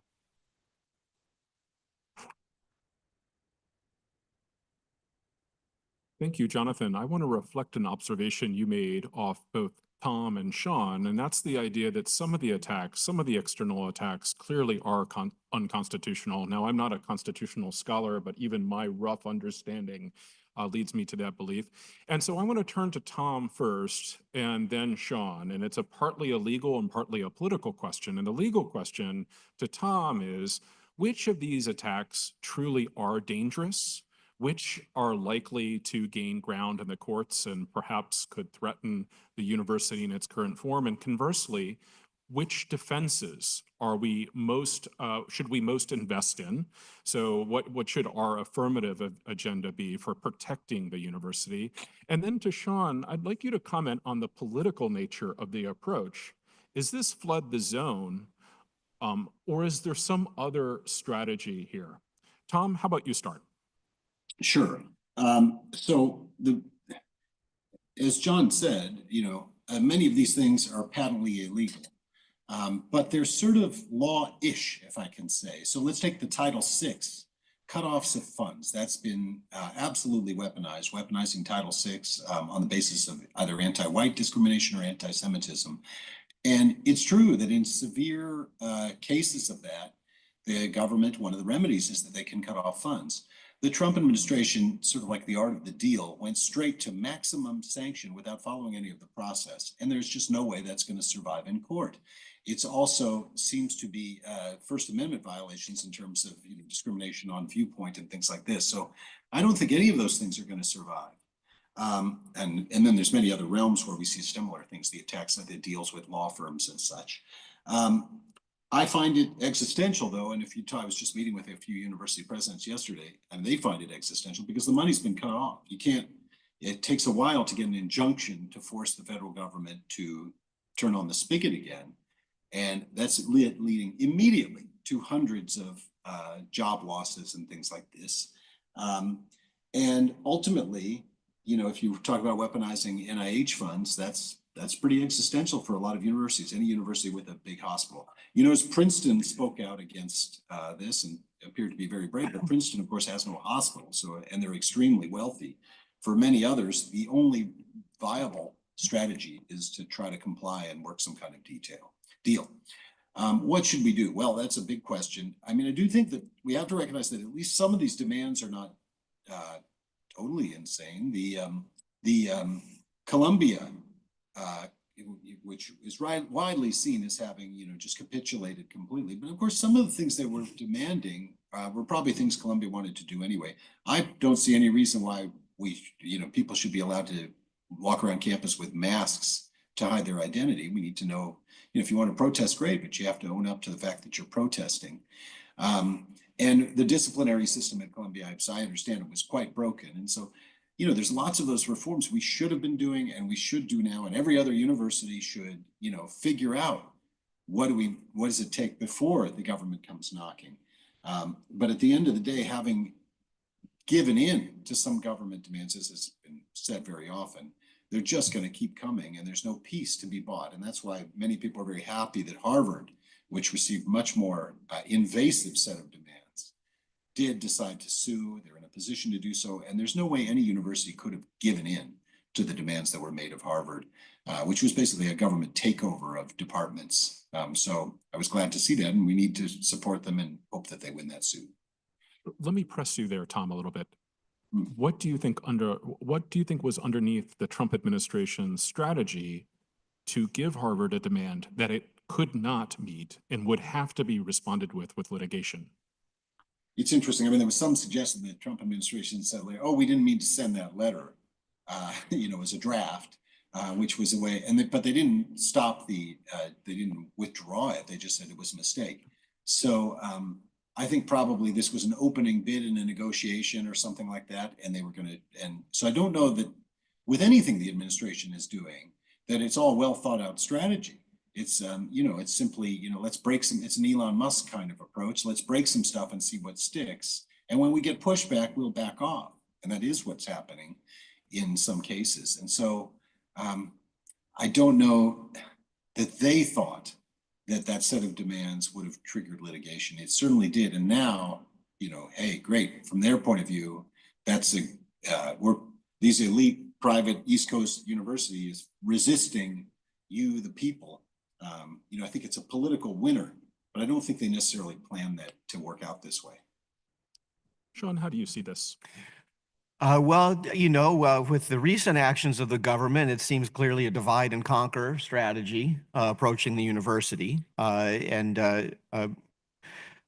Speaker 8: Thank you, Jonathan. I want to reflect an observation you made off both Tom and Sean, and that's the idea that some of the attacks, some of the external attacks clearly are unconstitutional. Now, I'm not a constitutional scholar, but even my rough understanding leads me to that belief. And so I want to turn to Tom first and then Sean, and it's a partly a legal and partly a political question. And the legal question to Tom is, which of these attacks truly are dangerous? Which are likely to gain ground in the courts and perhaps could threaten the university in its current form? And conversely, which defenses are we most, should we most invest in? So what should our affirmative agenda be for protecting the university? And then to Sean, I'd like you to comment on the political nature of the approach. Is this flood the zone, or is there some other strategy here? Tom, how about you start?
Speaker 15: Sure. As John said, many of these things are patently illegal, but they're sort of law-ish, if I can say. So let's take the Title VI, cutoffs of funds. That's been absolutely weaponized, weaponizing Title VI on the basis of either anti-white discrimination or anti-Semitism. And it's true that in severe cases of that, the government, one of the remedies is that they can cut off funds. The Trump administration, sort of like the art of the deal, went straight to maximum sanction without following any of the process. And there's just no way that's going to survive in court. It's also seems to be First Amendment violations in terms of discrimination on viewpoint and things like this. So I don't think any of those things are going to survive. And then there's many other realms where we see similar things, the attacks that it deals with law firms and such. I find it existential, though, and I was just meeting with a few university presidents yesterday, and they find it existential because the money's been cut off. It takes a while to get an injunction to force the federal government to turn on the spigot again, and that's leading immediately to hundreds of job losses and things like this. And ultimately, if you talk about weaponizing NIH funds, that's pretty existential for a lot of universities, any university with a big hospital. As Princeton spoke out against this and appeared to be very brave, but Princeton, of course, has no hospital, and they're extremely wealthy. For many others, the only viable strategy is to try to comply and work some kind of deal. What should we do? Well, that's a big question. I mean, I do think that we have to recognize that at least some of these demands are not totally insane. The Columbia, which is widely seen as having, just capitulated completely. But of course, some of the things they were demanding were probably things Columbia wanted to do anyway. I don't see any reason why people should be allowed to walk around campus with masks to hide their identity. We need to know, if you want to protest, great, but you have to own up to the fact that you're protesting. And the disciplinary system at Columbia, as I understand it, was quite broken. And so, you know, there's lots of those reforms we should have been doing and we should do now, and every other university should, you know, figure out what does it take before the government comes knocking. But at the end of the day, having given in to some government demands, as has been said very often, they're just going to keep coming and there's no peace to be bought. And that's why many people are very happy that Harvard, which received much more invasive set of demands, did decide to sue. They're in a position to do so. And there's no way any university could have given in to the demands that were made of Harvard, which was basically a government takeover of departments. So I was glad to see that, and we need to support them and hope that they win that suit.
Speaker 8: Let me press you there, Tom, a little bit. What do you think was underneath the Trump administration's strategy to give Harvard a demand that it could not meet and would have to be responded with litigation?
Speaker 15: It's interesting. I mean, there was some suggestion that the Trump administration said, like, oh, we didn't mean to send that letter, you know, as a draft, which was a way, but they didn't stop they didn't withdraw it. They just said it was a mistake. So I think probably this was an opening bid in a negotiation or something like that. And they were going to, and so I don't know that with anything the administration is doing, that it's all well thought out strategy. It's, you know, it's simply, you know, let's break some, it's an Elon Musk kind of approach. Let's break some stuff and see what sticks. And when we get pushback, we'll back off. And that is what's happening in some cases. And so I don't know that they thought that that set of demands would have triggered litigation. It certainly did. And now, you know, hey, great. From their point of view, that's these elite private East Coast universities resisting you, the people. You know, I think it's a political winner, but I don't think they necessarily planned that to work out this way.
Speaker 8: Sean, how do you see this?
Speaker 1: Well, you know, with the recent actions of the government, it seems clearly a divide and conquer strategy approaching the university. But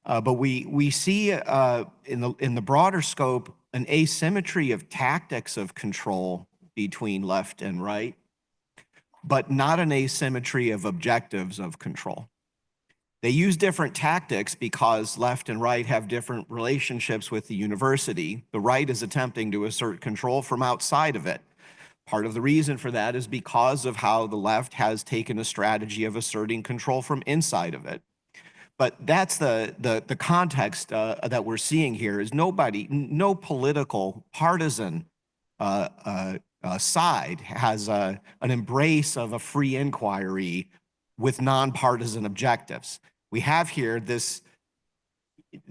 Speaker 1: we see in the broader scope an asymmetry of tactics of control between left and right, but not an asymmetry of objectives of control. They use different tactics because left and right have different relationships with the university. The right is attempting to assert control from outside of it. Part of the reason for that is because of how the left has taken a strategy of asserting control from inside of it. But that's the context that we're seeing here is no political partisan side has an embrace of a free inquiry with nonpartisan objectives. We have here this,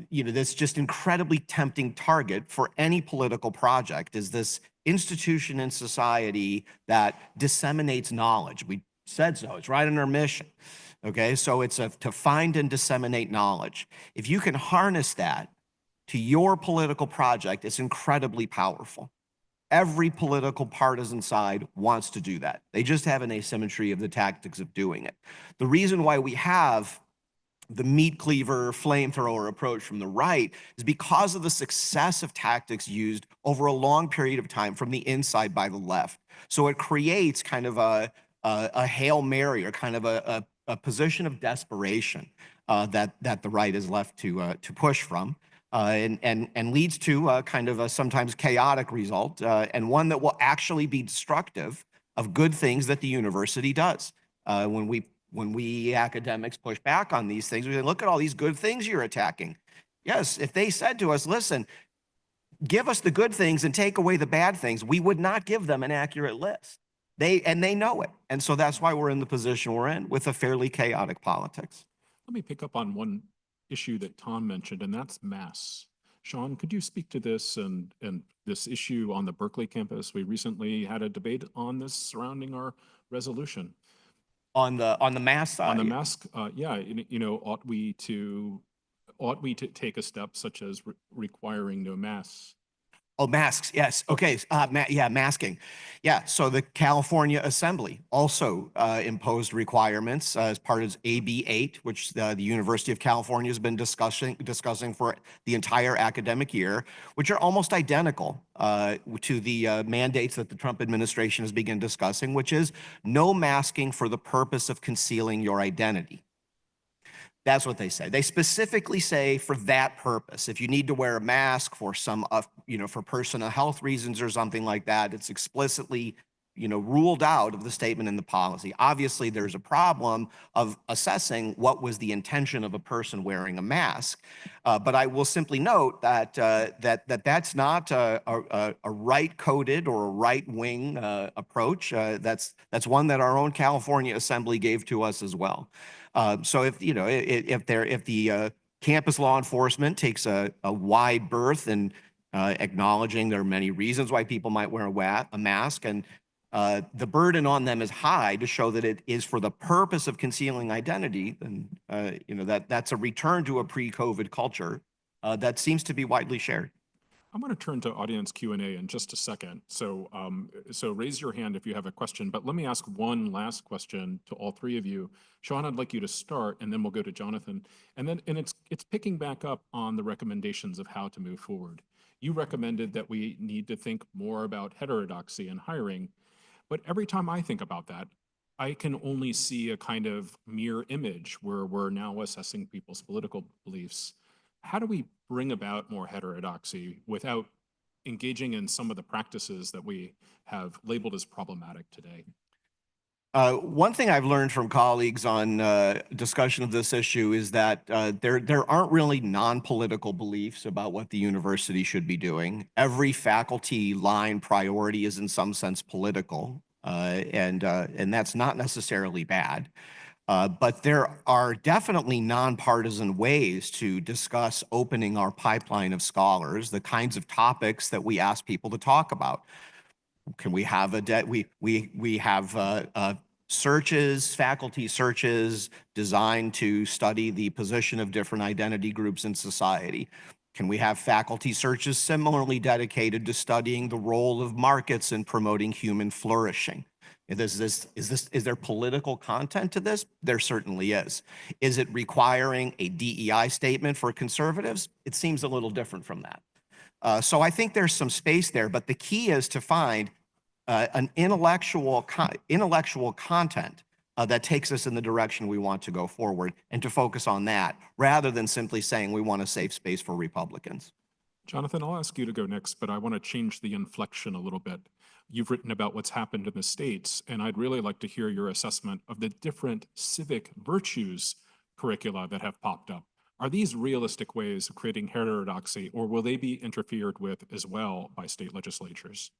Speaker 1: you know, this just incredibly tempting target for any political project is this institution in society that disseminates knowledge. We said so, it's right in our mission. Okay, so it's to find and disseminate knowledge. If you can harness that to your political project, it's incredibly powerful. Every political partisan side wants to do that. They just have an asymmetry of the tactics of doing it. The reason why we have the meat cleaver, flamethrower approach from the right is because of the success of tactics used over a long period of time from the inside by the left. So it creates kind of a Hail Mary or kind of a position of desperation that the right is left to push from. And leads to kind of a sometimes chaotic result, and one that will actually be destructive of good things that the university does. When we academics push back on these things, we say, look at all these good things you're attacking. Yes, if they said to us, listen, give us the good things and take away the bad things, we would not give them an accurate list. They know it. And so that's why we're in the position we're in with a fairly chaotic politics.
Speaker 8: Let me pick up on one issue that Tom mentioned, and that's mass. Sean, could you speak to this and this issue on the Berkeley campus? We recently had a debate on this surrounding our resolution.
Speaker 1: On the mask side?
Speaker 8: On the mask, yeah, you know, ought we to take a step such as requiring no masks?
Speaker 1: Oh, masks, yes. Okay, yeah, masking. Yeah, so the California Assembly also imposed requirements as part of AB 8, which the University of California has been discussing for the entire academic year, which are almost identical to the mandates that the Trump administration has begun discussing, which is no masking for the purpose of concealing your identity. That's what they say. They specifically say for that purpose, if you need to wear a mask for some, for personal health reasons or something like that, it's explicitly, ruled out of the statement in the policy. Obviously, there's a problem of assessing what was the intention of a person wearing a mask. But I will simply note that that's not a right-coded or a right-wing approach. That's one that our own California Assembly gave to us as well. So if the campus law enforcement takes a wide berth in acknowledging there are many reasons why people might wear a mask, and the burden on them is high to show that it is for the purpose of concealing identity, then that's a return to a pre-COVID culture that seems to be widely shared.
Speaker 8: I'm going to turn to audience Q&A in just a second. So raise your hand if you have a question, but let me ask one last question to all three of you. Sean, I'd like you to start, and then we'll go to Jonathan. And it's picking back up on the recommendations of how to move forward. You recommended that we need to think more about heterodoxy in hiring, but every time I think about that, I can only see a kind of mirror image where we're now assessing people's political beliefs. How do we bring about more heterodoxy without engaging in some of the practices that we have labeled as problematic today?
Speaker 1: One thing I've learned from colleagues on discussion of this issue is that there aren't really non-political beliefs about what the university should be doing. Every faculty line priority is in some sense political, and that's not necessarily bad. But there are definitely nonpartisan ways to discuss opening our pipeline of scholars, the kinds of topics that we ask people to talk about. Can we have we have searches, faculty searches designed to study the position of different identity groups in society? Can we have faculty searches similarly dedicated to studying the role of markets in promoting human flourishing? Is there political content to this? There certainly is. Is it requiring a DEI statement for conservatives? It seems a little different from that. So I think there's some space there, but the key is to find an intellectual content that takes us in the direction we want to go forward, and to focus on that rather than simply saying we want a safe space for Republicans.
Speaker 8: Jonathan, I'll ask you to go next, but I want to change the inflection a little bit. You've written about what's happened in the States, and I'd really like to hear your assessment of the different civic virtues curricula that have popped up. Are these realistic ways of creating heterodoxy, or will they be interfered with as well by state legislatures?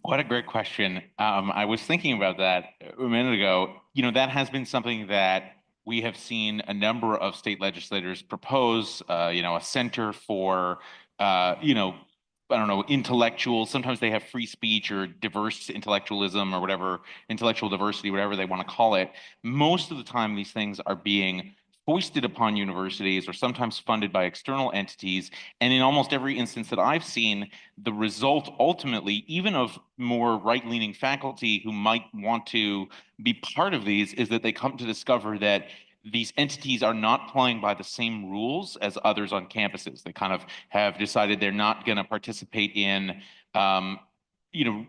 Speaker 16: What a great question. I was thinking about that a minute ago. That has been something that we have seen a number of state legislators propose, a center for, I don't know, intellectuals. Sometimes they have free speech or diverse intellectualism or whatever, intellectual diversity, whatever they want to call it. Most of the time, these things are being foisted upon universities or sometimes funded by external entities. And in almost every instance that I've seen, the result ultimately, even of more right-leaning faculty who might want to be part of these, is that they come to discover that these entities are not playing by the same rules as others on campuses. They kind of have decided they're not going to participate in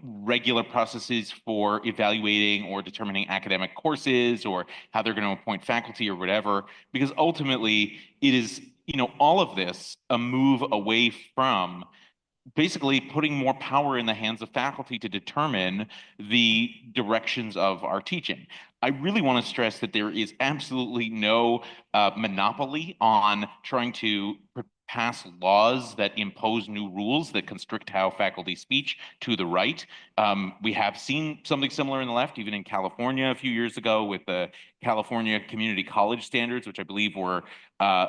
Speaker 16: regular processes for evaluating or determining academic courses or how they're going to appoint faculty or whatever, because ultimately it is, all of this a move away from basically putting more power in the hands of faculty to determine the directions of our teaching. I really want to stress that there is absolutely no monopoly on trying to pass laws that impose new rules that constrict how faculty speak to the right. We have seen something similar in the left, even in California a few years ago with the California Community College Standards, which I believe were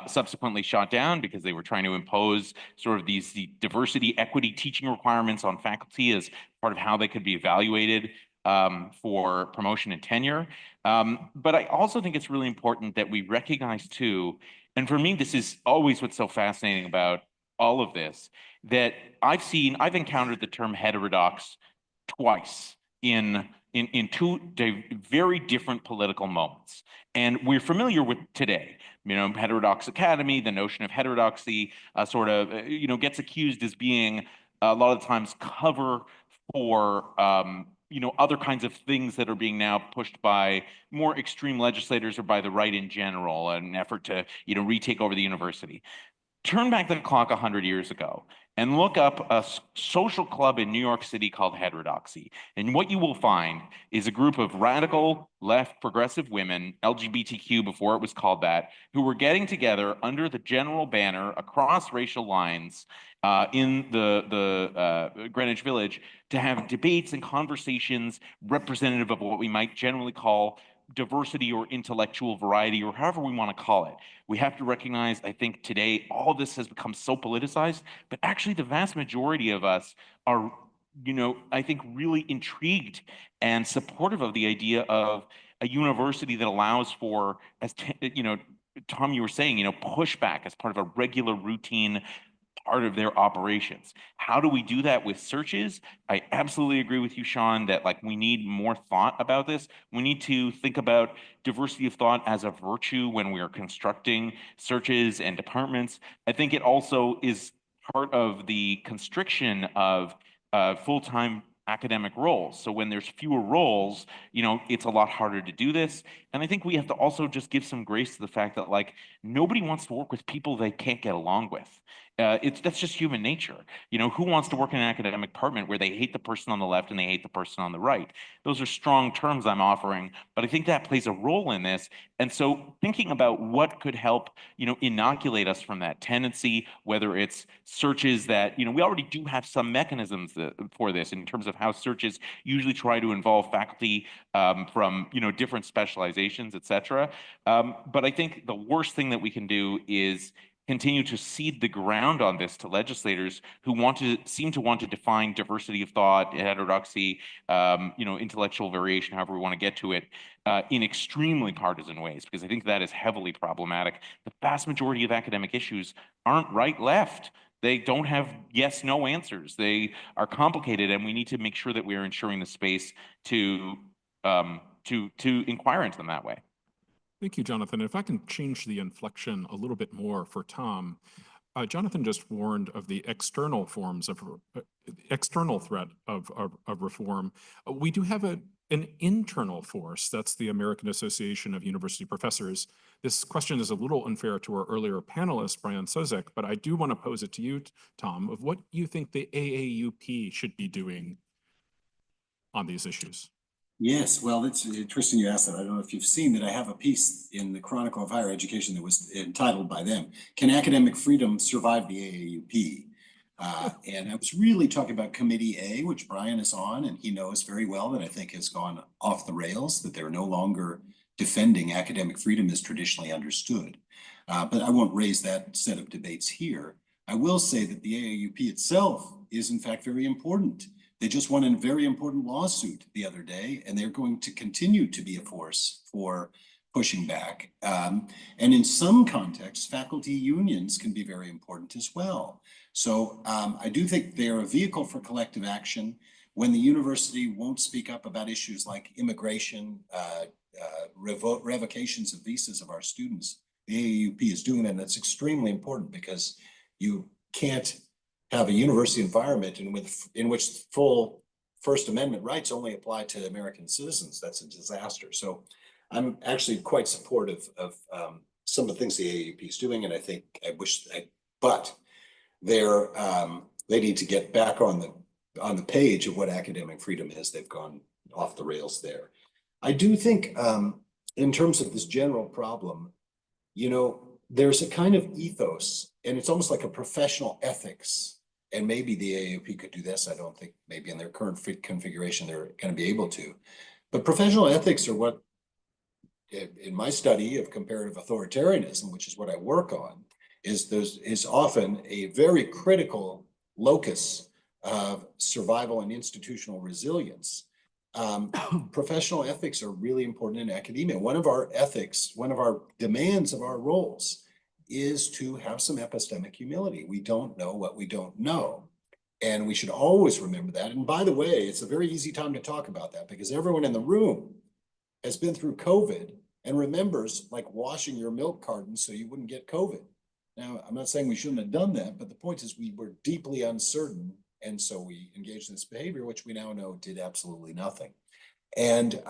Speaker 16: subsequently shot down because they were trying to impose sort of the diversity, equity teaching requirements on faculty as part of how they could be evaluated for promotion and tenure. But I also think it's really important that we recognize too, and for me, this is always what's so fascinating about all of this, that I've encountered the term heterodox twice in two very different political moments. And we're familiar with today, heterodox academy, the notion of heterodoxy sort of, gets accused as being a lot of times cover for other kinds of things that are being now pushed by more extreme legislators or by the right in general, an effort to, retake over the university. Turn back the clock 100 years ago and look up a social club in New York City called Heterodoxy. And what you will find is a group of radical, left, progressive women, LGBTQ before it was called that, who were getting together under the general banner across racial lines in the Greenwich Village to have debates and conversations representative of what we might generally call diversity or intellectual variety, or however we want to call it. We have to recognize, I think today, all this has become so politicized, but actually the vast majority of us are, I think really intrigued and supportive of the idea of a university that allows for, as Tom, you were saying, pushback as part of a regular routine part of their operations. How do we do that with searches? I absolutely agree with you, Sean, that we need more thought about this. We need to think about diversity of thought as a virtue when we are constructing searches and departments. I think it also is part of the constriction of full-time academic roles. So when there's fewer roles, it's a lot harder to do this. And I think we have to also just give some grace to the fact that nobody wants to work with people they can't get along with. That's just human nature. Who wants to work in an academic department where they hate the person on the left and they hate the person on the right? Those are strong terms I'm offering, but I think that plays a role in this. And so thinking about what could help, inoculate us from that tendency, whether it's searches that, we already do have some mechanisms for this in terms of how searches usually try to involve faculty from, different specializations, et cetera. But I think the worst thing that we can do is continue to cede the ground on this to legislators who seem to want to define diversity of thought, heterodoxy, intellectual variation, however we want to get to it, in extremely partisan ways, because I think that is heavily problematic. The vast majority of academic issues aren't right-left. They don't have yes/no answers. They are complicated, and we need to make sure that we are ensuring the space to inquire into them that way.
Speaker 8: Thank you, Jonathan. If I can change the inflection a little bit more for Tom, Jonathan just warned of the external forms of external threat of reform. We do have an internal force. That's the American Association of University Professors. This question is a little unfair to our earlier panelist, Brian Sozek, but I do want to pose it to you, Tom, of what you think the AAUP should be doing on these issues.
Speaker 15: Yes, well, it's interesting you asked that. I don't know if you've seen that I have a piece in the Chronicle of Higher Education that was entitled by them, "Can Academic Freedom Survive the AAUP?" And I was really talking about Committee A, which Brian is on, and he knows very well that I think has gone off the rails, that they're no longer defending academic freedom as traditionally understood. But I won't raise that set of debates here. I will say that the AAUP itself is in fact very important. They just won a very important lawsuit the other day, and they're going to continue to be a force for pushing back. And in some contexts, faculty unions can be very important as well. So I do think they're a vehicle for collective action. When the university won't speak up about issues like immigration, revocations of visas of our students, the AAUP is doing that, and that's extremely important because you can't have a university environment in which full First Amendment rights only apply to American citizens. That's a disaster. So I'm actually quite supportive of some of the things the AAUP is doing, and I think but they need to get back on the page of what academic freedom is. They've gone off the rails there. I do think in terms of this general problem, there's a kind of ethos, and it's almost like a professional ethics. And maybe the AAUP could do this. I don't think maybe in their current configuration they're going to be able to. But professional ethics are what, in my study of comparative authoritarianism, which is what I work on, is often a very critical locus of survival and institutional resilience. Professional ethics are really important in academia. One of our ethics, one of our demands of our roles is to have some epistemic humility. We don't know what we don't know. And we should always remember that. And by the way, it's a very easy time to talk about that because everyone in the room has been through COVID and remembers washing your milk carton so you wouldn't get COVID. Now, I'm not saying we shouldn't have done that, but the point is we were deeply uncertain And so we engaged in this behavior, which we now know did absolutely nothing. And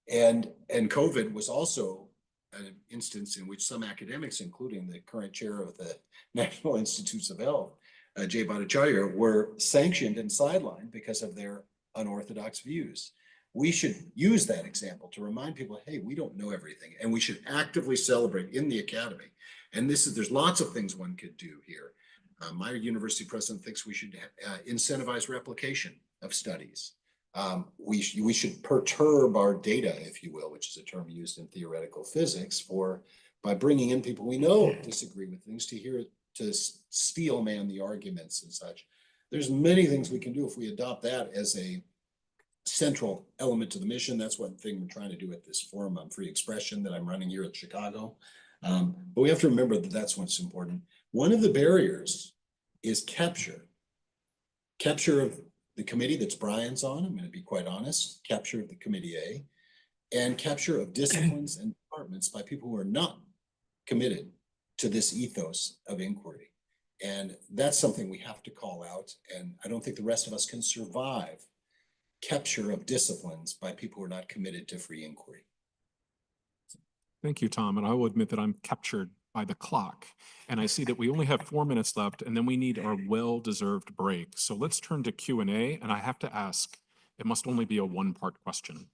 Speaker 15: COVID was also an instance in which some academics, including the current chair of the National Institutes of Health, Jay Bhattacharya, were sanctioned and sidelined because of their unorthodox views. We should use that example to remind people, hey, we don't know everything, and we should actively celebrate in the academy. And there's lots of things one could do here. My university president thinks we should incentivize replication of studies. We should perturb our data, if you will, which is a term used in theoretical physics, by bringing in people we know disagree with things to steel man the arguments and such. There's many things we can do if we adopt that as a central element to the mission. That's one thing we're trying to do at this forum on free expression that I'm running here at Chicago. But we have to remember that that's what's important. One of the barriers is capture of the committee that's Brian's on. I'm going to be quite honest, capture of the committee A, and capture of disciplines and departments by people who are not committed to this ethos of inquiry. And that's something we have to call out. And I don't think the rest of us can survive capture of disciplines by people who are not committed to free inquiry.
Speaker 8: Thank you, Tom. And I will admit that I'm captured by the clock. And I see that we only have 4 minutes left, and then we need our well-deserved break. So let's turn to Q&A. And I have to ask, it must only be a one-part question.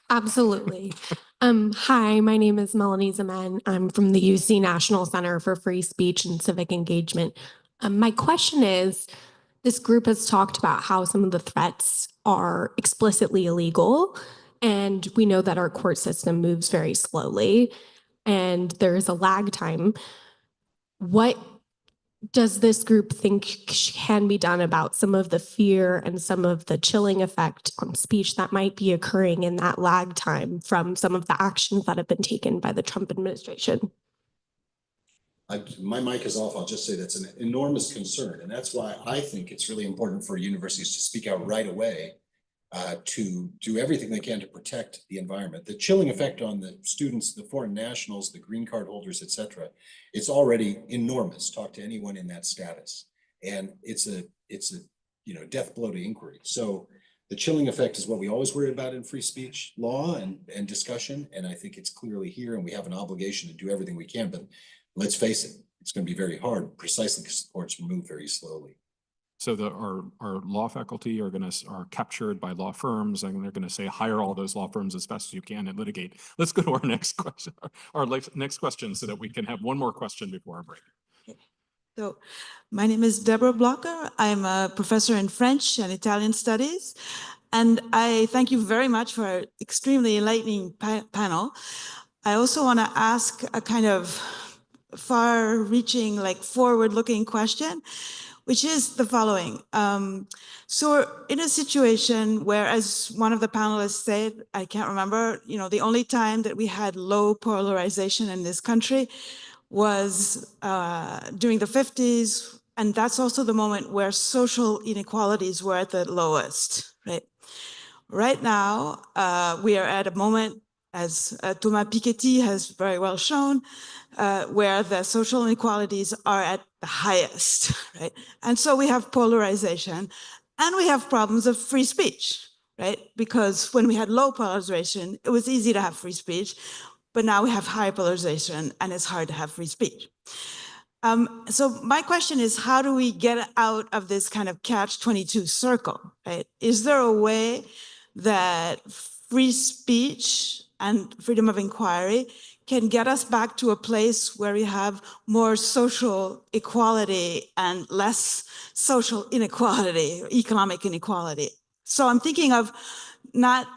Speaker 17: Absolutely. Hi, my name is Melanie Zeman. I'm from the UC National Center for Free Speech and Civic Engagement. My question is, this group has talked about how some of the threats are explicitly illegal, and we know that our court system moves very slowly, and there is a lag time. What does this group think can be done about some of the fear and some of the chilling effect on speech that might be occurring in that lag time from some of the actions that have been taken by the Trump administration?
Speaker 15: My mic is off. I'll just say that's an enormous concern. And that's why I think it's really important for universities to speak out right away, to do everything they can to protect the environment. The chilling effect on the students, the foreign nationals, the green card holders, et cetera, it's already enormous. Talk to anyone in that status. And it's a death blow to inquiry. So the chilling effect is what we always worry about in free speech law and discussion. And I think it's clearly here, and we have an obligation to do everything we can. But let's face it, it's going to be very hard, precisely because the courts move very slowly.
Speaker 8: So our law faculty are captured by law firms, and they're going to say, hire all those law firms as fast as you can and litigate. Let's go to our next question, next question, so that we can have one more question before our break.
Speaker 18: So my name is Deborah Blocker. I'm a professor in French and Italian studies. And I thank you very much for an extremely enlightening panel. I also want to ask a kind of far-reaching, like forward-looking question, which is the following. So in a situation where, as one of the panelists said, I can't remember, the only time that we had low polarization in this country was during the 50s. And that's also the moment where social inequalities were at the lowest, right? Right now, we are at a moment, as Thomas Piketty has very well shown, where the social inequalities are at the highest, right? And so we have polarization, and we have problems of free speech, right? Because when we had low polarization, it was easy to have free speech, but now we have high polarization, and it's hard to have free speech. So my question is, how do we get out of this kind of catch-22 circle, right? Is there a way that free speech and freedom of inquiry can get us back to a place where we have more social equality and less social inequality, economic inequality? So I'm thinking of not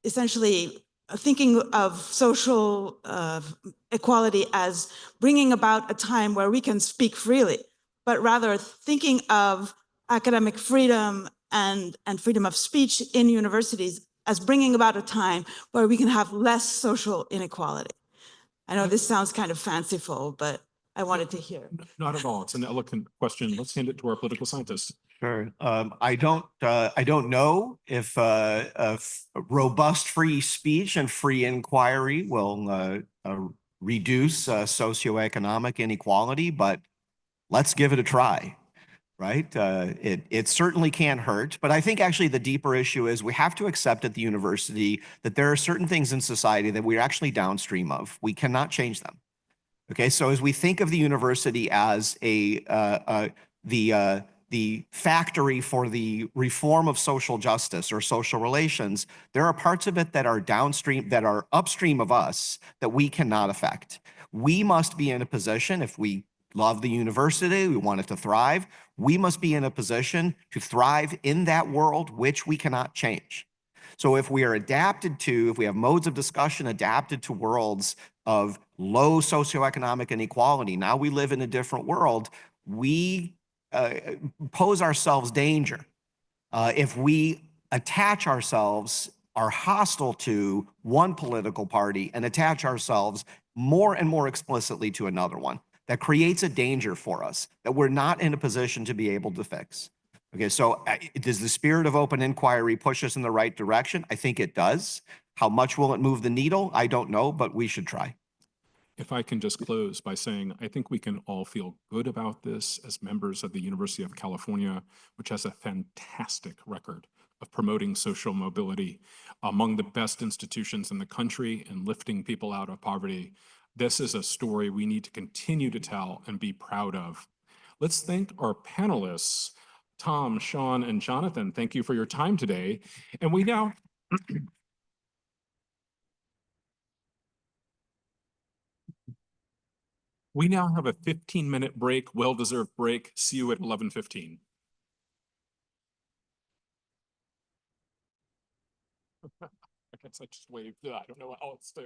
Speaker 18: essentially thinking of social equality as bringing about a time where we can speak freely, but rather thinking of academic freedom and freedom of speech in universities as bringing about a time where we can have less social inequality. I know this sounds kind of fanciful, but I wanted to hear.
Speaker 8: Not at all. It's an eloquent question. Let's hand it to our political scientist.
Speaker 1: Sure. I don't know if robust free speech and free inquiry will reduce socioeconomic inequality, but let's give it a try. right? It certainly can't hurt, but I think actually the deeper issue is we have to accept at the university that there are certain things in society that we're actually downstream of. We cannot change them. Okay, so as we think of the university as the factory for the reform of social justice or social relations, there are parts of it that are downstream, that are upstream of us that we cannot affect. We must be in a position, if we love the university, we want it to thrive, we must be in a position to thrive in that world which we cannot change. So if we are adapted to, if we have modes of discussion adapted to worlds of low socioeconomic inequality, now we live in a different world, we pose ourselves danger. If we attach ourselves, are hostile to one political party and attach ourselves more and more explicitly to another one, that creates a danger for us that we're not in a position to be able to fix. Okay, so does the spirit of open inquiry push us in the right direction? I think it does. How much will it move the needle? I don't know, but we should try.
Speaker 8: If I can just close by saying, I think we can all feel good about this as members of the University of California, which has a fantastic record of promoting social mobility, among the best institutions in the country and lifting people out of poverty. This is a story we need to continue to tell and be proud of. Let's thank our panelists, Tom, Sean, and Jonathan. Thank you for your time today. And we now have a 15-minute break, well-deserved break. See you at 11:15. I guess I just waved. I don't know how else to.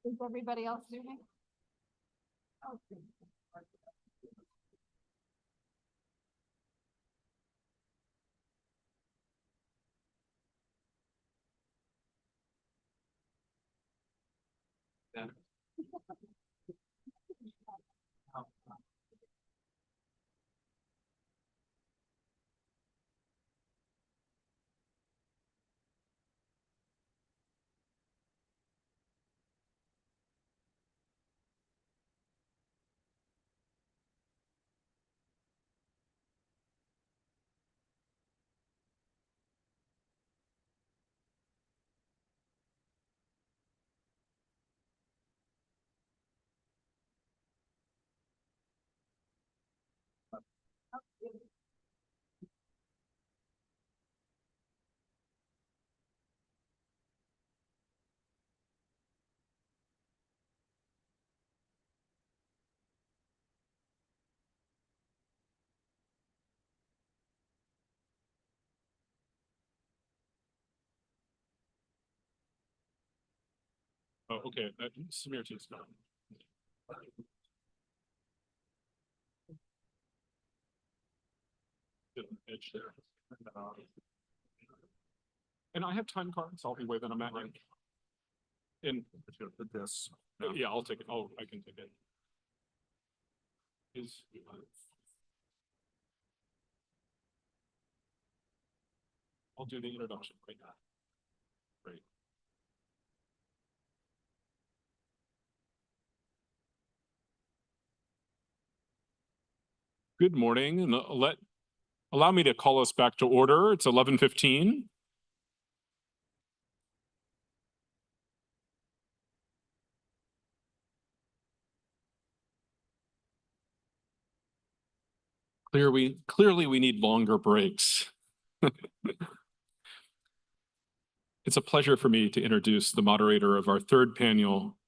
Speaker 5: Is everybody else doing? Okay.
Speaker 8: Oh, okay. Samir takes it. Edge there. And I have time cards. I'll be waving them at you. In this. Yeah, I'll take it. Oh, I can take it. Is I'll do the introduction right now. Great. Good morning, and allow me to call us back to order. It's 11:15. Clearly we need longer breaks. It's a pleasure for me to introduce the moderator of our third panel,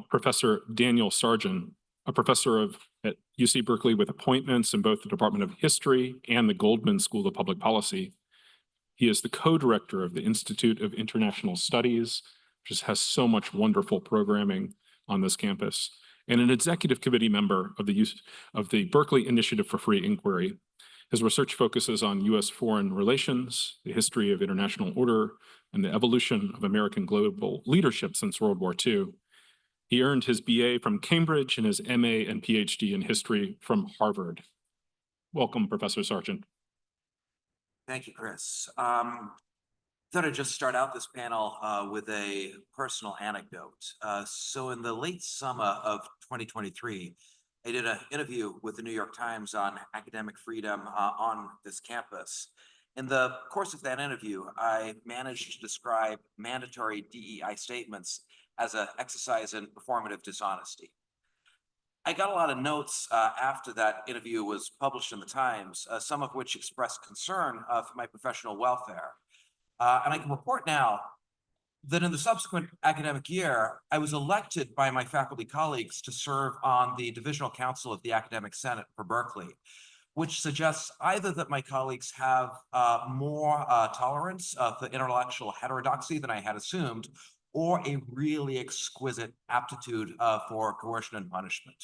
Speaker 8: Professor Daniel Sargent, a professor at UC Berkeley with appointments in both the Department of History and the Goldman School of Public Policy. He is the co-director of the Institute of International Studies, which has so much wonderful programming on this campus, and an executive committee member of the Berkeley Initiative for Free Inquiry. His research focuses on U.S. foreign relations, the history of international order, and the evolution of American global leadership since World War II. He earned his BA from Cambridge and his MA and PhD in history from Harvard. Welcome, Professor Sargent.
Speaker 19: Thank you, Chris. Thought I'd just start out this panel with a personal anecdote. So in the late summer of 2023, I did an interview with the New York Times on academic freedom on this campus. In the course of that interview, I managed to describe mandatory DEI statements as an exercise in performative dishonesty. I got a lot of notes after that interview was published in the Times, some of which expressed concern for my professional welfare. And I can report now that in the subsequent academic year, I was elected by my faculty colleagues to serve on the Divisional Council of the Academic Senate for Berkeley, which suggests either that my colleagues have more tolerance for intellectual heterodoxy than I had assumed, or a really exquisite aptitude for coercion and punishment.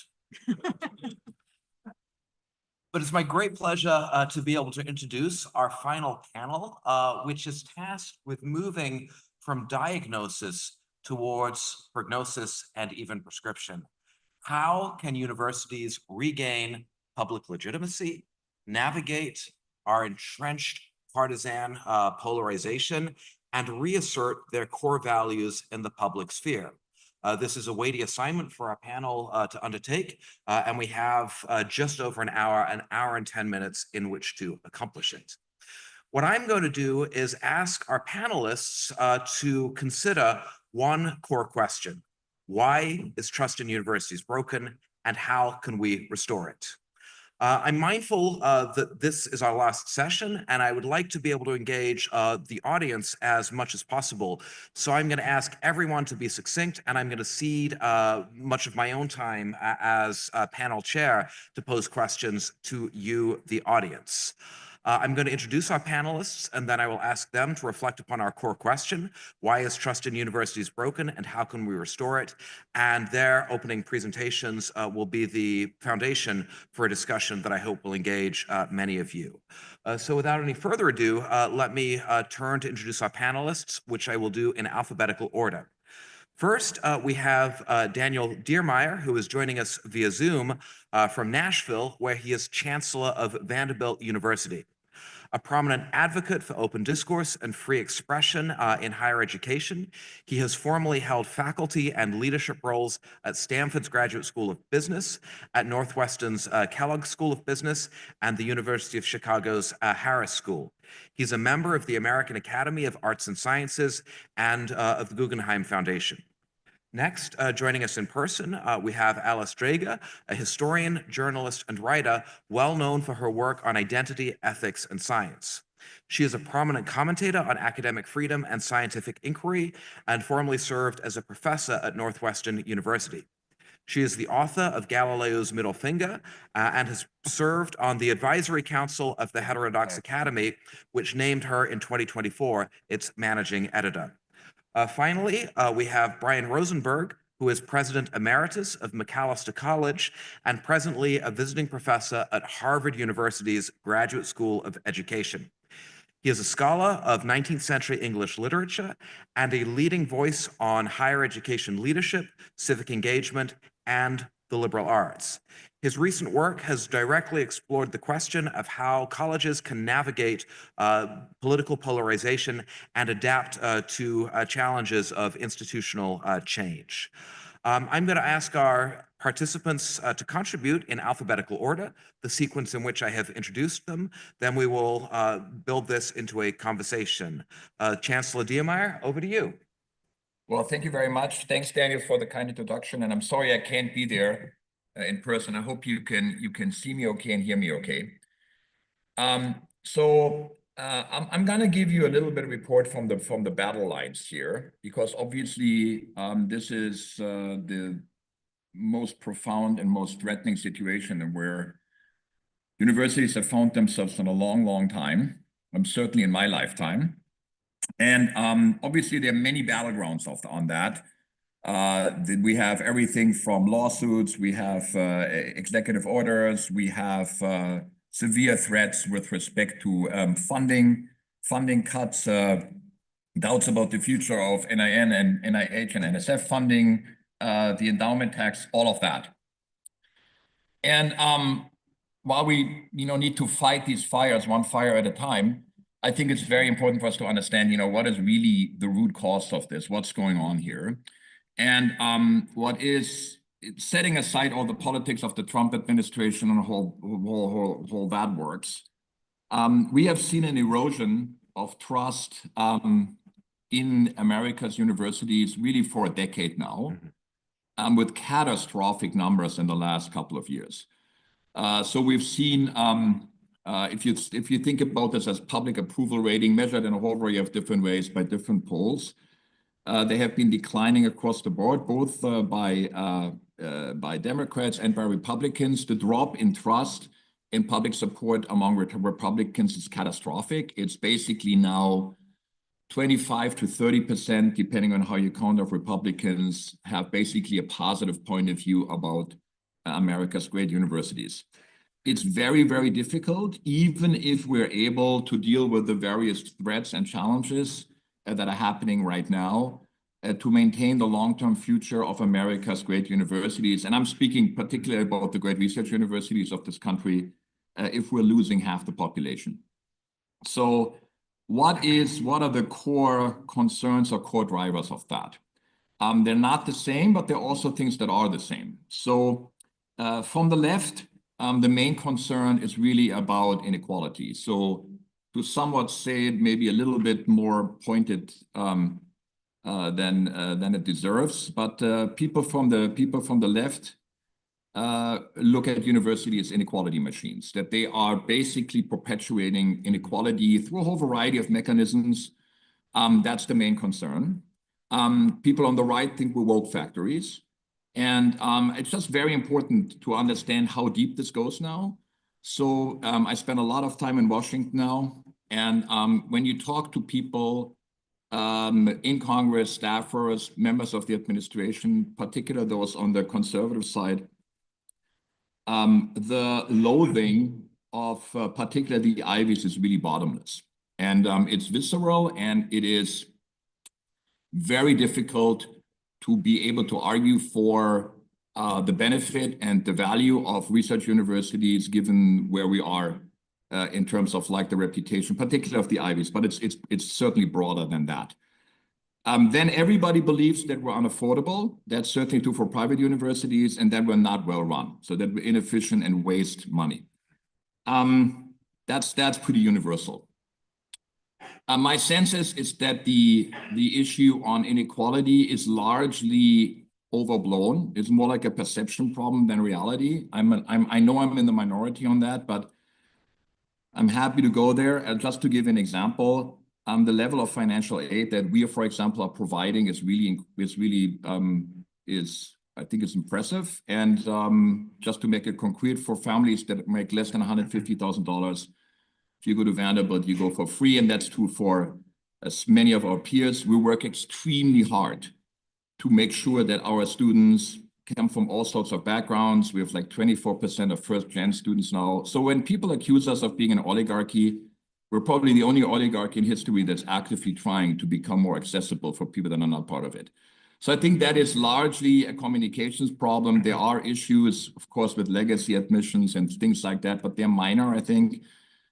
Speaker 19: But it's my great pleasure to be able to introduce our final panel, which is tasked with moving from diagnosis towards prognosis and even prescription. How can universities regain public legitimacy, navigate our entrenched partisan polarization, and reassert their core values in the public sphere? This is a weighty assignment for our panel to undertake, and we have just over an hour and 10 minutes in which to accomplish it. What I'm going to do is ask our panelists to consider one core question. Why is trust in universities broken, and how can we restore it? I'm mindful that this is our last session, and I would like to be able to engage the audience as much as possible. So I'm going to ask everyone to be succinct, and I'm going to cede much of my own time as panel chair to pose questions to you, the audience. I'm going to introduce our panelists, and then I will ask them to reflect upon our core question: why is trust in universities broken, and how can we restore it? And their opening presentations will be the foundation for a discussion that I hope will engage many of you. So without any further ado, let me turn to introduce our panelists, which I will do in alphabetical order. First, we have Daniel Diermeyer, who is joining us via Zoom from Nashville, where he is Chancellor of Vanderbilt University. A prominent advocate for open discourse and free expression in higher education, he has formerly held faculty and leadership roles at Stanford's Graduate School of Business, at Northwestern's Kellogg School of Business, and the University of Chicago's Harris School. He's a member of the American Academy of Arts and Sciences and of the Guggenheim Foundation. Next, joining us in person, we have Alice Drager, a historian, journalist, and writer well known for her work on identity, ethics, and science. She is a prominent commentator on academic freedom and scientific inquiry, and formerly served as a professor at Northwestern University. She is the author of Galileo's Middle Finger and has served on the advisory council of the Heterodox Academy, which named her in 2024 its managing editor. Finally, we have Brian Rosenberg, who is President Emeritus of Macalester College and presently a visiting professor at Harvard University's Graduate School of Education. He is a scholar of 19th century English literature and a leading voice on higher education leadership, civic engagement, and the liberal arts. His recent work has directly explored the question of how colleges can navigate political polarization and adapt to challenges of institutional change. I'm going to ask our participants to contribute in alphabetical order, the sequence in which I have introduced them. Then we will build this into a conversation. Chancellor Diermeyer, over to you.
Speaker 20: Well, thank you very much. Thanks, Daniel, for the kind introduction. And I'm sorry I can't be there in person. I hope you can see me okay and hear me okay. I'm going to give you a little bit of report from the battle lines here, because obviously this is the most profound and most threatening situation where universities have found themselves in a long, long time, certainly in my lifetime. And obviously there are many battlegrounds on that. We have everything from lawsuits, we have executive orders, we have severe threats with respect to funding cuts, doubts about the future of NIN and NIH and NSF funding, the endowment tax, all of that. And while we need to fight these fires one fire at a time, I think it's very important for us to understand, what is really the root cause of this, what's going on here. And what is, setting aside all the politics of the Trump administration and how that works, we have seen an erosion of trust in America's universities really for a decade now, with catastrophic numbers in the last couple of years. So we've seen, if you think about this as public approval rating measured in a whole array of different ways by different polls, they have been declining across the board, both by Democrats and by Republicans. The drop in trust in public support among Republicans is catastrophic. It's basically now 25 to 30%, depending on how you count, of Republicans have basically a positive point of view about America's great universities. It's very, very difficult, even if we're able to deal with the various threats and challenges that are happening right now, to maintain the long-term future of America's great universities. And I'm speaking particularly about the great research universities of this country, if we're losing half the population. So what are the core concerns or core drivers of that? They're not the same, but there are also things that are the same. So from the left, the main concern is really about inequality. So to somewhat say it maybe a little bit more pointed than it deserves, but people from the left look at university as inequality machines, that they are basically perpetuating inequality through a whole variety of mechanisms. That's the main concern. People on the right think we're woke factories. And it's just very important to understand how deep this goes now. So I spend a lot of time in Washington now. And when you talk to people in Congress, staffers, members of the administration, particularly those on the conservative side, the loathing of particularly the Ivies is really bottomless. And it's visceral, and it is very difficult to be able to argue for the benefit and the value of research universities given where we are in terms of like the reputation, particularly of the Ivies, but it's certainly broader than that. Then everybody believes that we're unaffordable. That's certainly true for private universities, and that we're not well run, so that we're inefficient and waste money. That's pretty universal. My sense is that the issue on inequality is largely overblown. It's more like a perception problem than reality. I know I'm in the minority on that, but I'm happy to go there. And just to give an example, the level of financial aid that we, for example, are providing is I think it's impressive. And just to make it concrete, for families that make less than $150,000, if you go to Vanderbilt, you go for free, and that's true for as many of our peers. We work extremely hard to make sure that our students come from all sorts of backgrounds. We have like 24% of first-gen students now. So when people accuse us of being an oligarchy, we're probably the only oligarchy in history that's actively trying to become more accessible for people that are not part of it. So I think that is largely a communications problem. There are issues, of course, with legacy admissions and things like that, but they're minor, I think.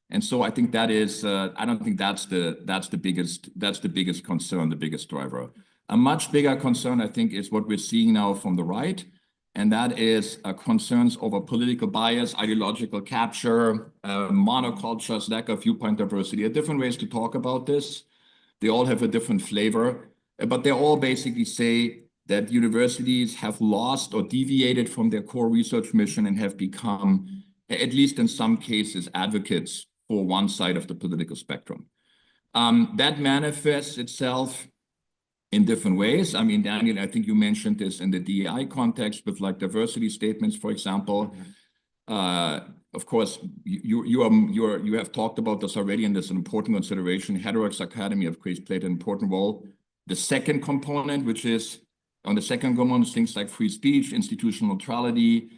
Speaker 20: And so I think that is, I don't think that's the biggest concern, the biggest driver. A much bigger concern, I think, is what we're seeing now from the right, and that is concerns over political bias, ideological capture, monocultures, lack of viewpoint diversity. There are different ways to talk about this. They all have a different flavor, but they all basically say that universities have lost or deviated from their core research mission and have become, at least in some cases, advocates for one side of the political spectrum. That manifests itself in different ways. I mean, Daniel, I think you mentioned this in the DEI context with like diversity statements, for example. Of course, you have talked about this already, and there's an important consideration. Heterox Academy, of course, played an important role. The second component, which is on the second component, things like free speech, institutional neutrality,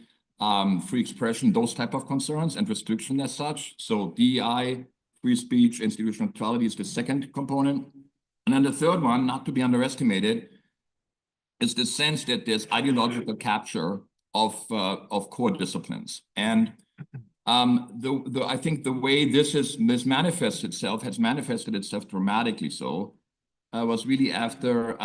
Speaker 20: free expression, those type of concerns and restriction as such. So DEI, free speech, institutional neutrality is the second component. And then the third one, not to be underestimated, is the sense that there's ideological capture of core disciplines. And I think the way this manifests itself, has manifested itself dramatically so, was really after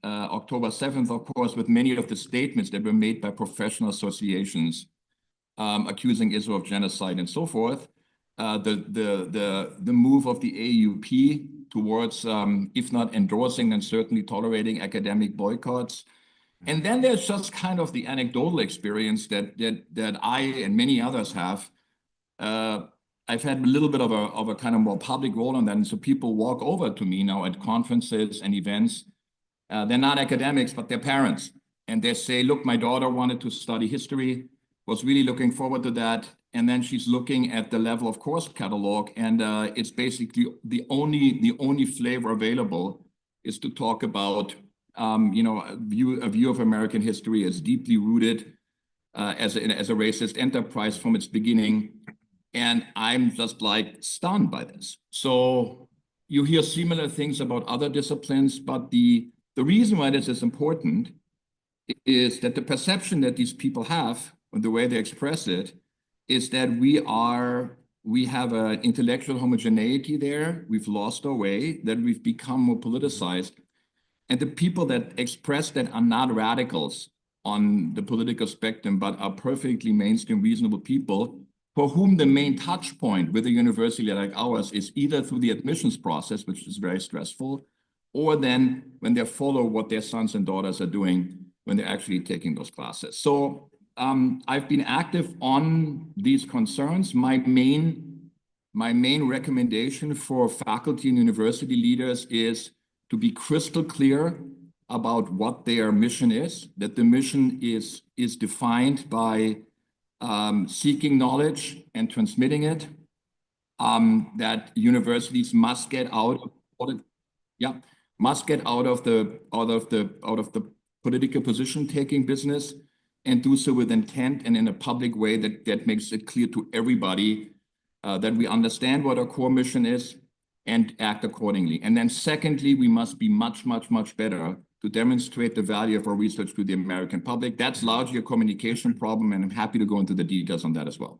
Speaker 20: October 7th, of course, with many of the statements that were made by professional associations accusing Israel of genocide and so forth. The move of the AUP towards, if not endorsing, and certainly tolerating academic boycotts. And then there's just kind of the anecdotal experience that I and many others have. I've had a little bit of a kind of more public role on that. And so people walk over to me now at conferences and events. They're not academics, but they're parents. And they say, look, my daughter wanted to study history, was really looking forward to that. And then she's looking at the level of course catalog, and it's basically the only flavor available is to talk about a view of American history as deeply rooted as a racist enterprise from its beginning. And I'm just like stunned by this. So you hear similar things about other disciplines, but the reason why this is important is that the perception that these people have, and the way they express it, is that we have an intellectual homogeneity there. We've lost our way, that we've become more politicized. And the people that express that are not radicals on the political spectrum, but are perfectly mainstream, reasonable people for whom the main touch point with a university like ours is either through the admissions process, which is very stressful, or then when they follow what their sons and daughters are doing when they're actually taking those classes. So I've been active on these concerns. My main recommendation for faculty and university leaders is to be crystal clear about what their mission is, that the mission is defined by seeking knowledge and transmitting it, that universities must get out of must get out of the political position taking business and do so with intent and in a public way that makes it clear to everybody that we understand what our core mission is and act accordingly. And then secondly, we must be much, much, much better to demonstrate the value of our research to the American public. That's largely a communication problem, and I'm happy to go into the details on that as well.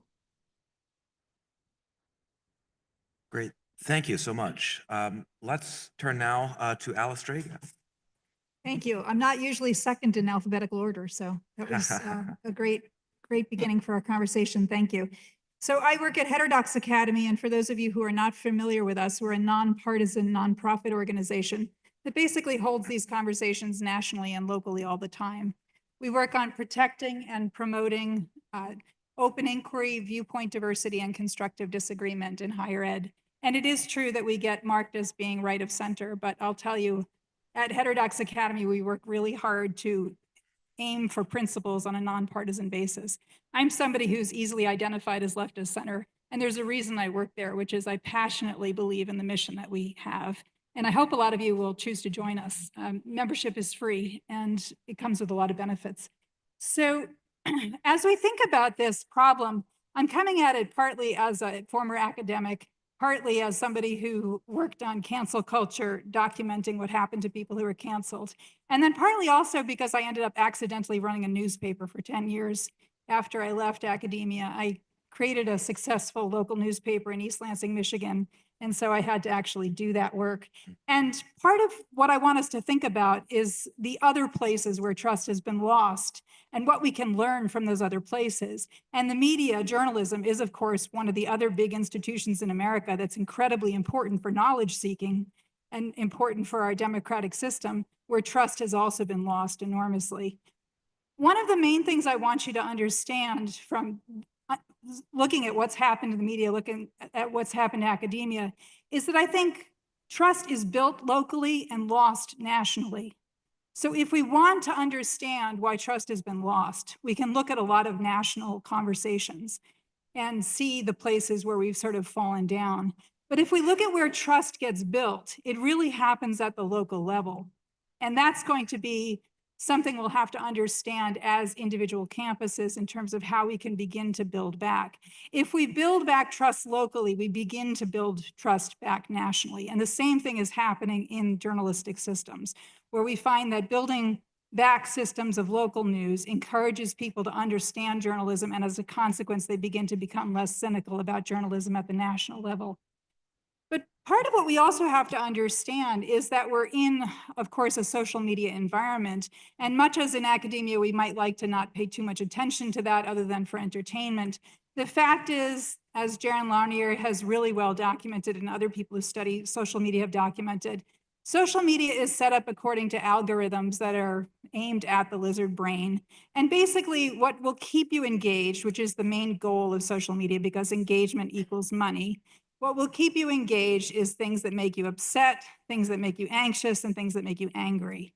Speaker 19: Great. Thank you so much. Let's turn now to Alice Drake.
Speaker 21: Thank you. I'm not usually second in alphabetical order, so that was a great beginning for our conversation. Thank you. So I work at Heterodox Academy, and for those of you who are not familiar with us, we're a nonpartisan nonprofit organization that basically holds these conversations nationally and locally all the time. We work on protecting and promoting open inquiry, viewpoint diversity, and constructive disagreement in higher ed. And it is true that we get marked as being right of center, but I'll tell you, at Heterodox Academy, we work really hard to aim for principles on a nonpartisan basis. I'm somebody who's easily identified as left of center, and there's a reason I work there, which is I passionately believe in the mission that we have. And I hope a lot of you will choose to join us. Membership is free, and it comes with a lot of benefits. So as we think about this problem, I'm coming at it partly as a former academic, partly as somebody who worked on cancel culture, documenting what happened to people who were canceled. And then partly also because I ended up accidentally running a newspaper for 10 years after I left academia. I created a successful local newspaper in East Lansing, Michigan. And so I had to actually do that work. And part of what I want us to think about is the other places where trust has been lost and what we can learn from those other places. And the media, journalism, is of course one of the other big institutions in America that's incredibly important for knowledge seeking and important for our democratic system, where trust has also been lost enormously. One of the main things I want you to understand from looking at what's happened in the media, looking at what's happened to academia, is that I think trust is built locally and lost nationally. So if we want to understand why trust has been lost, we can look at a lot of national conversations and see the places where we've sort of fallen down. But if we look at where trust gets built, it really happens at the local level. And that's going to be something we'll have to understand as individual campuses in terms of how we can begin to build back. If we build back trust locally, we begin to build trust back nationally. And the same thing is happening in journalistic systems, where we find that building back systems of local news encourages people to understand journalism, and as a consequence, they begin to become less cynical about journalism at the national level. But part of what we also have to understand is that we're in, of course, a social media environment. And much as in academia, we might like to not pay too much attention to that other than for entertainment. The fact is, as Jaron Lanier has really well documented and other people who study social media have documented, social media is set up according to algorithms that are aimed at the lizard brain. And basically what will keep you engaged, which is the main goal of social media because engagement equals money, what will keep you engaged is things that make you upset, things that make you anxious, and things that make you angry.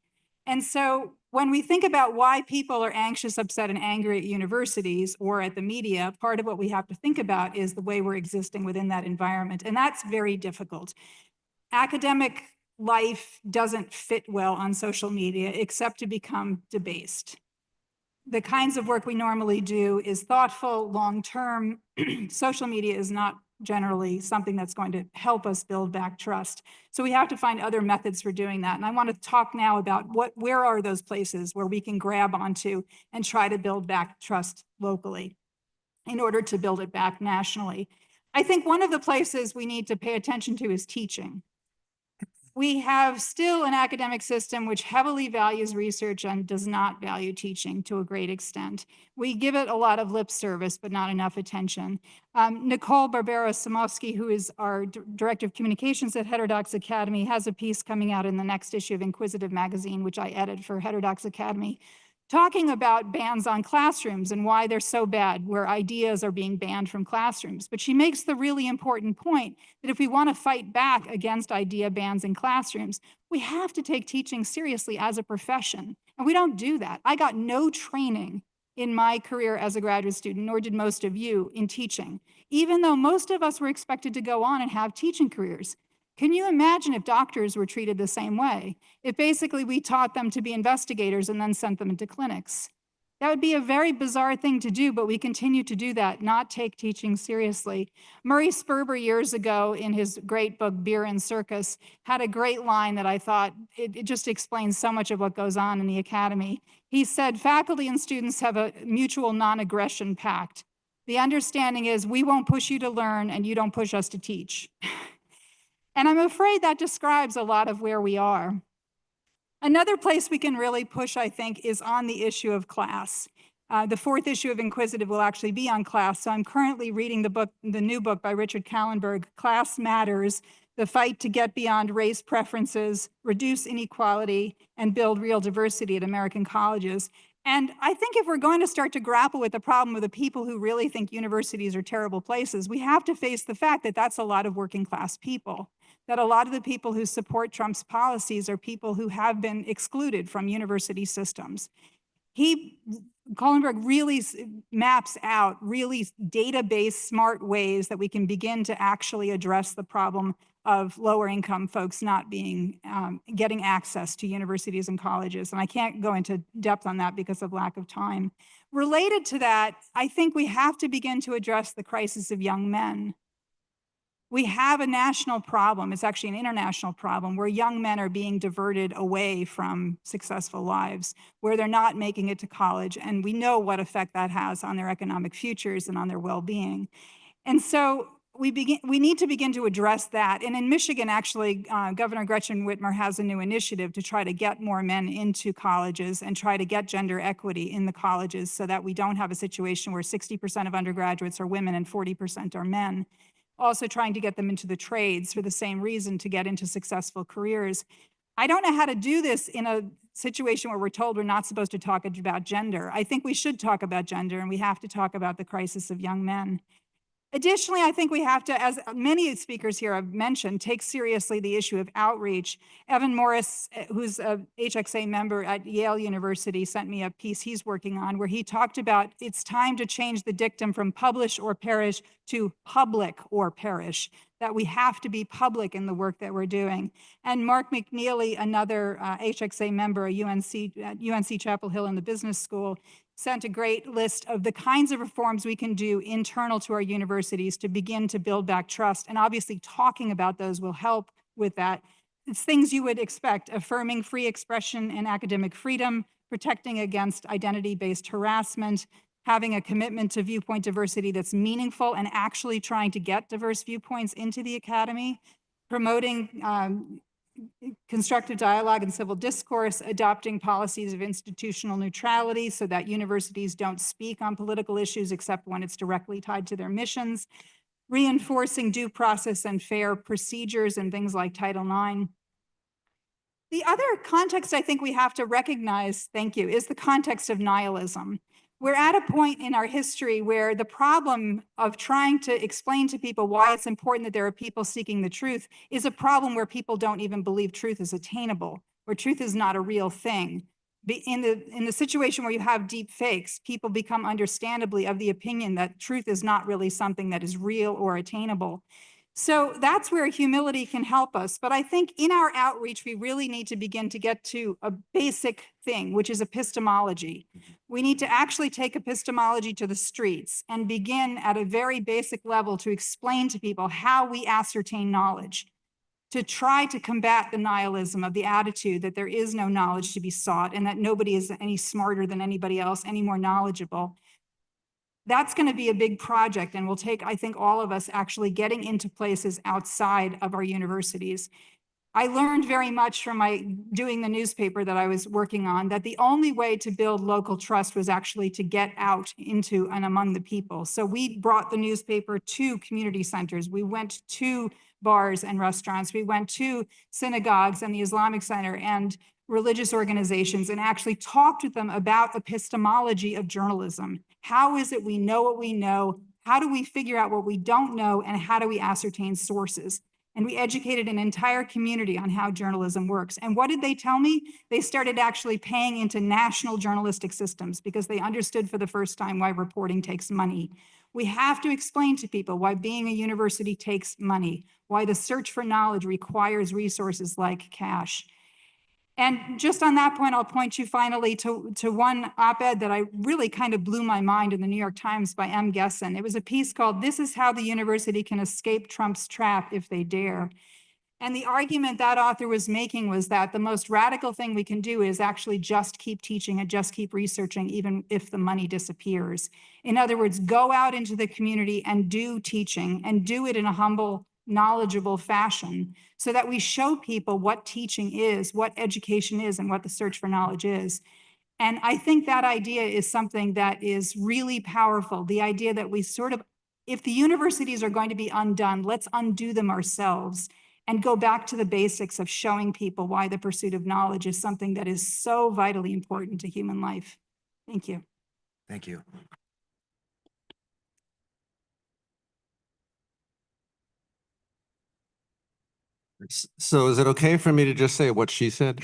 Speaker 21: And so when we think about why people are anxious, upset, and angry at universities or at the media, part of what we have to think about is the way we're existing within that environment. And that's very difficult. Academic life doesn't fit well on social media except to become debased. The kinds of work we normally do is thoughtful, long-term. Social media is not generally something that's going to help us build back trust. So we have to find other methods for doing that. And I want to talk now about where are those places where we can grab onto and try to build back trust locally in order to build it back nationally. I think one of the places we need to pay attention to is teaching. We have still an academic system which heavily values research and does not value teaching to a great extent. We give it a lot of lip service, but not enough attention. Nicole Barbera-Samofsky, who is our Director of Communications at Heterodox Academy, has a piece coming out in the next issue of Inquisitive Magazine, which I edit for Heterodox Academy, talking about bans on classrooms and why they're so bad, where ideas are being banned from classrooms. But she makes the really important point that if we want to fight back against idea bans in classrooms, we have to take teaching seriously as a profession. And we don't do that. I got no training in my career as a graduate student, nor did most of you in teaching, even though most of us were expected to go on and have teaching careers. Can you imagine if doctors were treated the same way? If basically we taught them to be investigators and then sent them into clinics? That would be a very bizarre thing to do, but we continue to do that, not take teaching seriously. Murray Sperber years ago in his great book, Beer and Circus, had a great line that I thought, it just explains so much of what goes on in the academy. He said, faculty and students have a mutual non-aggression pact. The understanding is we won't push you to learn and you don't push us to teach. And I'm afraid that describes a lot of where we are. Another place we can really push, I think, is on the issue of class. The fourth issue of Inquisitive will actually be on class. So I'm currently reading the new book by Richard Kallenberg, Class Matters, The Fight to Get Beyond Race Preferences, Reduce Inequality, and Build Real Diversity at American Colleges. And I think if we're going to start to grapple with the problem of the people who really think universities are terrible places, we have to face the fact that that's a lot of working class people, that a lot of the people who support Trump's policies are people who have been excluded from university systems. Kallenberg really maps out really data-based smart ways that we can begin to actually address the problem of lower income folks not being, getting access to universities and colleges. And I can't go into depth on that because of lack of time. Related to that, I think we have to begin to address the crisis of young men. We have a national problem, it's actually an international problem, where young men are being diverted away from successful lives, where they're not making it to college, and we know what effect that has on their economic futures and on their well-being. And so we need to begin to address that. And in Michigan, actually, Governor Gretchen Whitmer has a new initiative to try to get more men into colleges and try to get gender equity in the colleges so that we don't have a situation where 60% of undergraduates are women and 40% are men. Also trying to get them into the trades for the same reason, to get into successful careers. I don't know how to do this in a situation where we're told we're not supposed to talk about gender. I think we should talk about gender, and we have to talk about the crisis of young men. Additionally, I think we have to, as many speakers here have mentioned, take seriously the issue of outreach. Evan Morris, who's a HXA member at Yale University, sent me a piece he's working on where he talked about it's time to change the dictum from publish or perish to public or perish, that we have to be public in the work that we're doing. And Mark McNeely, another HXA member at UNC Chapel Hill in the business school, sent a great list of the kinds of reforms we can do internal to our universities to begin to build back trust. And obviously talking about those will help with that. It's things you would expect: affirming free expression and academic freedom, protecting against identity-based harassment, having a commitment to viewpoint diversity that's meaningful and actually trying to get diverse viewpoints into the academy, promoting constructive dialogue and civil discourse, adopting policies of institutional neutrality so that universities don't speak on political issues except when it's directly tied to their missions, reinforcing due process and fair procedures and things like Title IX. The other context I think we have to recognize, thank you, is the context of nihilism. We're at a point in our history where the problem of trying to explain to people why it's important that there are people seeking the truth is a problem where people don't even believe truth is attainable, where truth is not a real thing. In the situation where you have deep fakes, people become understandably of the opinion that truth is not really something that is real or attainable. So that's where humility can help us. But I think in our outreach, we really need to begin to get to a basic thing, which is epistemology. We need to actually take epistemology to the streets and begin at a very basic level to explain to people how we ascertain knowledge, to try to combat the nihilism of the attitude that there is no knowledge to be sought and that nobody is any smarter than anybody else, any more knowledgeable. That's going to be a big project and will take, I think, all of us actually getting into places outside of our universities. I learned very much from doing the newspaper that I was working on that the only way to build local trust was actually to get out into and among the people. So we brought the newspaper to community centers. We went to bars and restaurants. We went to synagogues and the Islamic Center and religious organizations and actually talked with them about epistemology of journalism. How is it we know what we know? How do we figure out what we don't know? And how do we ascertain sources? And we educated an entire community on how journalism works. And what did they tell me? They started actually paying into national journalistic systems because they understood for the first time why reporting takes money. We have to explain to people why being a university takes money, why the search for knowledge requires resources like cash. And just on that point, I'll point you finally to one op-ed that I really kind of blew my mind in the New York Times by M. Gesson. It was a piece called "This is How the University Can Escape Trump's Trap If They Dare." And the argument that author was making was that the most radical thing we can do is actually just keep teaching and just keep researching, even if the money disappears. In other words, go out into the community and do teaching and do it in a humble, knowledgeable fashion so that we show people what teaching is, what education is, and what the search for knowledge is. And I think that idea is something that is really powerful. The idea that we sort of, if the universities are going to be undone, let's undo them ourselves and go back to the basics of showing people why the pursuit of knowledge is something that is so vitally important to human life. Thank you.
Speaker 11: Thank you.
Speaker 2: So is it okay for me to just say what she said?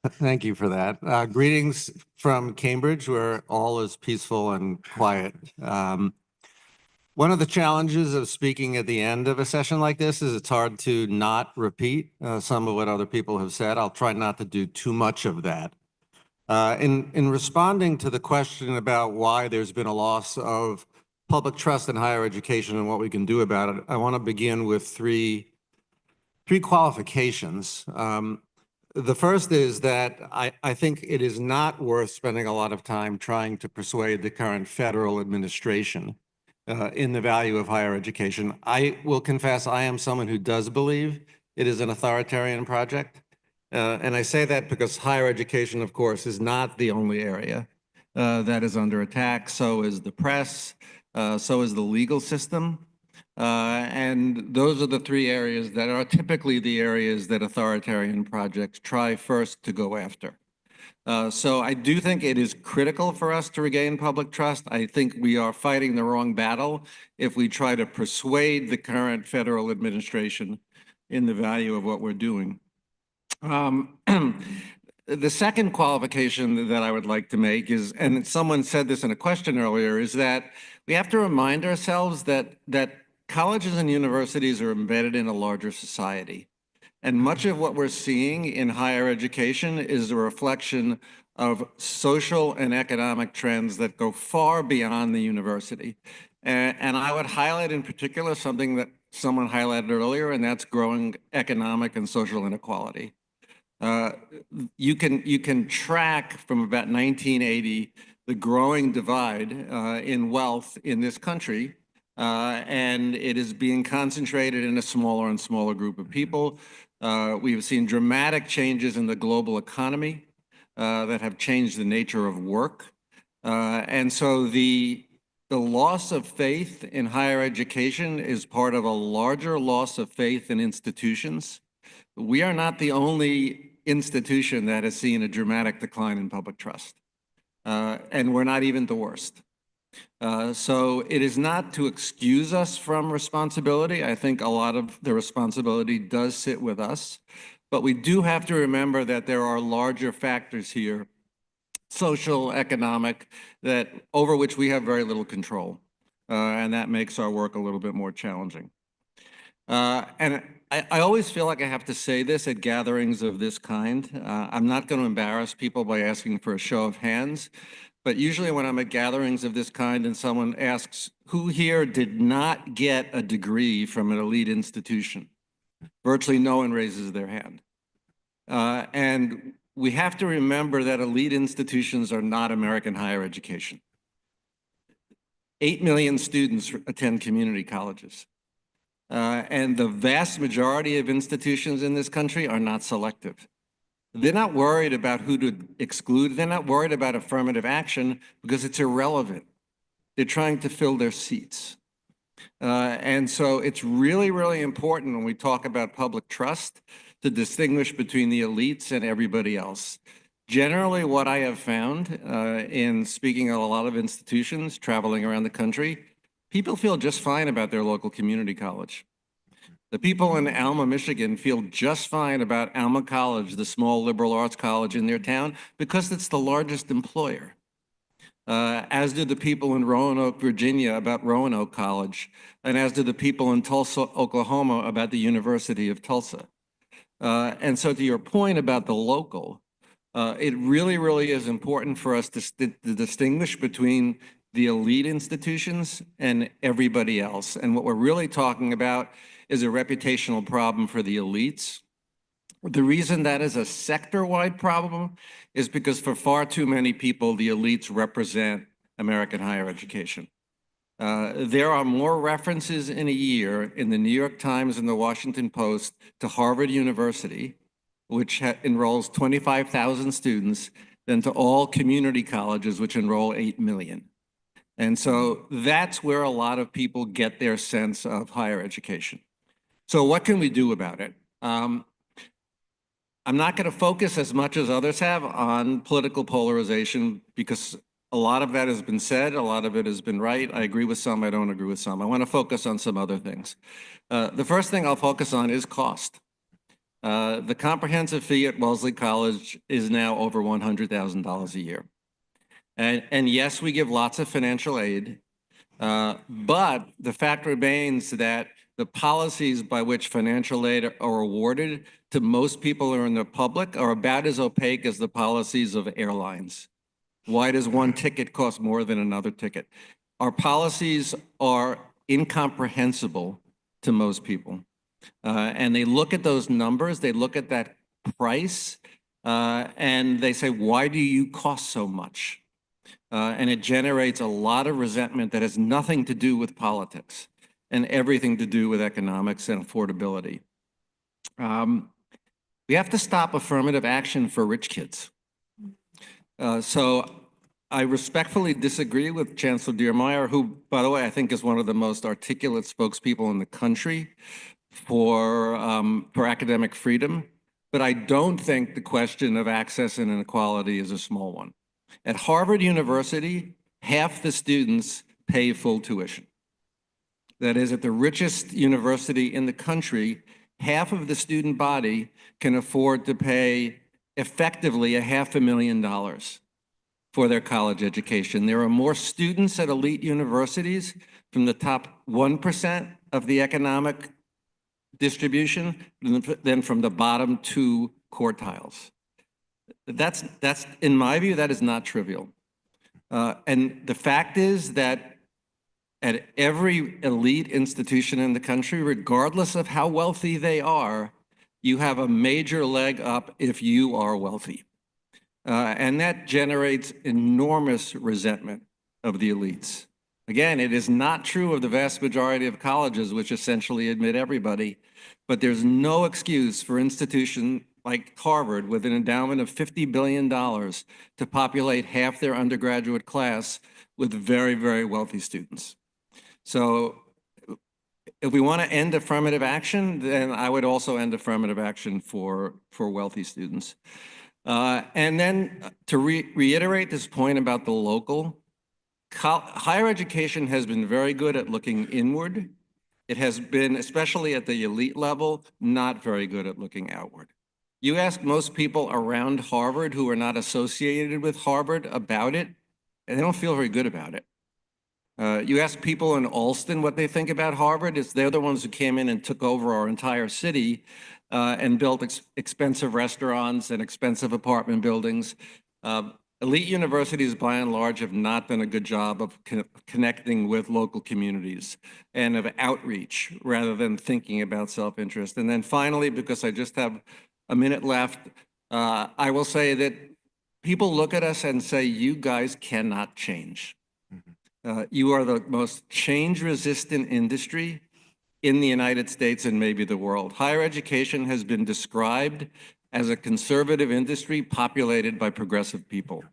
Speaker 2: Thank you for that. Greetings from Cambridge, where all is peaceful and quiet. One of the challenges of speaking at the end of a session like this is it's hard to not repeat some of what other people have said. I'll try not to do too much of that. In responding to the question about why there's been a loss of public trust in higher education and what we can do about it, I want to begin with three qualifications. The first is that I think it is not worth spending a lot of time trying to persuade the current federal administration in the value of higher education. I will confess I am someone who does believe it is an authoritarian project. And I say that because higher education, of course, is not the only area that is under attack. So is the press, so is the legal system. And those are the three areas that are typically the areas that authoritarian projects try first to go after. So I do think it is critical for us to regain public trust. I think we are fighting the wrong battle if we try to persuade the current federal administration in the value of what we're doing. The second qualification that I would like to make is, and someone said this in a question earlier, is that we have to remind ourselves that colleges and universities are embedded in a larger society. And much of what we're seeing in higher education is a reflection of social and economic trends that go far beyond the university. And I would highlight in particular something that someone highlighted earlier, and that's growing economic and social inequality. You can track from about 1980 the growing divide in wealth in this country. And it is being concentrated in a smaller and smaller group of people. We've seen dramatic changes in the global economy that have changed the nature of work. And so the loss of faith in higher education is part of a larger loss of faith in institutions. We are not the only institution that has seen a dramatic decline in public trust. And we're not even the worst. So it is not to excuse us from responsibility. I think a lot of the responsibility does sit with us, but we do have to remember that there are larger factors here, social, economic, that over which we have very little control. And that makes our work a little bit more challenging. And I always feel like I have to say this at gatherings of this kind. I'm not going to embarrass people by asking for a show of hands. But usually when I'm at gatherings of this kind and someone asks, who here did not get a degree from an elite institution? Virtually no one raises their hand. And we have to remember that elite institutions are not American higher education. 8 million students attend community colleges. And the vast majority of institutions in this country are not selective. They're not worried about who to exclude. They're not worried about affirmative action because it's irrelevant. They're trying to fill their seats. And so it's really, really important when we talk about public trust to distinguish between the elites and everybody else. Generally, what I have found in speaking at a lot of institutions, traveling around the country, people feel just fine about their local community college. The people in Alma, Michigan feel just fine about Alma College, the small liberal arts college in their town, because it's the largest employer. As do the people in Roanoke, Virginia about Roanoke College, and as do the people in Tulsa, Oklahoma about the University of Tulsa. And so to your point about the local, it really is important for us to distinguish between the elite institutions and everybody else. And what we're really talking about is a reputational problem for the elites. The reason that is a sector-wide problem is because for far too many people, the elites represent American higher education. There are more references in a year in the New York Times and the Washington Post to Harvard University, which enrolls 25,000 students, than to all community colleges, which enroll 8 million. And so that's where a lot of people get their sense of higher education. So what can we do about it? I'm not going to focus as much as others have on political polarization because a lot of that has been said, a lot of it has been right. I agree with some, I don't agree with some. I want to focus on some other things. The first thing I'll focus on is cost. The comprehensive fee at Wellesley College is now over $100,000 a year. And yes, we give lots of financial aid, but the fact remains that the policies by which financial aid are awarded to most people who are in the public are about as opaque as the policies of airlines. Why does one ticket cost more than another ticket? Our policies are incomprehensible to most people. And they look at those numbers, they look at that price, and they say, why do you cost so much? And it generates a lot of resentment that has nothing to do with politics and everything to do with economics and affordability. We have to stop affirmative action for rich kids. So I respectfully disagree with Chancellor Diermeier, who, by the way, I think is one of the most articulate spokespeople in the country for academic freedom. But I don't think the question of access and inequality is a small one. At Harvard University, half the students pay full tuition. That is, at the richest university in the country, half of the student body can afford to pay effectively $500,000 for their college education. There are more students at elite universities from the top 1% of the economic distribution than from the bottom 2 quartiles. That's in my view, that is not trivial. And the fact is that at every elite institution in the country, regardless of how wealthy they are, you have a major leg up if you are wealthy. And that generates enormous resentment of the elites. Again, it is not true of the vast majority of colleges, which essentially admit everybody, but there's no excuse for institutions like Harvard with an endowment of $50 billion to populate half their undergraduate class with very, very wealthy students. So if we want to end affirmative action, then I would also end affirmative action for wealthy students. And then to reiterate this point about the local, higher education has been very good at looking inward. It has been, especially at the elite level, not very good at looking outward. You ask most people around Harvard who are not associated with Harvard about it, and they don't feel very good about it. You ask people in Alston what they think about Harvard, they're the ones who came in and took over our entire city and built expensive restaurants and expensive apartment buildings. Elite universities, by and large, have not done a good job of connecting with local communities and of outreach rather than thinking about self-interest. And then finally, because I just have a minute left, I will say that people look at us and say, you guys cannot change. You are the most change-resistant industry in the United States and maybe the world. Higher education has been described as a conservative industry populated by progressive people.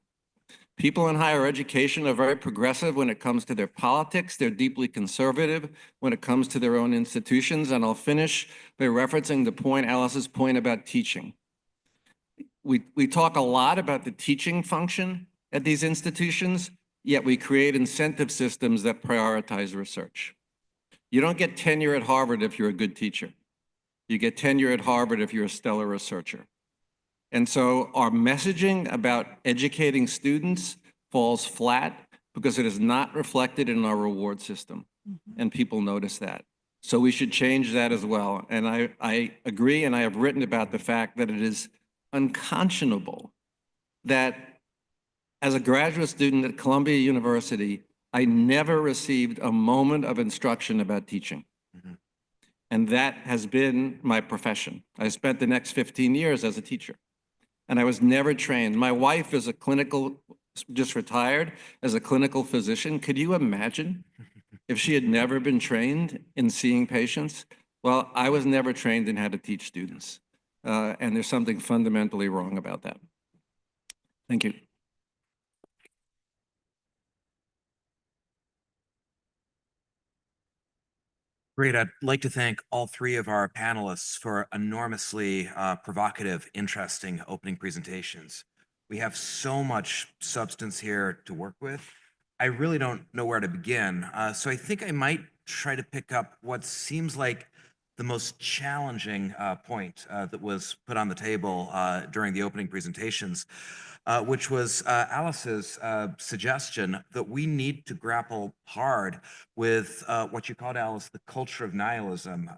Speaker 2: People in higher education are very progressive when it comes to their politics. They're deeply conservative when it comes to their own institutions. And I'll finish by referencing the point, Alice's point about teaching. We talk a lot about the teaching function at these institutions, yet we create incentive systems that prioritize research. You don't get tenure at Harvard if you're a good teacher. You get tenure at Harvard if you're a stellar researcher. And so our messaging about educating students falls flat because it is not reflected in our reward system. And people notice that. So we should change that as well. And I agree, and I have written about the fact that it is unconscionable that as a graduate student at Columbia University, I never received a moment of instruction about teaching. And that has been my profession. I spent the next 15 years as a teacher, and I was never trained. My wife is a clinical, just retired as a clinical physician. Could you imagine if she had never been trained in seeing patients? Well, I was never trained in how to teach students. And there's something fundamentally wrong about that. Thank you.
Speaker 19: Great. I'd like to thank all three of our panelists for enormously provocative, interesting opening presentations. We have so much substance here to work with. I really don't know where to begin. So I think I might try to pick up what seems like the most challenging point that was put on the table during the opening presentations, which was Alice's suggestion that we need to grapple hard with what you called, Alice, the culture of nihilism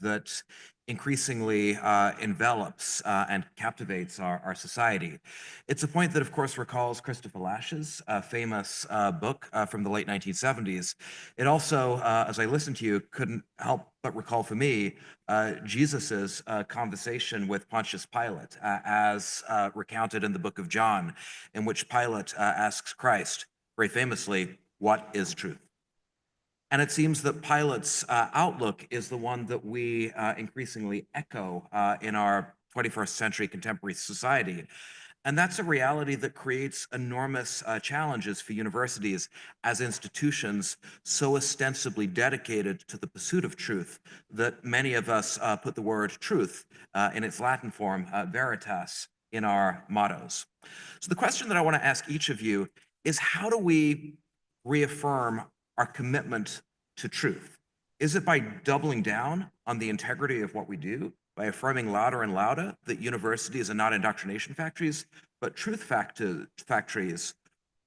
Speaker 19: that increasingly envelops and captivates our society. It's a point that, of course, recalls Christopher Lasch's famous book from the late 1970s. It also, as I listened to you, couldn't help but recall for me Jesus's conversation with Pontius Pilate, as recounted in the book of John, in which Pilate asks Christ, very famously, "What is truth?" And it seems that Pilate's outlook is the one that we increasingly echo in our 21st century contemporary society. And that's a reality that creates enormous challenges for universities as institutions so ostensibly dedicated to the pursuit of truth that many of us put the word truth in its Latin form, veritas, in our mottos. So the question that I want to ask each of you is, how do we reaffirm our commitment to truth? Is it by doubling down on the integrity of what we do, by affirming louder and louder that universities are not indoctrination factories, but truth factories?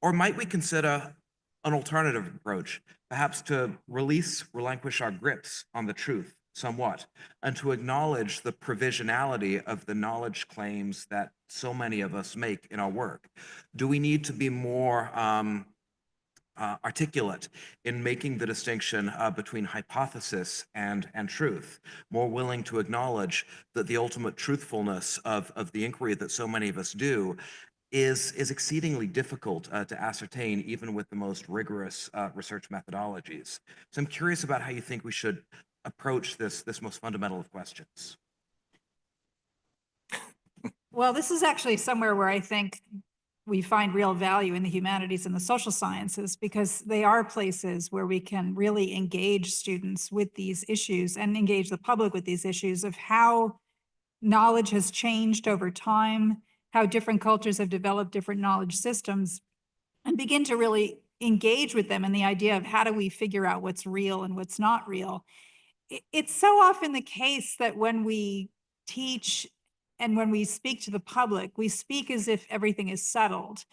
Speaker 19: Or might we consider an alternative approach, perhaps to relinquish our grips on the truth somewhat, and to acknowledge the provisionality of the knowledge claims that so many of us make in our work? Do we need to be more articulate in making the distinction between hypothesis and truth, more willing to acknowledge that the ultimate truthfulness of the inquiry that so many of us do is exceedingly difficult to ascertain, even with the most rigorous research methodologies? So I'm curious about how you think we should approach this most fundamental of questions.
Speaker 21: Well, this is actually somewhere where I think we find real value in the humanities and the social sciences, because they are places where we can really engage students with these issues and engage the public with these issues of how knowledge has changed over time, how different cultures have developed different knowledge systems, and begin to really engage with them in the idea of how do we figure out what's real and what's not real. It's so often the case that when we teach and when we speak to the public, we speak as if everything is settled.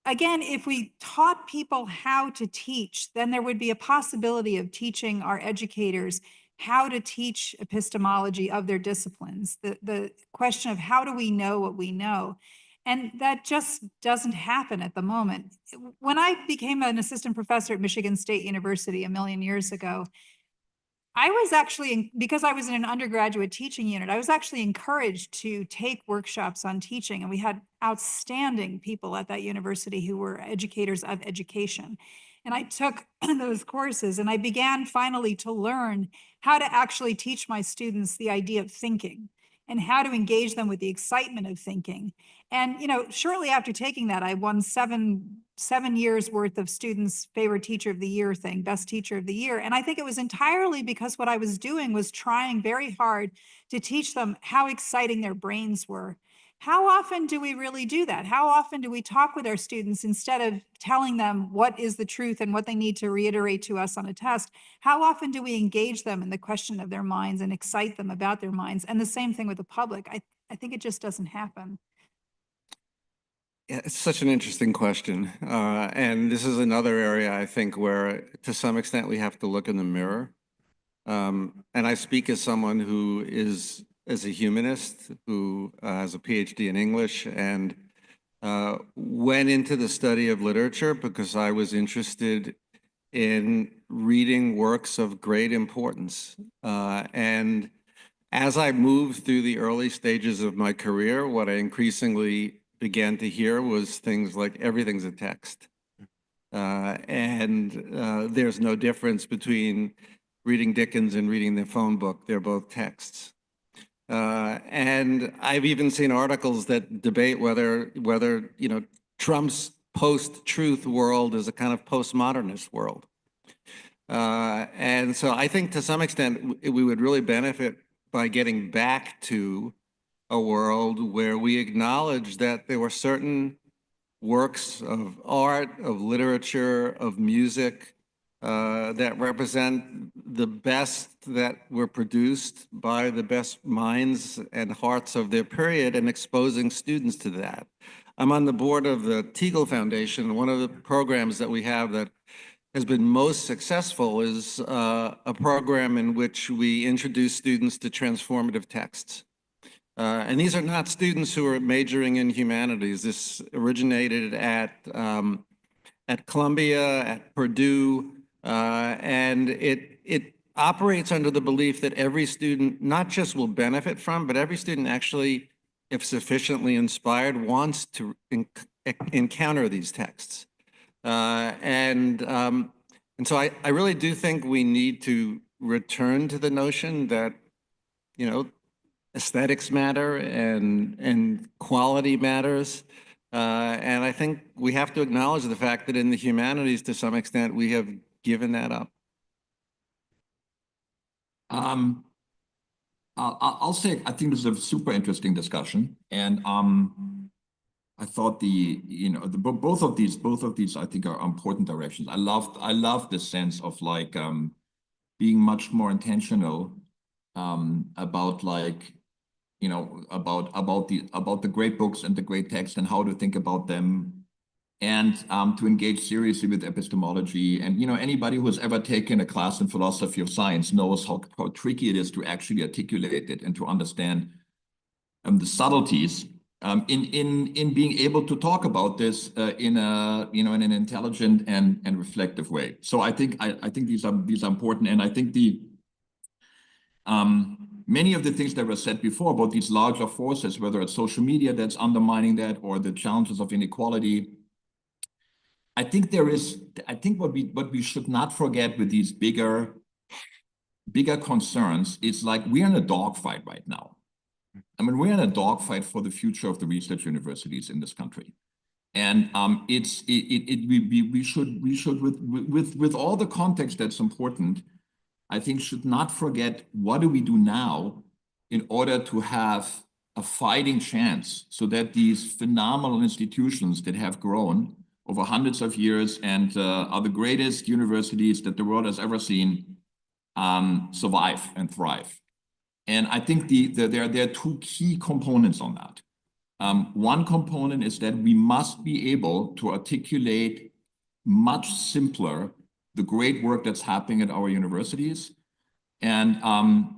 Speaker 21: Again, if we taught people how to teach, then there would be a possibility of teaching our educators how to teach epistemology of their disciplines, the question of how do we know what we know? And that just doesn't happen at the moment. When I became an assistant professor at Michigan State University a million years ago, I was actually, because I was in an undergraduate teaching unit, I was actually encouraged to take workshops on teaching. And we had outstanding people at that university who were educators of education. And I took those courses and I began finally to learn how to actually teach my students the idea of thinking and how to engage them with the excitement of thinking. And, you know, shortly after taking that, I won seven years worth of students' favorite teacher of the year thing, best teacher of the year. And I think it was entirely because what I was doing was trying very hard to teach them how exciting their brains were, How often do we really do that? How often do we talk with our students instead of telling them what is the truth and what they need to reiterate to us on a test? How often do we engage them in the question of their minds and excite them about their minds? And the same thing with the public. I think it just doesn't happen.
Speaker 2: Yeah, it's such an interesting question. And this is another area, I think, where to some extent we have to look in the mirror. And I speak as someone who is, as a humanist, who has a PhD in English and went into the study of literature because I was interested in reading works of great importance. And as I moved through the early stages of my career, what I increasingly began to hear was things like everything's a text. There's no difference between reading Dickens and reading the phone book. They're both texts. And I've even seen articles that debate whether Trump's post-truth world is a kind of postmodernist world. And so I think to some extent we would really benefit by getting back to a world where we acknowledge that there were certain works of art, of literature, of music that represent the best that were produced by the best minds and hearts of their period and exposing students to that. I'm on the board of the Teagle Foundation. One of the programs that we have that has been most successful is a program in which we introduce students to transformative texts. And these are not students who are majoring in humanities. This originated at Columbia, at Purdue, and it operates under the belief that every student not just will benefit from, but every student actually, if sufficiently inspired, wants to encounter these texts. And so I really do think we need to return to the notion that, aesthetics matter and quality matters. And I think we have to acknowledge the fact that in the humanities, to some extent, we have given that up.
Speaker 20: I'll say, I think this is a super interesting discussion. And I thought both of these I think are important directions. I love the sense of like being much more intentional about like, about the great books and the great text and how to think about them, and to engage seriously with epistemology. And anybody who has ever taken a class in philosophy of science knows how tricky it is to actually articulate it and to understand the subtleties in being able to talk about this in in an intelligent and reflective way. So I think these are important, and I think many of the things that were said before about these larger forces, whether it's social media that's undermining that or the challenges of inequality, I think what we should not forget with these bigger concerns is like we're in a dogfight right now. I mean, we're in a dogfight for the future of the research universities in this country. And we should with all the context that's important, I think should not forget what do we do now in order to have a fighting chance so that these phenomenal institutions that have grown over hundreds of years and are the greatest universities that the world has ever seen survive and thrive. And I think there are two key components on that. One component is that we must be able to articulate much simpler the great work that's happening at our universities. And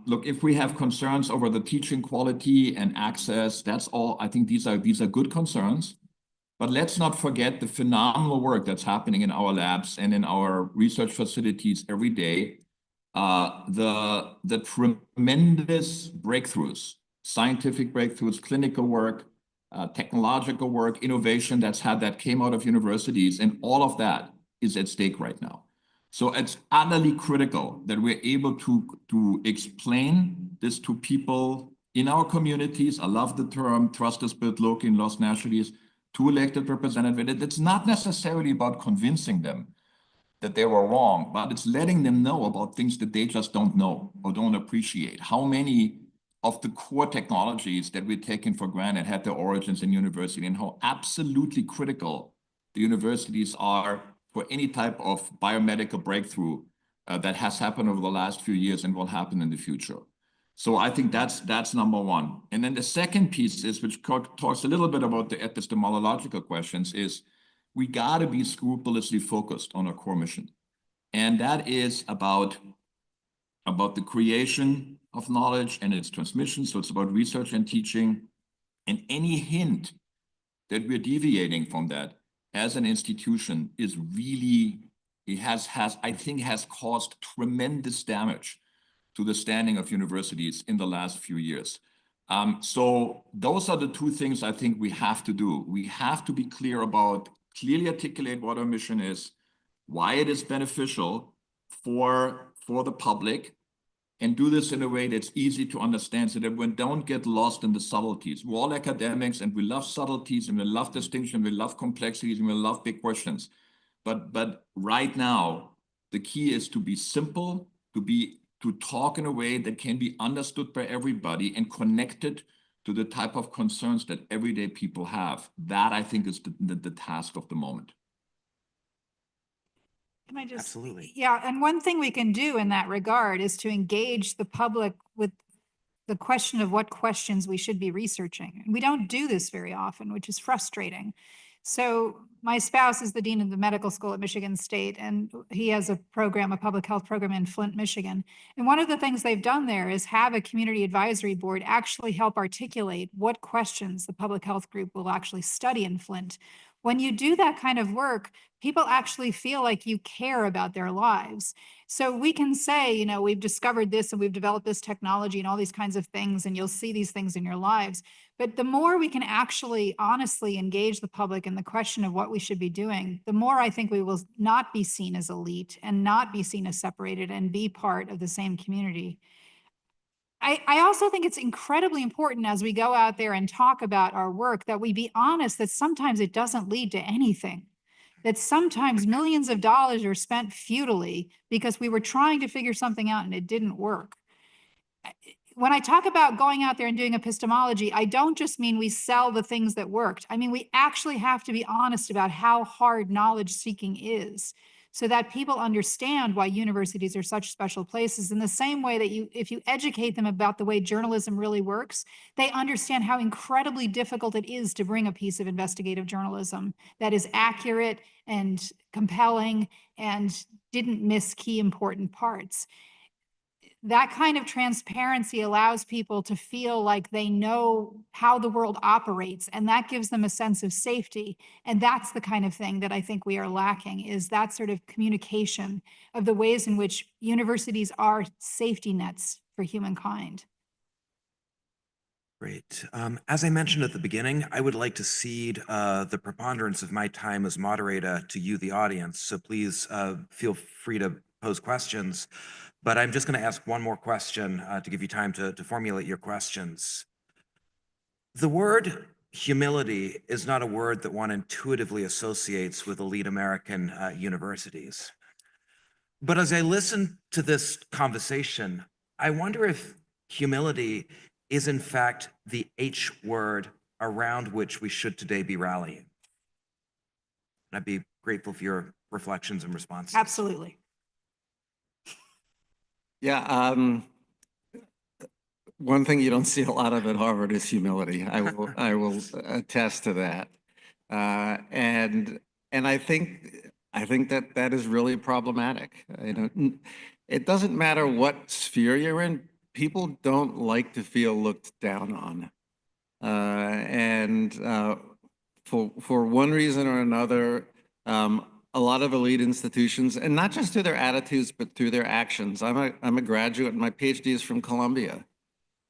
Speaker 20: look, if we have concerns over the teaching quality and access, that's all. I think these are good concerns. But let's not forget the phenomenal work that's happening in our labs and in our research facilities every day. The tremendous breakthroughs, scientific breakthroughs, clinical work, technological work, innovation that came out of universities, and all of that is at stake right now. So it's utterly critical that we're able to explain this to people in our communities. I love the term trust is built locally in lost nationalities, to elected representatives. It's not necessarily about convincing them that they were wrong, but it's letting them know about things that they just don't know or don't appreciate. How many of the core technologies that we're taking for granted had their origins in university, and how absolutely critical the universities are for any type of biomedical breakthrough that has happened over the last few years and will happen in the future. So I think that's number one. And then the second piece is, which talks a little bit about the epistemological questions, is we got to be scrupulously focused on our core mission. And that is about the creation of knowledge and its transmission. So it's about research and teaching. And any hint that we're deviating from that as an institution is really, I think has caused tremendous damage to the standing of universities in the last few years. So those are the two things I think we have to do. We have to be clearly articulate what our mission is, why it is beneficial for the public, and do this in a way that's easy to understand so that we don't get lost in the subtleties. We're all academics and we love subtleties and we love distinction, we love complexities, and we love big questions. But right now, the key is to be simple, to talk in a way that can be understood by everybody and connected to the type of concerns that everyday people have. That, I think, is the task of the moment.
Speaker 21: Can I just?
Speaker 19: Absolutely.
Speaker 21: Yeah, and one thing we can do in that regard is to engage the public with the question of what questions we should be researching. And we don't do this very often, which is frustrating. So my spouse is the dean of the medical school at Michigan State, and he has a program, a public health program in Flint, Michigan. And one of the things they've done there is have a community advisory board actually help articulate what questions the public health group will actually study in Flint. When you do that kind of work, people actually feel like you care about their lives. So we can say, you know, we've discovered this and we've developed this technology and all these kinds of things, and you'll see these things in your lives. But the more we can actually honestly engage the public in the question of what we should be doing, the more I think we will not be seen as elite and not be seen as separated and be part of the same community. I also think it's incredibly important as we go out there and talk about our work that we be honest that sometimes it doesn't lead to anything, that sometimes millions of dollars are spent futilely because we were trying to figure something out and it didn't work. When I talk about going out there and doing epistemology, I don't just mean we sell the things that worked. I mean, we actually have to be honest about how hard knowledge seeking is, so that people understand why universities are such special places. In the same way that if you educate them about the way journalism really works, they understand how incredibly difficult it is to bring a piece of investigative journalism that is accurate and compelling and didn't miss key important parts. That kind of transparency allows people to feel like they know how the world operates, and that gives them a sense of safety. And that's the kind of thing that I think we are lacking, is that sort of communication of the ways in which universities are safety nets for humankind.
Speaker 19: Great. As I mentioned at the beginning, I would like to cede the preponderance of my time as moderator to you, the audience. So please feel free to pose questions. But I'm just going to ask one more question to give you time to formulate your questions. The word humility is not a word that one intuitively associates with elite American universities. But as I listen to this conversation, I wonder if humility is in fact the H word around which we should today be rallying. And I'd be grateful for your reflections and responses.
Speaker 21: Absolutely.
Speaker 2: Yeah, one thing you don't see a lot of at Harvard is humility. I will attest to that. And I think that is really problematic. It doesn't matter what sphere you're in. People don't like to feel looked down on. For one reason or another, a lot of elite institutions, and not just through their attitudes, but through their actions. I'm a graduate, and my PhD is from Columbia.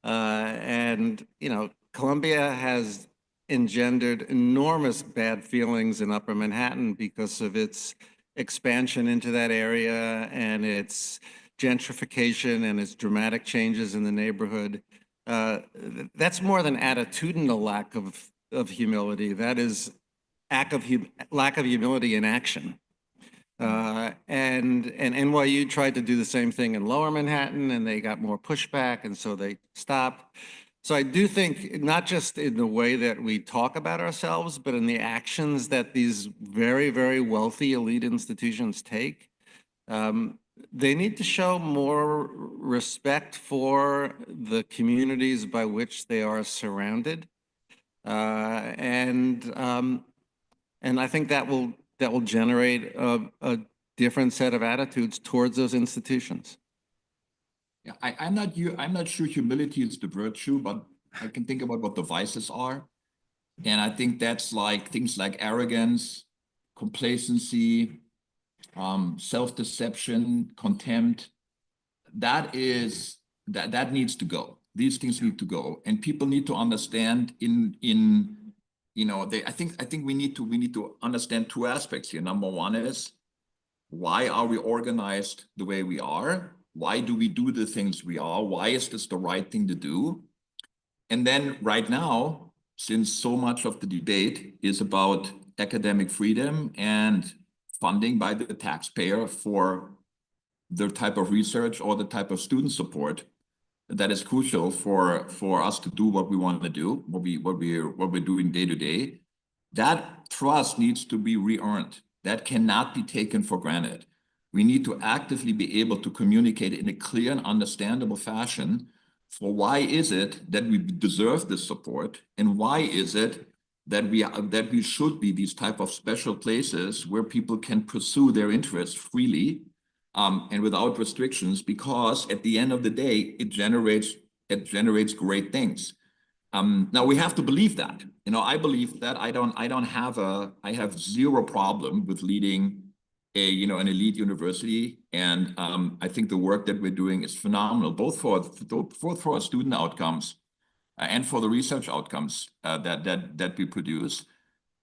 Speaker 2: And, you know, Columbia has engendered enormous bad feelings in Upper Manhattan because of its expansion into that area and its gentrification and its dramatic changes in the neighborhood. That's more than attitudinal lack of humility. That is lack of humility in action. And NYU tried to do the same thing in Lower Manhattan, and they got more pushback, and so they stopped. So I do think not just in the way that we talk about ourselves, but in the actions that these very, very wealthy elite institutions take. They need to show more respect for the communities by which they are surrounded. And I think that will generate a different set of attitudes towards those institutions.
Speaker 20: Yeah, I'm not sure humility is the virtue, but I can think about what the vices are. And I think that's like things like arrogance, complacency, self-deception, contempt. That needs to go. These things need to go. And people need to understand I think we need to understand two aspects here. Number one is, why are we organized the way we are? Why do we do the things we are? Why is this the right thing to do? And then right now, since so much of the debate is about academic freedom and funding by the taxpayer for the type of research or the type of student support that is crucial for us to do what we want to do, what we're doing day to day, that trust needs to be re-earned. That cannot be taken for granted. We need to actively be able to communicate in a clear and understandable fashion for why is it that we deserve this support, and why is it that we should be these type of special places where people can pursue their interests freely and without restrictions, because at the end of the day, it generates great things. Now we have to believe that. I believe that. I have zero problem with leading an elite university, and I think the work that we're doing is phenomenal, both for our student outcomes and for the research outcomes that we produce.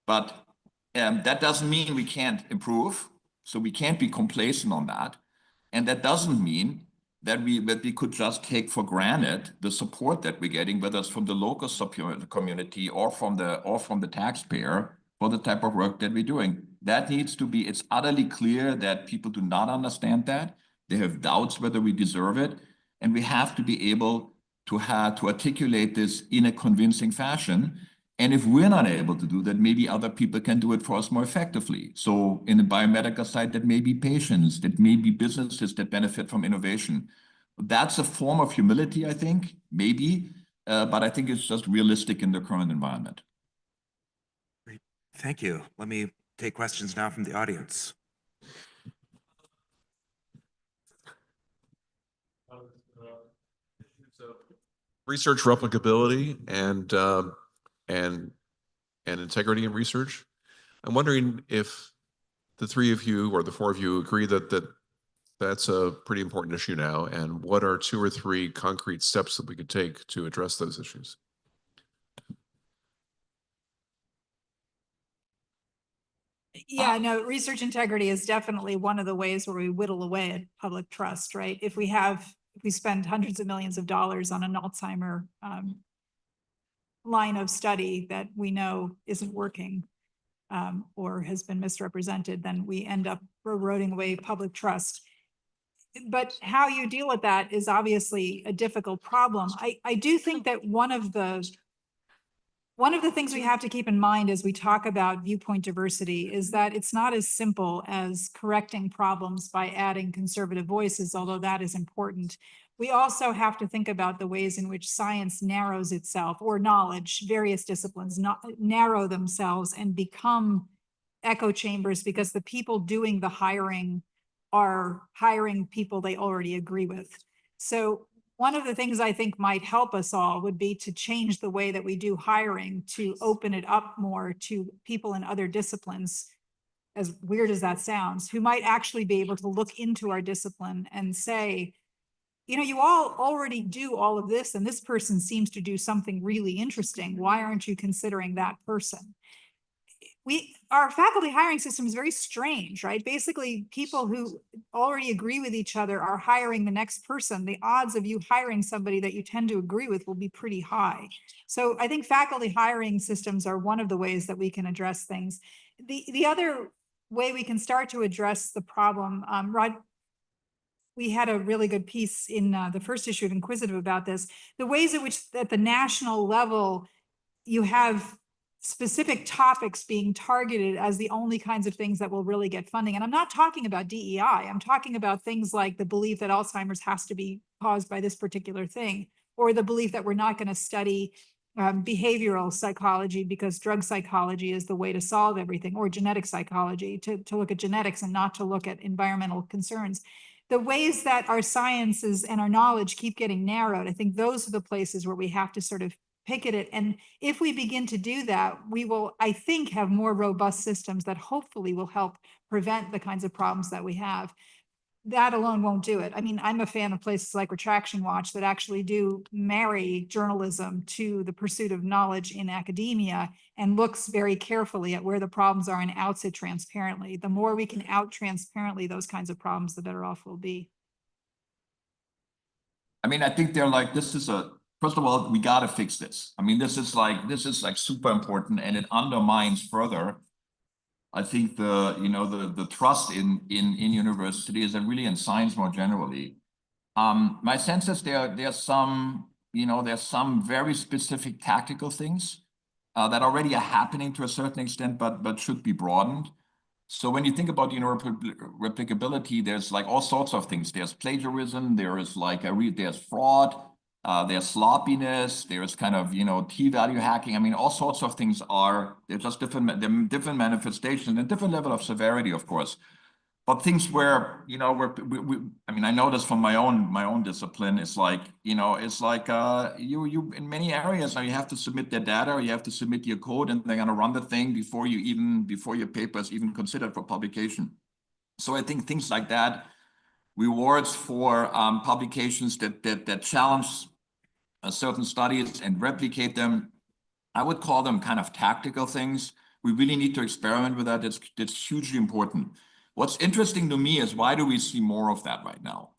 Speaker 20: But that doesn't mean we can't improve. So we can't be complacent on that. And that doesn't mean that we could just take for granted the support that we're getting, whether it's from the local community or from the taxpayer for the type of work that we're doing. That needs to be, it's utterly clear that people do not understand that. They have doubts whether we deserve it. And we have to be able to articulate this in a convincing fashion. And if we're not able to do that, maybe other people can do it for us more effectively. So in the biomedical side, that may be patients, that may be businesses that benefit from innovation. That's a form of humility, I think, maybe, but I think it's just realistic in the current environment.
Speaker 3: Great, thank you. Let me take questions now from the audience.
Speaker 22: Research replicability and integrity in research. I'm wondering if the three of you or the four of you agree that that's a pretty important issue now, and what are 2 or 3 concrete steps that we could take to address those issues?
Speaker 21: Yeah, no, research integrity is definitely one of the ways where we whittle away at public trust, right? If we spend hundreds of millions of dollars on an Alzheimer line of study that we know isn't working or has been misrepresented, then we end up eroding away public trust. But how you deal with that is obviously a difficult problem. I do think that one of the things we have to keep in mind as we talk about viewpoint diversity is that it's not as simple as correcting problems by adding conservative voices, although that is important. We also have to think about the ways in which science narrows itself, or knowledge, various disciplines narrow themselves and become echo chambers because the people doing the hiring are hiring people they already agree with. So one of the things I think might help us all would be to change the way that we do hiring, to open it up more to people in other disciplines, as weird as that sounds, who might actually be able to look into our discipline and say, you all already do all of this, and this person seems to do something really interesting. Why aren't you considering that person? Our faculty hiring system is very strange, right? Basically, people who already agree with each other are hiring the next person. The odds of you hiring somebody that you tend to agree with will be pretty high. So I think faculty hiring systems are one of the ways that we can address things. The other way we can start to address the problem, Rod, we had a really good piece in the first issue of Inquisitive about this, the ways in which at the national level, you have specific topics being targeted as the only kinds of things that will really get funding. And I'm not talking about DEI. I'm talking about things like the belief that Alzheimer's has to be caused by this particular thing, or the belief that we're not going to study behavioral psychology because drug psychology is the way to solve everything, or genetic psychology, to look at genetics and not to look at environmental concerns. The ways that our sciences and our knowledge keep getting narrowed, I think those are the places where we have to sort of picket it. And if we begin to do that, we will, I think, have more robust systems that hopefully will help prevent the kinds of problems that we have. That alone won't do it. I mean, I'm a fan of places like Retraction Watch that actually do marry journalism to the pursuit of knowledge in academia and looks very carefully at where the problems are and outs it transparently. The more we can out transparently those kinds of problems, the better off we'll be.
Speaker 20: I mean, I think they're like, first of all, we got to fix this. I mean, this is like super important, and it undermines further, I think, the trust in universities and really in science more generally. My sense is there's some very specific tactical things that already are happening to a certain extent, but should be broadened. So when you think about replicability, there's like all sorts of things. There's plagiarism, there is like there's fraud, there's sloppiness, there's kind of, T-value hacking. I mean, all sorts of things they're just different manifestations and different level of severity, of course. But things where, I mean, I know this from my own discipline. It's like, you in many areas now you have to submit their data, or you have to submit your code, and they're going to run the thing before your paper is even considered for publication. So I think things like that, rewards for publications that challenge certain studies and replicate them, I would call them kind of tactical things. We really need to experiment with that. It's hugely important. What's interesting to me is, why do we see more of that right now?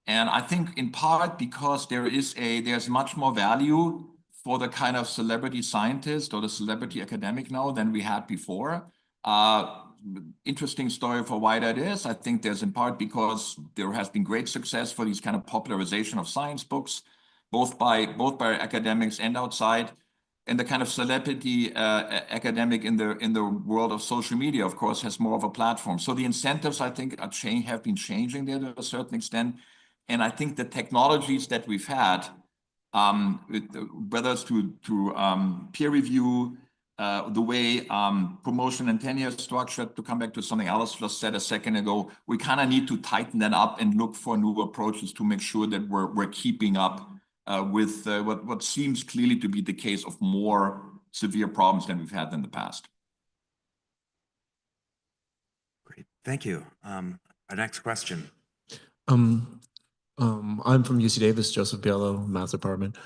Speaker 20: And I think in part because there's much more value for the kind of celebrity scientist or the celebrity academic now than we had before. Interesting story for why that is. I think there's in part because there has been great success for these kind of popularization of science books, both by academics and outside. And the kind of celebrity academic in the world of social media, of course, has more of a platform. So the incentives, I think, have been changing there to a certain extent. And I think the technologies that we've had, whether it's through peer review, the way promotion and tenure is structured, to come back to something Alice just said a second ago, we kind of need to tighten that up and look for new approaches to make sure that we're keeping up with what seems clearly to be the case of more severe problems than we've had in the past.
Speaker 3: Great, thank you. Our next question.
Speaker 6: I'm from UC Davis, Joseph Bielo, Math Department.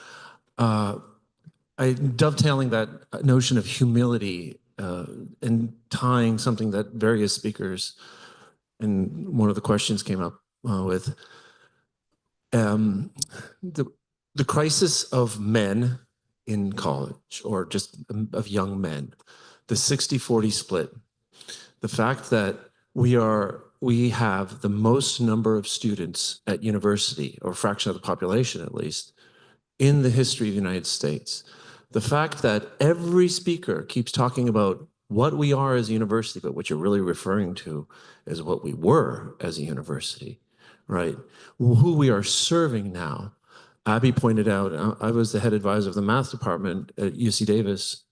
Speaker 6: Dovetailing that notion of humility and tying something that various speakers and one of the questions came up with, the crisis of men in college, or just of young men, the 60-40 split, the fact that we have the most number of students at university, or fraction of the population at least, in the history of the United States. The fact that every speaker keeps talking about what we are as a university, but what you're really referring to is what we were as a university, right? Who we are serving now. Abby pointed out, I was the head advisor of the math department at UC Davis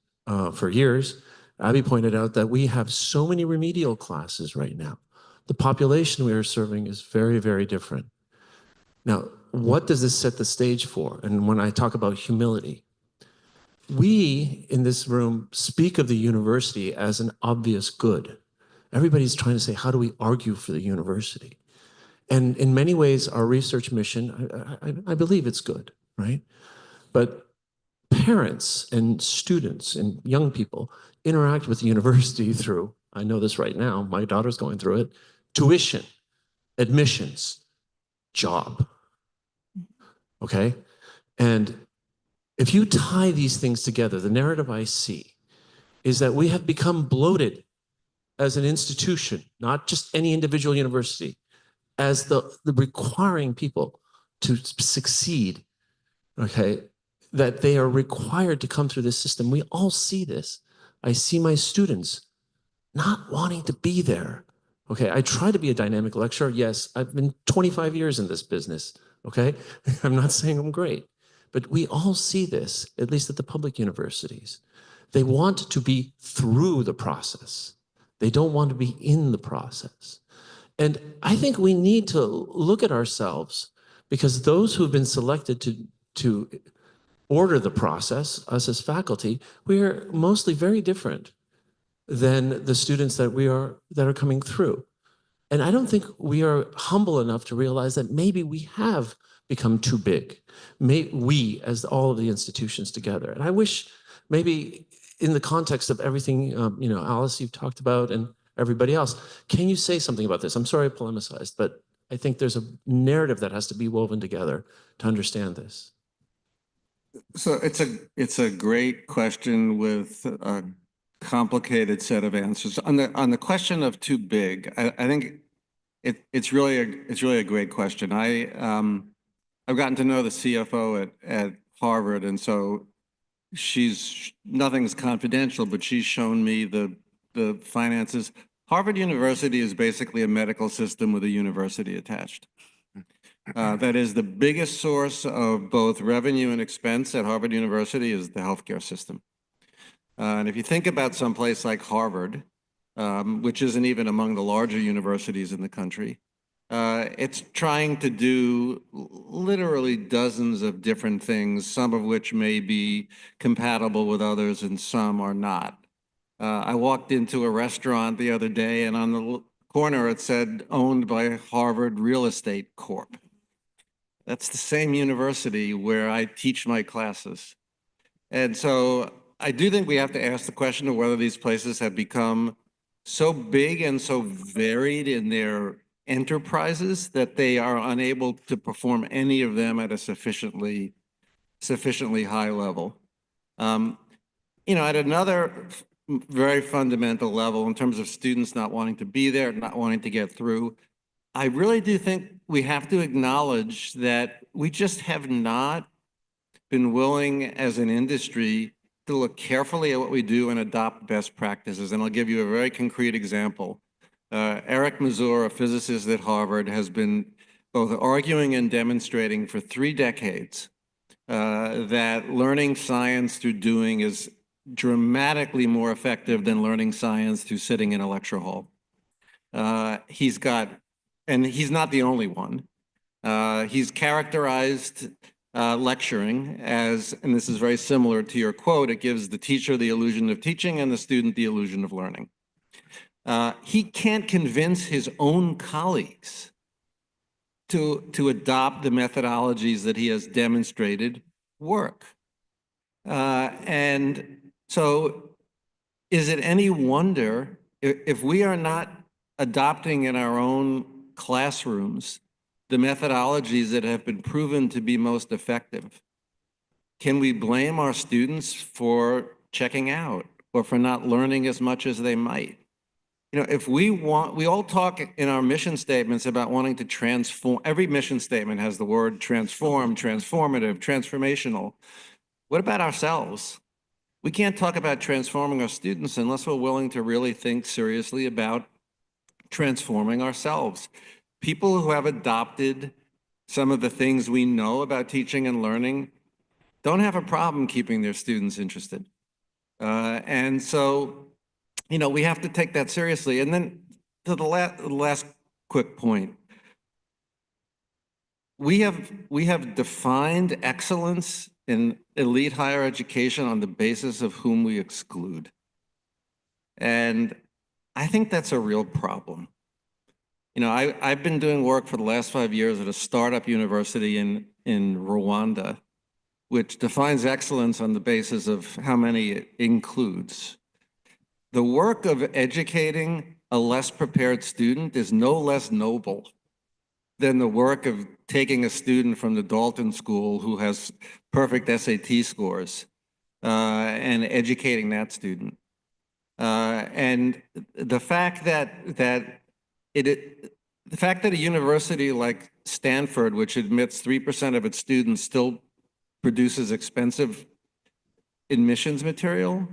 Speaker 6: for years. Abby pointed out that we have so many remedial classes right now. The population we are serving is very, very different. Now, what does this set the stage for? And when I talk about humility, we in this room speak of the university as an obvious good. Everybody's trying to say, how do we argue for the university? And in many ways, our research mission, I believe it's good, right? But parents and students and young people interact with the university through, I know this right now, my daughter's going through it, tuition, admissions, job, okay? And if you tie these things together, the narrative I see is that we have become bloated as an institution, not just any individual university, as the requiring people to succeed, okay, that they are required to come through this system. We all see this. I see my students not wanting to be there. Okay, I try to be a dynamic lecturer. Yes, I've been 25 years in this business. Okay, I'm not saying I'm great, but we all see this, at least at the public universities. They want to be through the process. They don't want to be in the process. And I think we need to look at ourselves, because those who've been selected to order the process, us as faculty, we are mostly very different than the students that are coming through. And I don't think we are humble enough to realize that maybe we have become too big. We, as all of the institutions together. And I wish maybe in the context of everything, Alice, you've talked about, and everybody else, can you say something about this? I'm sorry I polemicized, but I think there's a narrative that has to be woven together to understand this.
Speaker 2: So it's a great question with a complicated set of answers. On the question of too big, I think it's really a great question. I've gotten to know the CFO at Harvard, and so nothing's confidential, but she's shown me the finances. Harvard University is basically a medical system with a university attached. That is the biggest source of both revenue and expense at Harvard University is the healthcare system. And if you think about someplace like Harvard, which isn't even among the larger universities in the country, it's trying to do literally dozens of different things, some of which may be compatible with others and some are not. I walked into a restaurant the other day, and on the corner it said, owned by Harvard Real Estate Corp. That's the same university where I teach my classes. And so I do think we have to ask the question of whether these places have become so big and so varied in their enterprises that they are unable to perform any of them at a sufficiently high level. At another very fundamental level, in terms of students not wanting to be there, not wanting to get through, I really do think we have to acknowledge that we just have not been willing as an industry to look carefully at what we do and adopt best practices. And I'll give you a very concrete example. Eric Mazur, a physicist at Harvard, has been both arguing and demonstrating for 3 decades that learning science through doing is dramatically more effective than learning science through sitting in a lecture hall. And he's not the only one. He's characterized lecturing as, and this is very similar to your quote, it gives the teacher the illusion of teaching and the student the illusion of learning. He can't convince his own colleagues to adopt the methodologies that he has demonstrated work. And so is it any wonder if we are not adopting in our own classrooms the methodologies that have been proven to be most effective? Can we blame our students for checking out or for not learning as much as they might? If we all talk in our mission statements about wanting to transform. Every mission statement has the word transform, transformative, transformational. What about ourselves? We can't talk about transforming our students unless we're willing to really think seriously about transforming ourselves. People who have adopted some of the things we know about teaching and learning don't have a problem keeping their students interested. And so, we have to take that seriously. And then to the last quick point, we have defined excellence in elite higher education on the basis of whom we exclude. And I think that's a real problem. I've been doing work for the last 5 years at a startup university in Rwanda, which defines excellence on the basis of how many it includes. The work of educating a less prepared student is no less noble than the work of taking a student from the Dalton School who has perfect SAT scores and educating that student. And the fact that a university like Stanford, which admits 3% of its students, still produces expensive admissions material,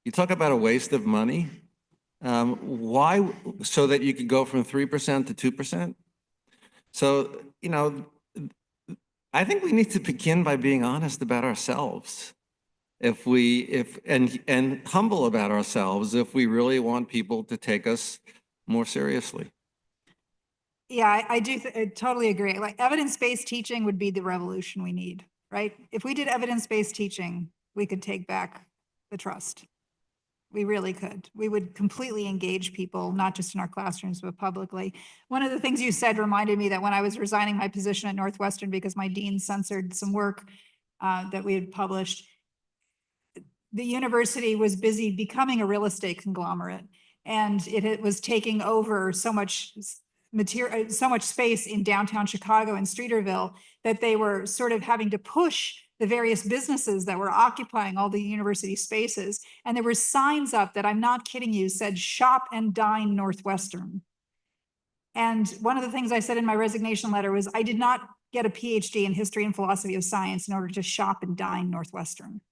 Speaker 2: you talk about a waste of money. Why? So that you could go from 3% to 2%? So, I think we need to begin by being honest about ourselves. And humble about ourselves if we really want people to take us more seriously.
Speaker 21: Yeah, I do totally agree. Like evidence-based teaching would be the revolution we need, right? If we did evidence-based teaching, we could take back the trust. We really could. We would completely engage people, not just in our classrooms, but publicly. One of the things you said reminded me that when I was resigning my position at Northwestern because my dean censored some work that we had published, the university was busy becoming a real estate conglomerate, and it was taking over so much material, so much space in downtown Chicago and Streeterville that they were sort of having to push the various businesses that were occupying all the university spaces. And there were signs up that, I'm not kidding you, said "Shop and Dine Northwestern." And one of the things I said in my resignation letter was, I did not get a PhD in history and philosophy of science in order to shop and dine Northwestern.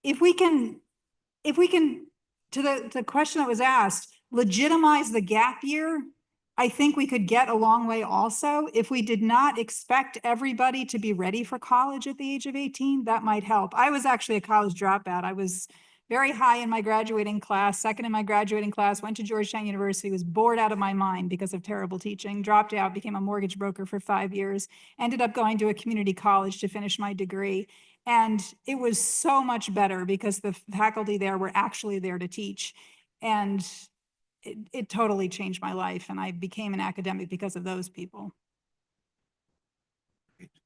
Speaker 21: If we can, to the question that was asked, legitimize the gap year, I think we could get a long way also. If we did not expect everybody to be ready for college at the age of 18, that might help. I was actually a college dropout. I was very high in my graduating class, second in my graduating class, went to Georgetown University, was bored out of my mind because of terrible teaching, dropped out, became a mortgage broker for 5 years, ended up going to a community college to finish my degree. And it was so much better because the faculty there were actually there to teach. And it totally changed my life. And I became an academic because of those people.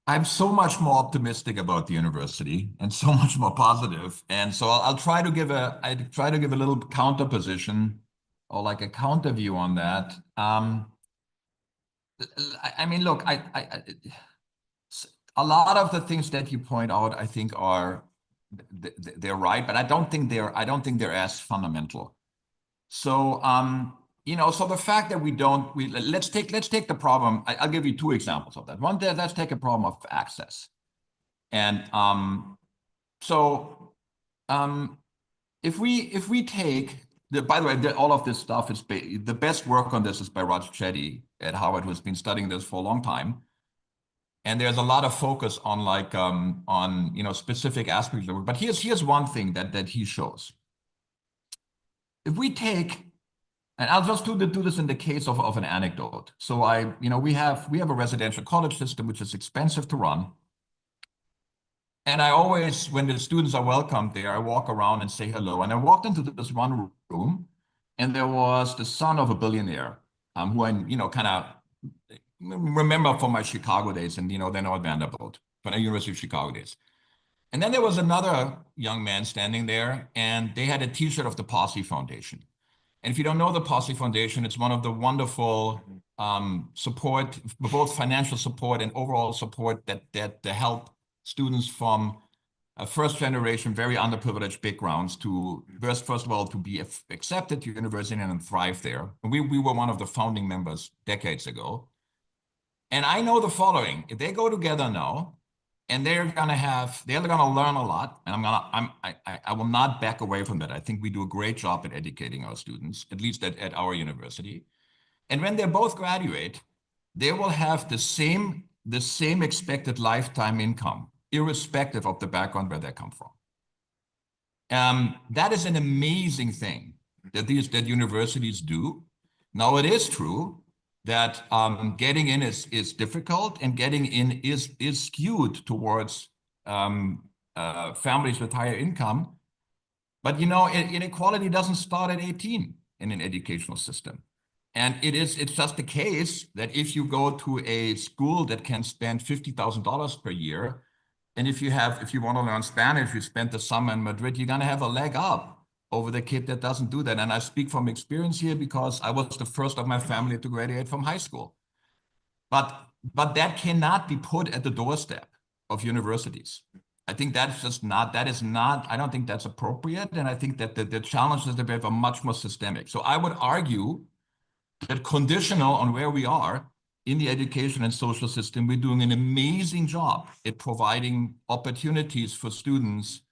Speaker 20: I'm so much more optimistic about the university and so much more positive. And so I'll try to give a little counter position or like a counter view on that. I mean, look, a lot of the things that you point out, I think they're right, but I don't think they're as fundamental. So, so the fact that let's take the problem. I'll give you two examples of that. One, let's take a problem of access. And if we take by the way, all of this stuff is the best work on this is by Roger Chetty at Harvard, who's been studying this for a long time. And there's a lot of focus on specific aspects of it. But here's one thing that he shows. If we take, and I'll just do this in the case of an anecdote. So we have a residential college system which is expensive to run. And I always, when the students are welcomed there, I walk around and say hello. And I walked into this one room, and there was the son of a billionaire, who I kind of remember from my Chicago days, and then at Vanderbilt, from the University of Chicago days. And then there was another young man standing there, and they had a T-shirt of the Posse Foundation. And if you don't know the Posse Foundation, it's one of the wonderful support, both financial support and overall support that help students from first generation, very underprivileged backgrounds to first of all to be accepted to university and thrive there. And we were one of the founding members decades ago. And I know the following: if they go together now, and they're gonna learn a lot, and I will not back away from that. I think we do a great job at educating our students, at least at our university. And when they both graduate, they will have the same expected lifetime income, irrespective of the background where they come from. That is an amazing thing that universities do. Now, it is true that getting in is difficult, and getting in is skewed towards families with higher income. But inequality doesn't start at 18 in an educational system. And it's just the case that if you go to a school that can spend $50,000 per year, and if you want to learn Spanish, you spend the summer in Madrid, you're gonna have a leg up over the kid that doesn't do that. And I speak from experience here because I was the first of my family to graduate from high school. But that cannot be put at the doorstep of universities. I think that's just not, I don't think that's appropriate. And I think that the challenges that we have are much more systemic. So I would argue that conditional on where we are in the education and social system, we're doing an amazing job at providing opportunities for students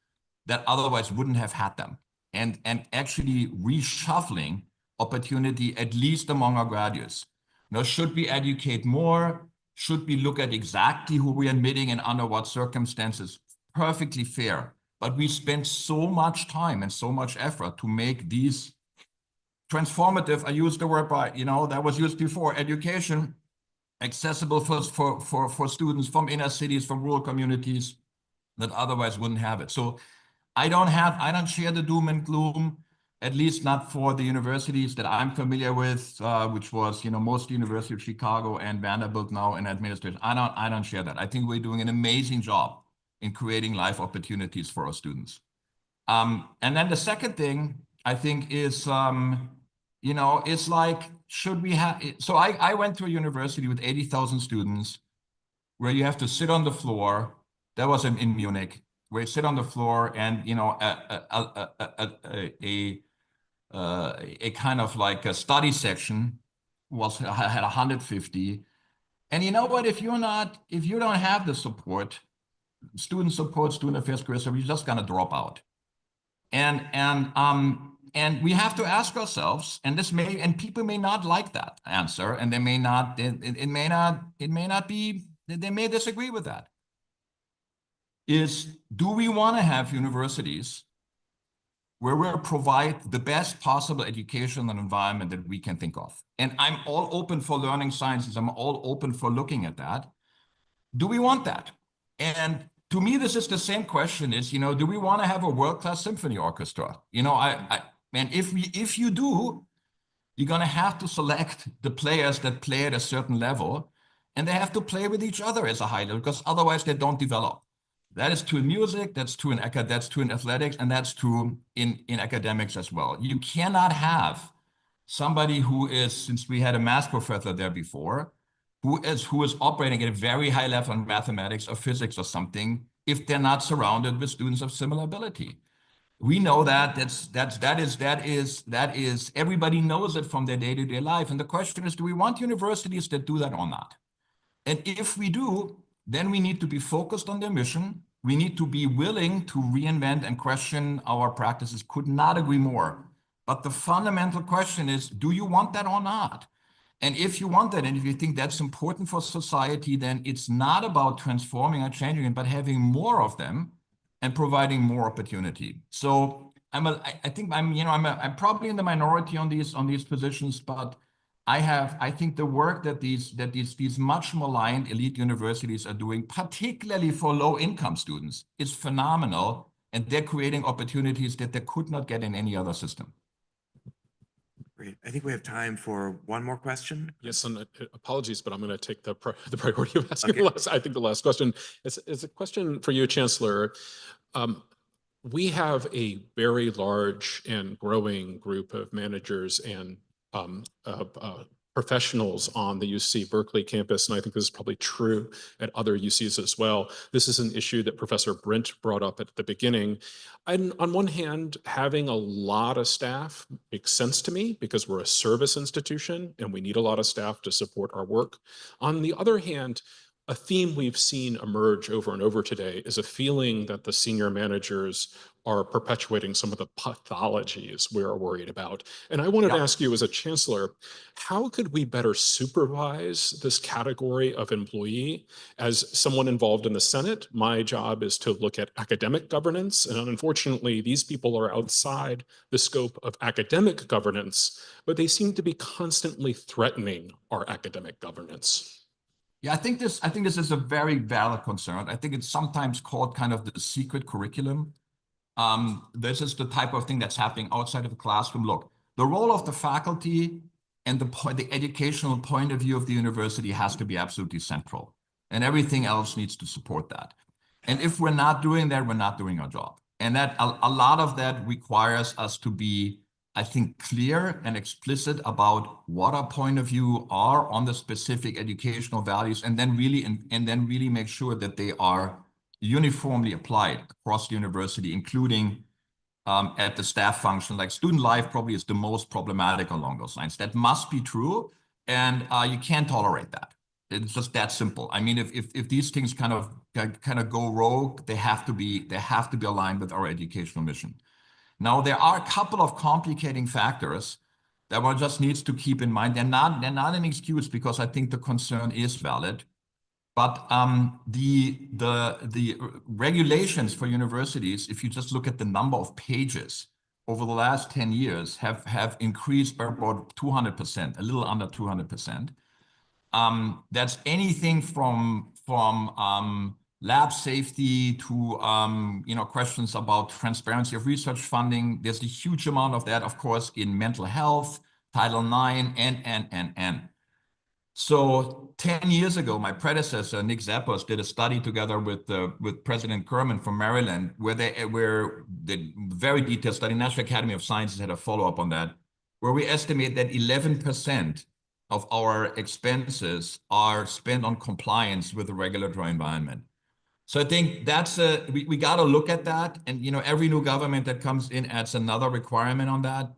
Speaker 20: that otherwise wouldn't have had them, and actually reshuffling opportunity, at least among our graduates. Now, should we educate more? Should we look at exactly who we're admitting and under what circumstances? Perfectly fair. But we spend so much time and so much effort to make these transformative, I used the word that was used before, education accessible for students from inner cities, from rural communities that otherwise wouldn't have it. So I don't share the doom and gloom, at least not for the universities that I'm familiar with, which was, most University of Chicago and Vanderbilt now in administration. I don't share that. I think we're doing an amazing job in creating life opportunities for our students. And then the second thing I think is, it's like, should we have, so I went to a university with 80,000 students where you have to sit on the floor. That was in Munich, where you sit on the floor and, a kind of like a study section had 150. And you know what, if you don't have the support, student support, student affairs, career service, you're just gonna drop out. And we have to ask ourselves, and people may not like that answer, and they may not, it may not be, they may disagree with that. Do we want to have universities where we provide the best possible education and environment that we can think of? And I'm all open for learning sciences. I'm all open for looking at that. Do we want that? And to me, this is the same question is, do we want to have a world-class symphony orchestra? And if you do, you're going to have to select the players that play at a certain level, and they have to play with each other as a high level, because otherwise they don't develop. That is true in music, that's true in athletics, and that's true in academics as well. You cannot have somebody who is, since we had a math professor there before, who is operating at a very high level in mathematics or physics or something, if they're not surrounded with students of similar ability. We know that is everybody knows it from their day-to-day life. And the question is, do we want universities that do that or not? And if we do, then we need to be focused on their mission. We need to be willing to reinvent and question our practices. Could not agree more. But the fundamental question is, do you want that or not? And if you want that, and if you think that's important for society, then it's not about transforming or changing it, but having more of them and providing more opportunity. So I think I'm probably in the minority on these positions, but I think the work that these much maligned elite universities are doing, particularly for low-income students, is phenomenal, and they're creating opportunities that they could not get in any other system.
Speaker 3: Great. I think we have time for one more question.
Speaker 8: Yes, and apologies, but I'm going to take the priority of asking the last question. It's a question for you, Chancellor. We have a very large and growing group of managers and professionals on the UC Berkeley campus, and I think this is probably true at other UCs as well. This is an issue that Professor Brent brought up at the beginning. And on one hand, having a lot of staff makes sense to me because we're a service institution and we need a lot of staff to support our work. On the other hand, a theme we've seen emerge over and over today is a feeling that the senior managers are perpetuating some of the pathologies we're worried about. And I wanted to ask you as a chancellor, how could we better supervise this category of employee? As someone involved in the Senate, my job is to look at academic governance. And unfortunately, these people are outside the scope of academic governance, but they seem to be constantly threatening our academic governance.
Speaker 20: Yeah, I think this is a very valid concern. I think it's sometimes called kind of the secret curriculum. This is the type of thing that's happening outside of the classroom. Look, the role of the faculty and the educational point of view of the university has to be absolutely central, and everything else needs to support that. And if we're not doing that, we're not doing our job. And that a lot of that requires us to be, I think, clear and explicit about what our point of view are on the specific educational values, and then really make sure that they are uniformly applied across the university, including at the staff function. Like student life probably is the most problematic along those lines. That must be true, and you can't tolerate that. It's just that simple. I mean, if these things kind of go rogue, they have to be aligned with our educational mission. Now, there are a couple of complicating factors that one just needs to keep in mind. They're not an excuse, because I think the concern is valid. But the regulations for universities, if you just look at the number of pages over the last 10 years, have increased by about 200%, a little under 200%. That's anything from lab safety to questions about transparency of research funding. There's a huge amount of that, of course, in mental health, Title IX, and. So 10 years ago, my predecessor, Nick Zappos, did a study together with President Kerman from Maryland, where the very detailed study, National Academy of Sciences had a follow-up on that, where we estimate that 11% of our expenses are spent on compliance with the regulatory environment. So I think that's we got to look at that. And, every new government that comes in adds another requirement on that.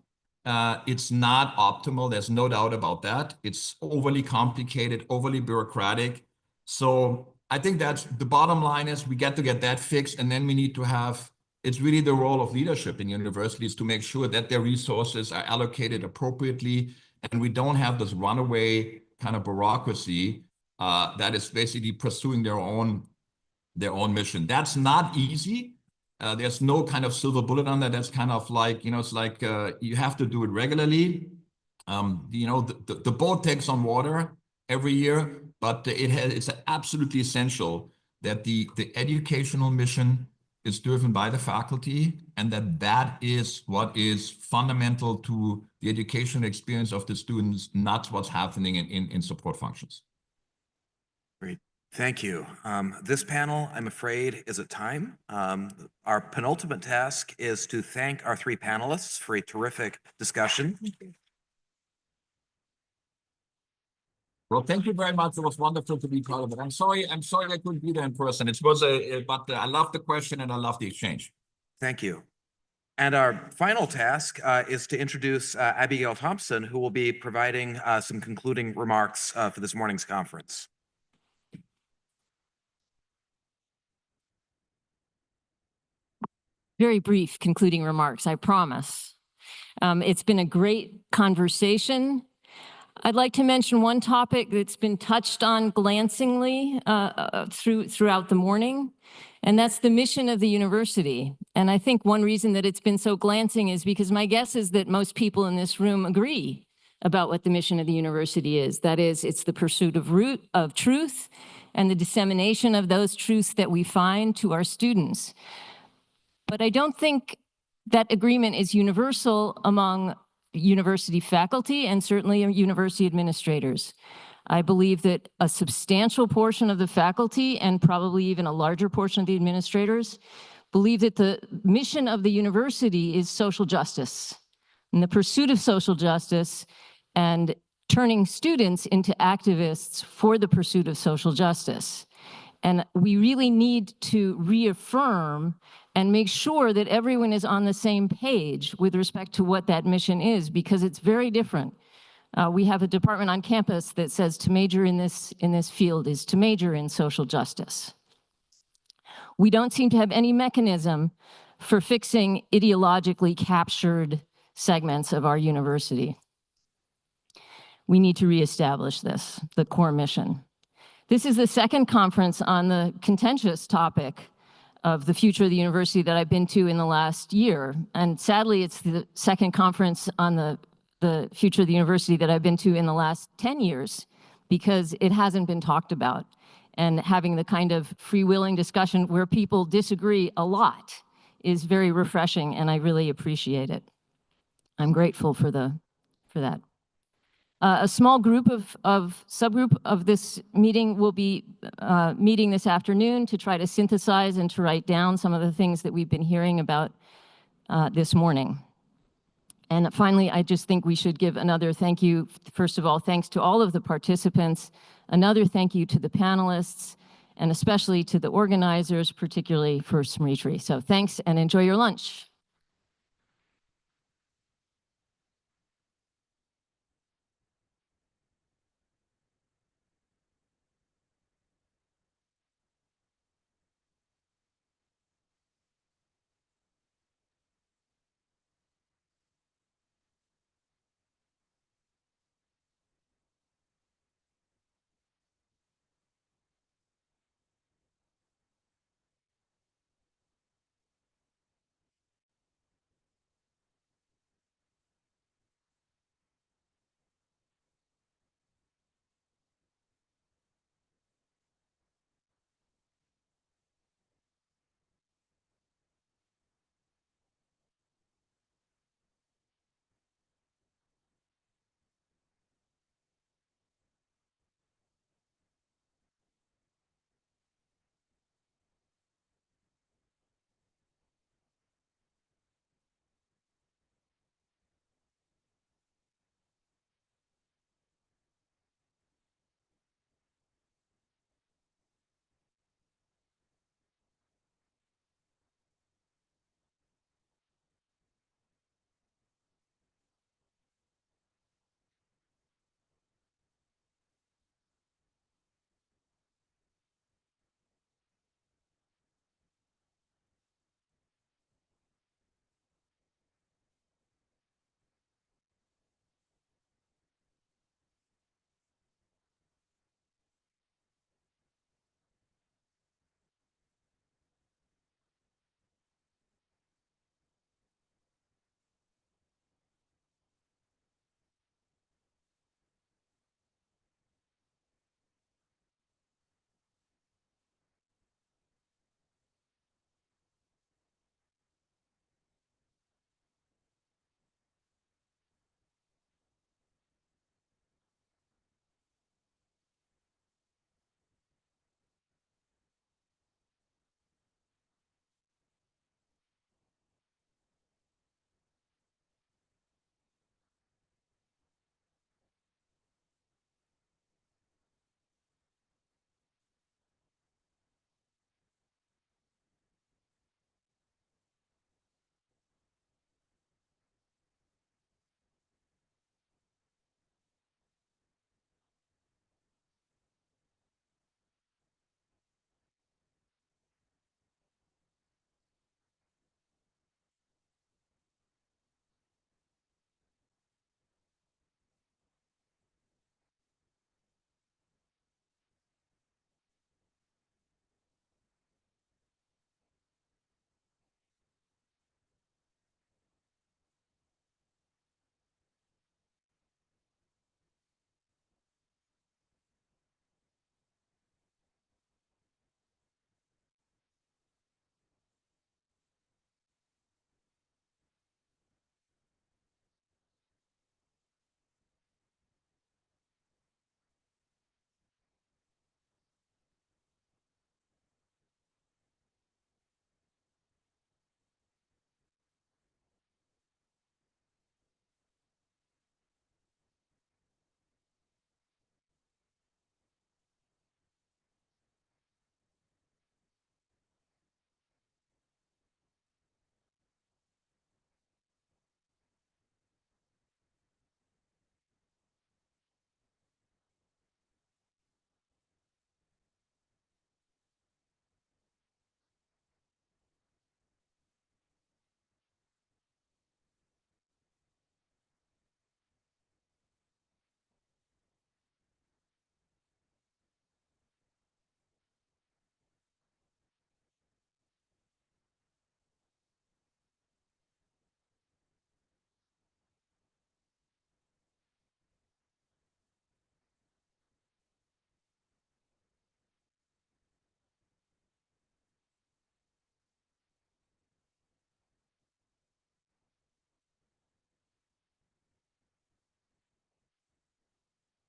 Speaker 20: It's not optimal. There's no doubt about that. It's overly complicated, overly bureaucratic. So I think that's the bottom line is we get that fixed. And then we need to have, it's really the role of leadership in universities to make sure that their resources are allocated appropriately. And we don't have this runaway kind of bureaucracy that is basically pursuing their own mission. That's not easy. There's no kind of silver bullet on that. That's kind of like, it's like you have to do it regularly. The boat takes on water every year, but it's absolutely essential that the educational mission is driven by the faculty, and that is what is fundamental to the educational experience of the students, not what's happening in support functions.
Speaker 3: Great. Thank you. This panel, I'm afraid, is at time. Our penultimate task is to thank our three panelists for a terrific discussion.
Speaker 20: Well, thank you very much. It was wonderful to be part of it. I'm sorry I couldn't be there in person. But I love the question and I love the exchange.
Speaker 3: Thank you. And our final task is to introduce Abigail Thompson, who will be providing some concluding remarks for this morning's conference.
Speaker 10: Very brief concluding remarks, I promise. It's been a great conversation. I'd like to mention one topic that's been touched on glancingly throughout the morning, and that's the mission of the university. And I think one reason that it's been so glancing is because my guess is that most people in this room agree about what the mission of the university is. That is, it's the pursuit of truth and the dissemination of those truths that we find to our students. But I don't think that agreement is universal among university faculty and certainly university administrators. I believe that a substantial portion of the faculty and probably even a larger portion of the administrators believe that the mission of the university is social justice and the pursuit of social justice and turning students into activists for the pursuit of social justice. And we really need to reaffirm and make sure that everyone is on the same page with respect to what that mission is, because it's very different. We have a department on campus that says to major in this field is to major in social justice. We don't seem to have any mechanism for fixing ideologically captured segments of our university. We need to reestablish this, the core mission. This is the second conference on the contentious topic of the future of the university that I've been to in the last year. And sadly, it's the second conference on the future of the university that I've been to in the last 10 years, because it hasn't been talked about. And having the kind of free-willing discussion where people disagree a lot is very refreshing, and I really appreciate it. I'm grateful for that. A small group subgroup of this meeting will be meeting this afternoon to try to synthesize and to write down some of the things that we've been hearing about this morning. And finally, I just think we should give another thank you. First of all, thanks to all of the participants. Another thank you to the panelists and especially to the organizers, particularly for Smritri. So thanks and enjoy your lunch.